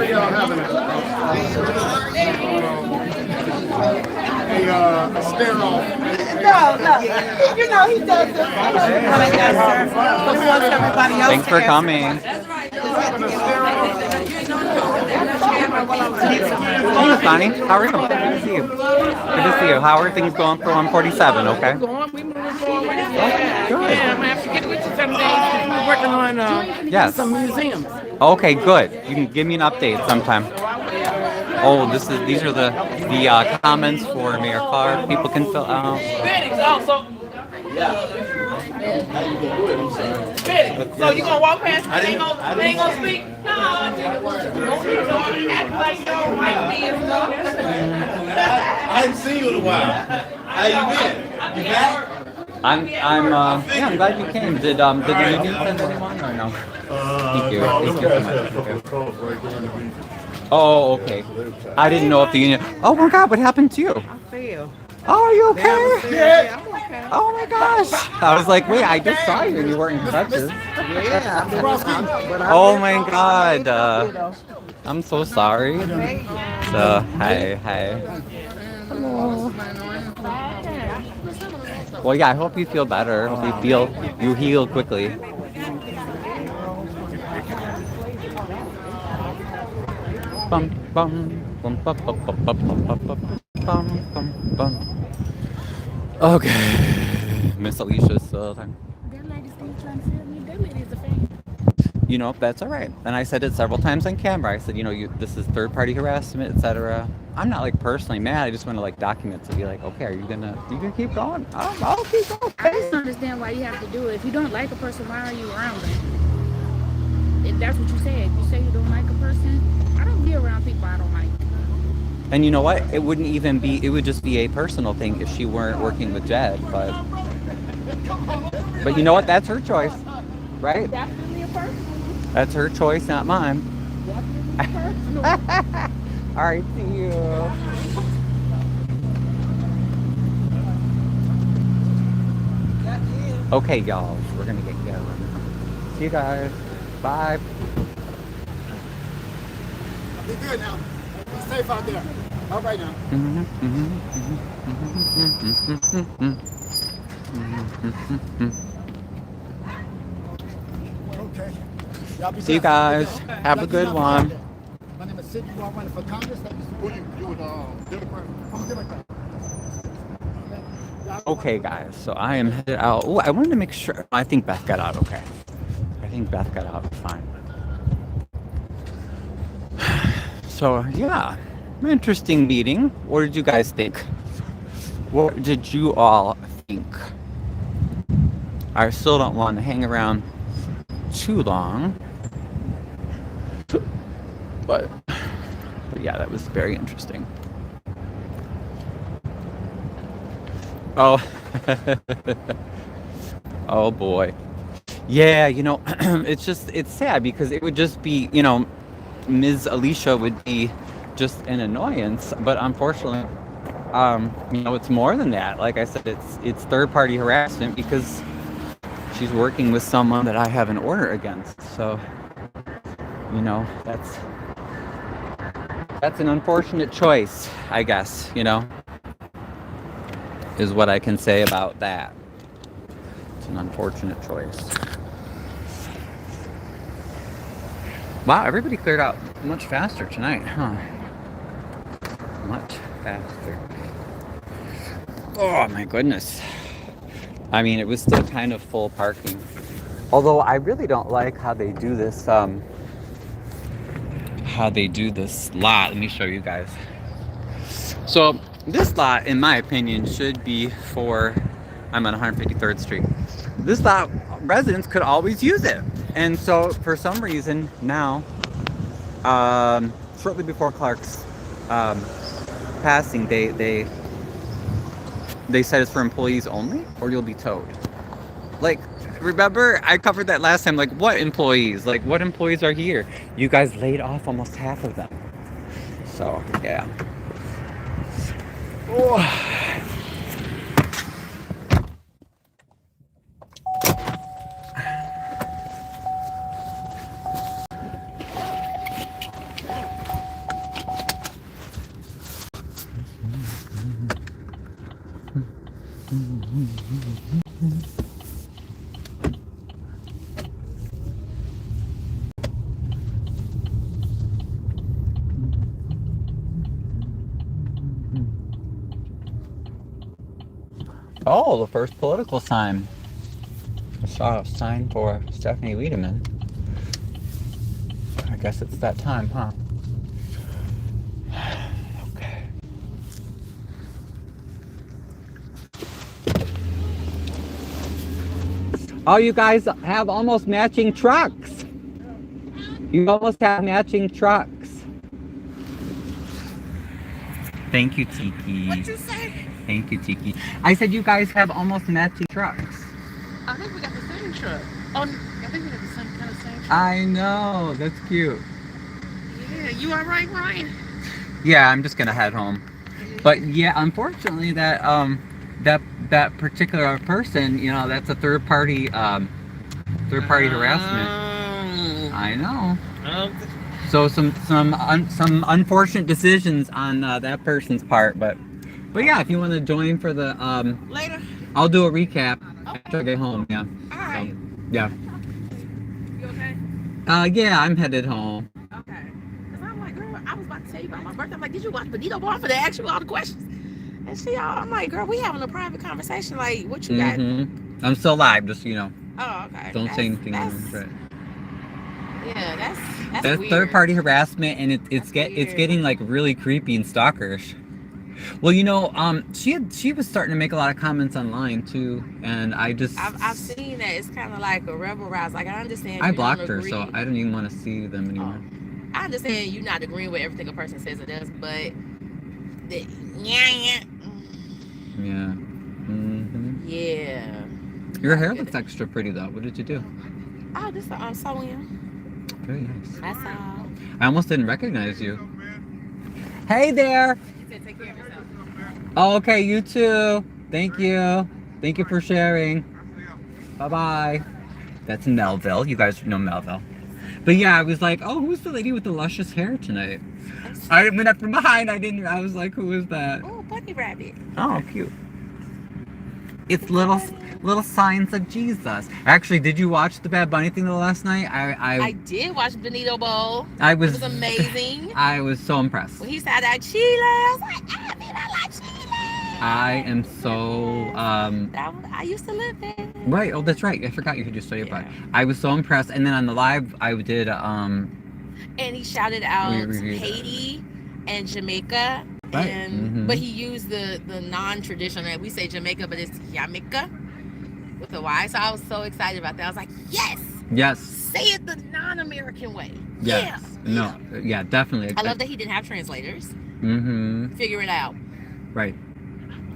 A stare off. No. You know he does this. Thanks for coming. Hey, Bonnie. How are you? Good to see you. Good to see you. How are things going for 147? Okay. We moving forward. Good. Yeah, I'm gonna have to get with you some days. We're working on Yes. some museums. Okay, good. You can give me an update sometime. Oh, these are the comments for Mayor Clark. People can fill out. So you gonna walk past me? They ain't gonna speak? No, act like you don't like me and stuff. I haven't seen you in a while. How you been? You back? I'm glad you came. Did the union send anyone or no? Thank you so much. Oh, okay. I didn't know if the union. Oh my God, what happened to you? I feel. Oh, are you okay? Yeah, I'm okay. Oh my gosh. I was like, wait, I just saw you and you weren't in crutches. Yeah. Oh my God. I'm so sorry. So, hi. Hello. Well, yeah, I hope you feel better. Hope you heal quickly. Bum bum bum bum bum bum bum bum bum bum. Okay, Miss Alicia's still time. That lady's still trying to tell me that lady's a fan. You know, that's all right. And I said it several times on camera. I said, this is third-party harassment, etc. I'm not like personally mad. I just want to like document to be like, okay, are you gonna keep going? I'll keep going. I don't understand why you have to do it. If you don't like a person, why are you around them? If that's what you said. You say you don't like a person. I don't be around people I don't like. And you know what? It wouldn't even be. It would just be a personal thing if she weren't working with Jed. But you know what? That's her choice, right? Definitely a personal. That's her choice, not mine. Definitely personal. All right, see you. Okay, y'all, we're gonna get going. See you guys. Bye. Be good now. Be safe out there. All right now. Okay. Y'all be See you blessed. guys. Okay. Have a Like good you one. know, my name is Sid. You are running for Congress. That is you would I'm a Democrat. Okay, guys. So I am headed out. Oh, I wanted to make sure. I think Beth got out okay. I think Beth got out fine. So yeah, interesting meeting. What did you guys think? What did you all think? I still don't want to hang around too long, but yeah, that was very interesting. Oh, oh boy. Yeah, you know, it's sad because it would just be, you know, Ms. Alicia would be just an annoyance, but unfortunately, you know, it's more than that. Like I said, it's third-party harassment because she's working with someone that I have an order against. So, you know, that's an unfortunate choice, I guess, you know, is what I can say about that. It's an unfortunate choice. Wow, everybody cleared out much faster tonight, huh? Much faster. Oh my goodness. I mean, it was still kind of full parking. Although I really don't like how they do this, lot. Let me show you guys. So this lot, in my opinion, should be for, I'm on 153rd Street. This lot, residents could always use it. And so for some reason now, shortly before Clark's passing, they said it's for employees only, or you'll be towed. Like, remember I covered that last time? Like, what employees? Like, what employees are here? You guys laid off almost half of them. So yeah. Oh. Oh, the first political sign. I saw a sign for Stephanie Wiedemann. I guess it's that time, huh? Okay. Oh, you guys have almost matching trucks. You almost have matching trucks. Thank you, Tiki. What'd you say? Thank you, Tiki. I said you guys have almost matching trucks. I think we got the same truck. Oh, I think we got the same kind of same truck. I know, that's cute. Yeah, you all right, Ryan? Yeah, I'm just gonna head home. But yeah, unfortunately, that that particular person, you know, that's a third party harassment. I know. So some unfortunate decisions on that person's part, but yeah, if you want to join for the Later. I'll do a recap after I get home. Yeah. All right. So, yeah. You okay? Yeah, I'm headed home. Okay. Cause I'm like, girl, I was about to tell you about my birthday. I'm like, did you watch Benito Bar for to ask you all the questions? And I'm like, girl, we having a private conversation. Like, what you got? I'm still live, just so you know. Oh, okay. Don't say anything. Yeah, that's That's weird. third party harassment, and it's getting like really creepy and stalkerish. Well, you know, she was starting to make a lot of comments online too, and I've seen that. It's kind of like a rebel rise. Like, I understand. I blocked her, so I don't even want to see them anymore. I understand you not agreeing with everything a person says or does, but Yeah. yeah. Your hair looks extra pretty though. What did you do? Oh, this is sewing. Very nice. That's all. I almost didn't recognize you. Hey there. You said take care of yourself. Oh, okay, you too. Thank you. Thank you for sharing. Bye-bye. That's Melville. You guys know Melville. But yeah, I was like, oh, who's the lady with the luscious hair tonight? I went up from behind. I was like, who is that? Oh, bunny rabbit. Oh, cute. It's little signs of Jesus. Actually, did you watch the Bad Bunny thing last night? I did watch Benito Bowl. It was amazing. I was so impressed. When he said that Chile, I was like, ah, I like Chile. I am so I used to live there. right. Oh, that's right. I forgot you could just study about it. I was so impressed. And then on the live, I did And he shouted out Haiti and Jamaica. Right. And but he used the non-traditional. We say Jamaica, but it's Jamaica with a Y. So I was so excited about that. I was like, yes. Yes. Say it the non-American way. Yes. Yeah. No. Yeah, definitely. I love that he didn't have translators. Figure it out. Right.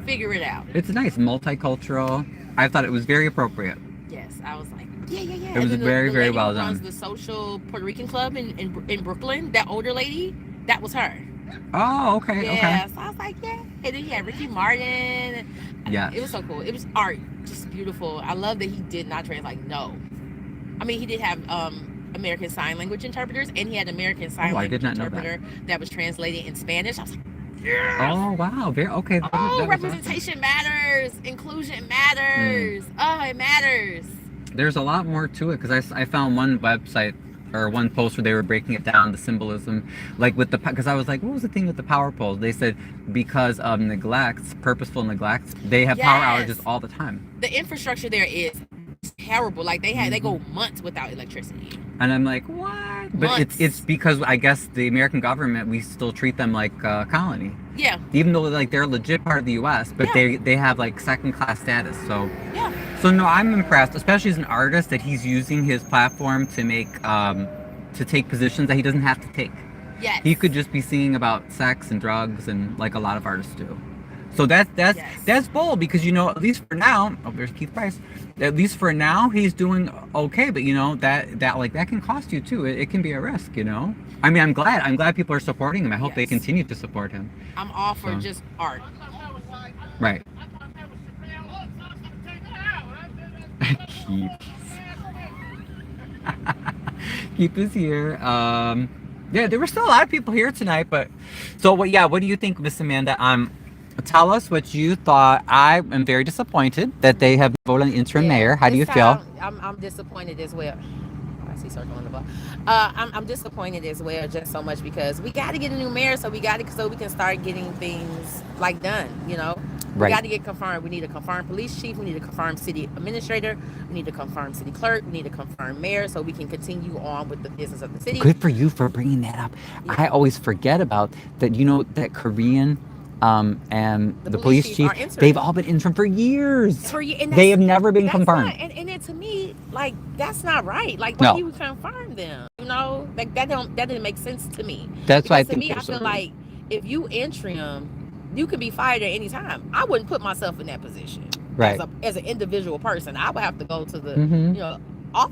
Figure it out. It's nice, multicultural. I thought it was very appropriate. Yes, I was like, yeah. It was very, very lady well who runs done. the social Puerto Rican club in Brooklyn, that older lady, that was her. Oh, okay, yeah, so I was like, yeah. And then he had Ricky Martin. Yes. It was so cool. It was art, just beautiful. I love that he did not translate. No, I mean he did have American Sign Language interpreters, and he had American Sign Language interpreter that was translated in Spanish. I was like, yes. Oh wow, very okay. Oh, representation matters, inclusion matters. Oh, it matters. There's a lot more to it because I found one website or one post where they were breaking it down, the symbolism, like with the, because I was like, what was the thing with the power poles? They said because of neglects, purposeful neglects, they have power outages all the time. The infrastructure there is terrible. Like they go months without electricity. And I'm like, what? But it's because I guess the American government, we still treat them like a colony. Yeah. Even though like they're a legit part of the U.S., but they have like second class status. So yeah. So no, I'm impressed, especially as an artist, that he's using his platform to make to take positions that he doesn't have to take. Yes. He could just be singing about sex and drugs and like a lot of artists do. So that's bold because at least for now, oh there's Keith Price. At least for now he's doing okay, but that can cost you too. It can be a risk, I mean I'm glad people are supporting him. I hope they continue to support him. I'm all for just art. Right. Keith is here. Yeah, there were still a lot of people here tonight, but so what do you think, Miss Amanda? Tell us what you thought. I am very disappointed that they have voted an interim mayor. How do you feel? I'm disappointed as well. I see circle on the ball. I'm disappointed as well, just so much because we got to get a new mayor, so we can start getting things like done. We got to get confirmed. We need a confirmed police chief. We need a confirmed city administrator. We need a confirmed city clerk. We need a confirmed mayor, so we can continue on with the business of the city. Good for you for bringing that up. Yeah. I always forget about that. That Korean. And the police chief, they've all been interim for years. They have never been confirmed. And to me, like, that's not right. Like, why you confirm them? Like that didn't make sense to me. That's why I feel like if you interim, you can be fired at any time. I wouldn't put myself in that position. Right. As an individual person, I would have to go to the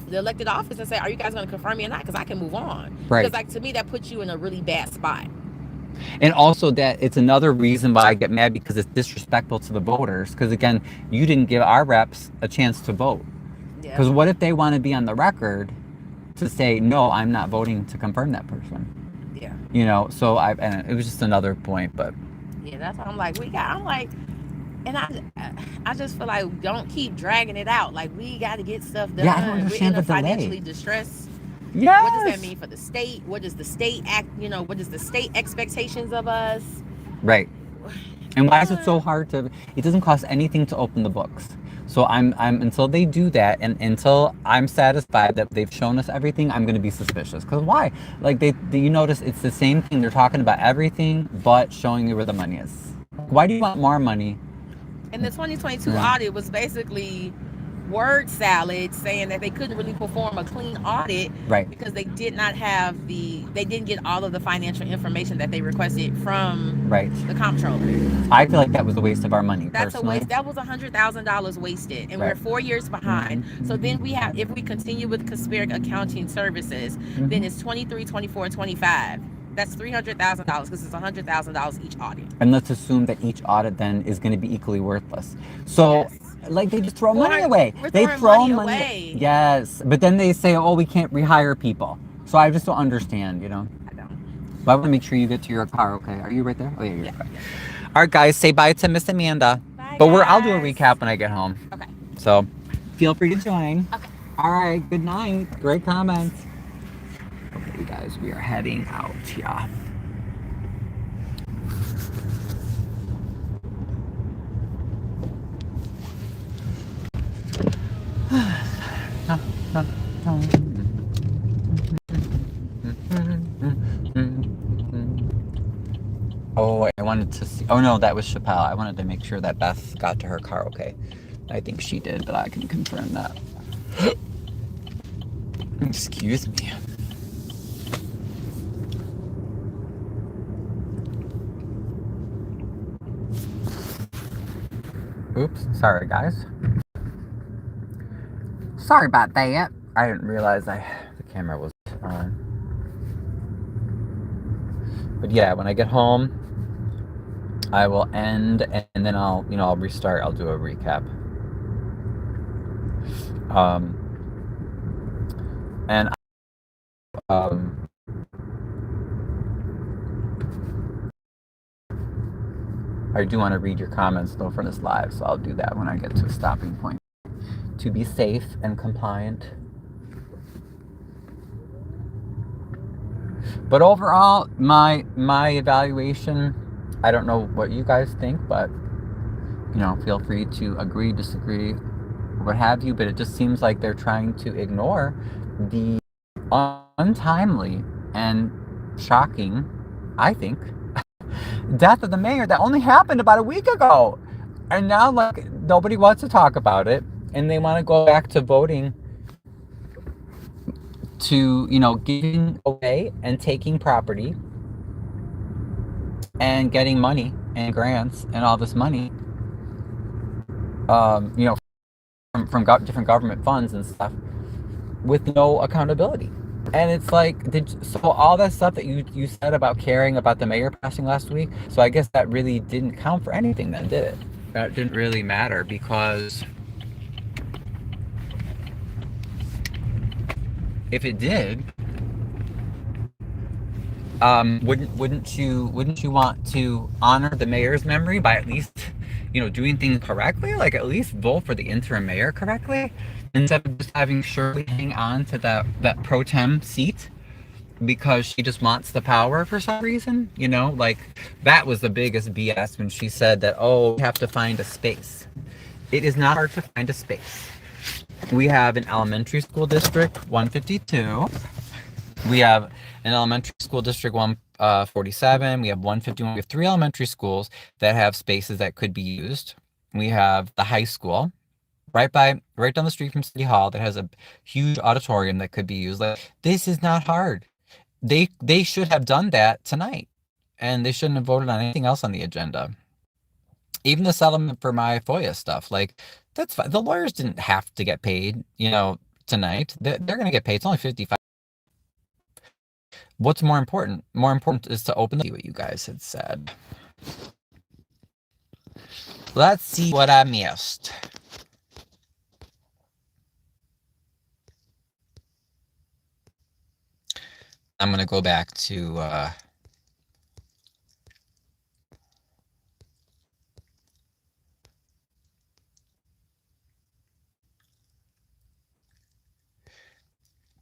the elected office and say, are you guys going to confirm me or not? Because I can move on. Right. Because to me, that puts you in a really bad spot. And also that it's another reason why I get mad because it's disrespectful to the voters. Because again, you didn't give our reps a chance to vote. Because what if they want to be on the record to say, no, I'm not voting to confirm that person? Yeah. So and it was just another point, but. Yeah, that's what I'm like. And I just feel like don't keep dragging it out. Like we got to get stuff done. Yeah, I don't understand We're the delay. Financially distressed. Yes. What does that mean for the state? What does the state what is the state expectations of us? Right. And why is it so hard it doesn't cost anything to open the books. So I'm until they do that and until I'm satisfied that they've shown us everything, I'm going to be suspicious. Because why? Like you notice it's the same thing. They're talking about everything but showing you where the money is. Why do you want more money? And the 2022 audit was basically word salad saying that they couldn't really perform a clean audit because they did not have they didn't get all of the financial information that they requested from the comptroller. I feel like that was a waste of our money. That's a waste. That was $100,000 wasted, and we're 4 years behind. So then if we continue with Conspiric Accounting Services, then it's 23, 24, 25. That's $300,000 because it's $100,000 each audit. And let's assume that each audit then is going to be equally worthless. So like they just throw money away. They throw money away. Yes. But then they say, oh, we can't rehire people. So I just don't understand, you know? I don't. But I want to make sure you get to your car, okay? Are you right there? Oh, yeah, you're right. All right, guys, say bye to Miss Amanda. Bye, but guys. I'll do a recap when I get home. Okay. So feel free to join. Okay. All right, good night. Great comments. Okay, you guys, we are heading out, yeah. Oh, I wanted to see. Oh no, that was Chappelle. I wanted to make sure that Beth got to her car okay. I think she did, but I can confirm that. Excuse me. Oops, sorry guys. Sorry about that. I didn't realize the camera was on. But yeah, when I get home, I will end and then I'll restart. I'll do a recap. And I do want to read your comments though for this live, so I'll do that when I get to a stopping point. To be safe and compliant. But overall, my evaluation, I don't know what you guys think, but feel free to agree, disagree, what have you, but it just seems like they're trying to ignore the untimely and shocking, I think, death of the mayor that only happened about a week ago. And now, like, nobody wants to talk about it, and they want to go back to voting to, giving away and taking property and getting money and grants and all this money, from different government funds and stuff with no accountability. And it's like, so all that stuff that you said about caring about the mayor passing last week, so I guess that really didn't count for anything then, did it? That didn't really matter, because if it did, wouldn't you want to honor the mayor's memory by at least, doing things correctly? Like, at least vote for the interim mayor correctly, instead of just having Shirley hang on to that pro tem seat because she just wants the power for some reason. Like, that was the biggest BS when she said that, oh, we have to find a space. It is not hard to find a space. We have an elementary school district 152. We have an elementary school district 147. We have 151. We have 3 elementary schools that have spaces that could be used. We have the high school right down the street from City Hall that has a huge auditorium that could be used. Like, this is not hard. They should have done that tonight, and they shouldn't have voted on anything else on the agenda. Even the settlement for my FOIA stuff, like, that's fine. The lawyers didn't have to get paid, tonight. They're going to get paid. It's only $55. What's more important? More important is to open what you guys had said. Let's see what I missed. I'm going to go back to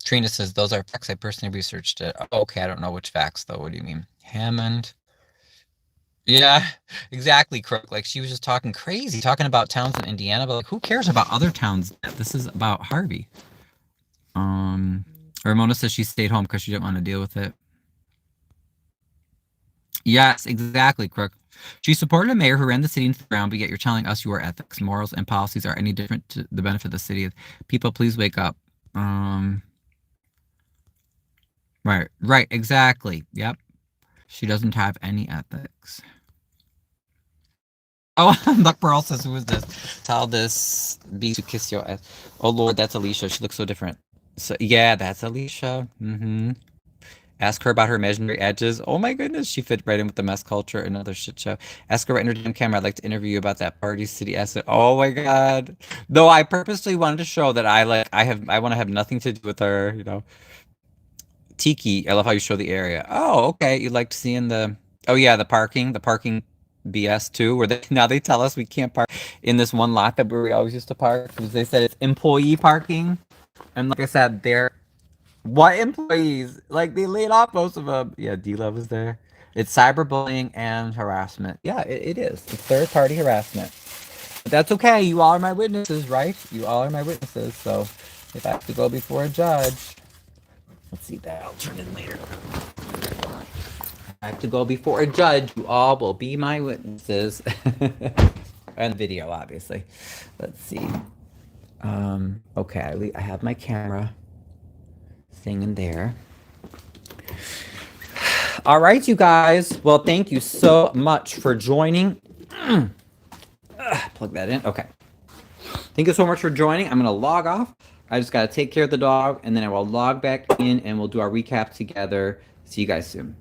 Trina says, those are facts. I personally researched it. Oh, okay, I don't know which facts, though. What do you mean? Hammond. Yeah, exactly, Crook. Like, she was just talking crazy, talking about towns in Indiana, but, like, who cares about other towns? This is about Harvey. Ramona says she stayed home because she didn't want to deal with it. Yes, exactly, Crook. She supported a mayor who ran the city into the ground, but yet you're telling us your ethics, morals, and policies are any different to the benefit of the city. People, please wake up. Right, exactly. Yep. She doesn't have any ethics. Oh, Buck Pearl says, who is this? Tell this bee to kiss your ass. Oh, Lord, that's Alicia. She looks so different. So, yeah, that's Alicia. Ask her about her imaginary edges. Oh, my goodness. She fit right in with the mess culture. Another shit show. Ask her right in her damn camera. I'd like to interview you about that Party City asset. Oh, my God. Though I purposely wanted to show that I want to have nothing to do with her, Tiki, I love how you show the area. Oh, okay. You liked seeing oh yeah, the parking BS too, where now they tell us we can't park in this one lot that we always used to park because they said it's employee parking. And like I said, what employees? Like they laid off most of them. Yeah, D-Love is there. It's cyberbullying and harassment. Yeah, it is. It's third-party harassment. But that's okay. You all are my witnesses, right? You all are my witnesses. So if I have to go before a judge, let's see that. I'll turn in later. I have to go before a judge. You all will be my witnesses. And video, obviously. Let's see. Okay, I have my camera thing in there. All right, you guys. Well, thank you so much for joining. Plug that in. Okay. Thank you so much for joining. I'm going to log off. I just got to take care of the dog, and then I will log back in, and we'll do our recap together. See you guys soon.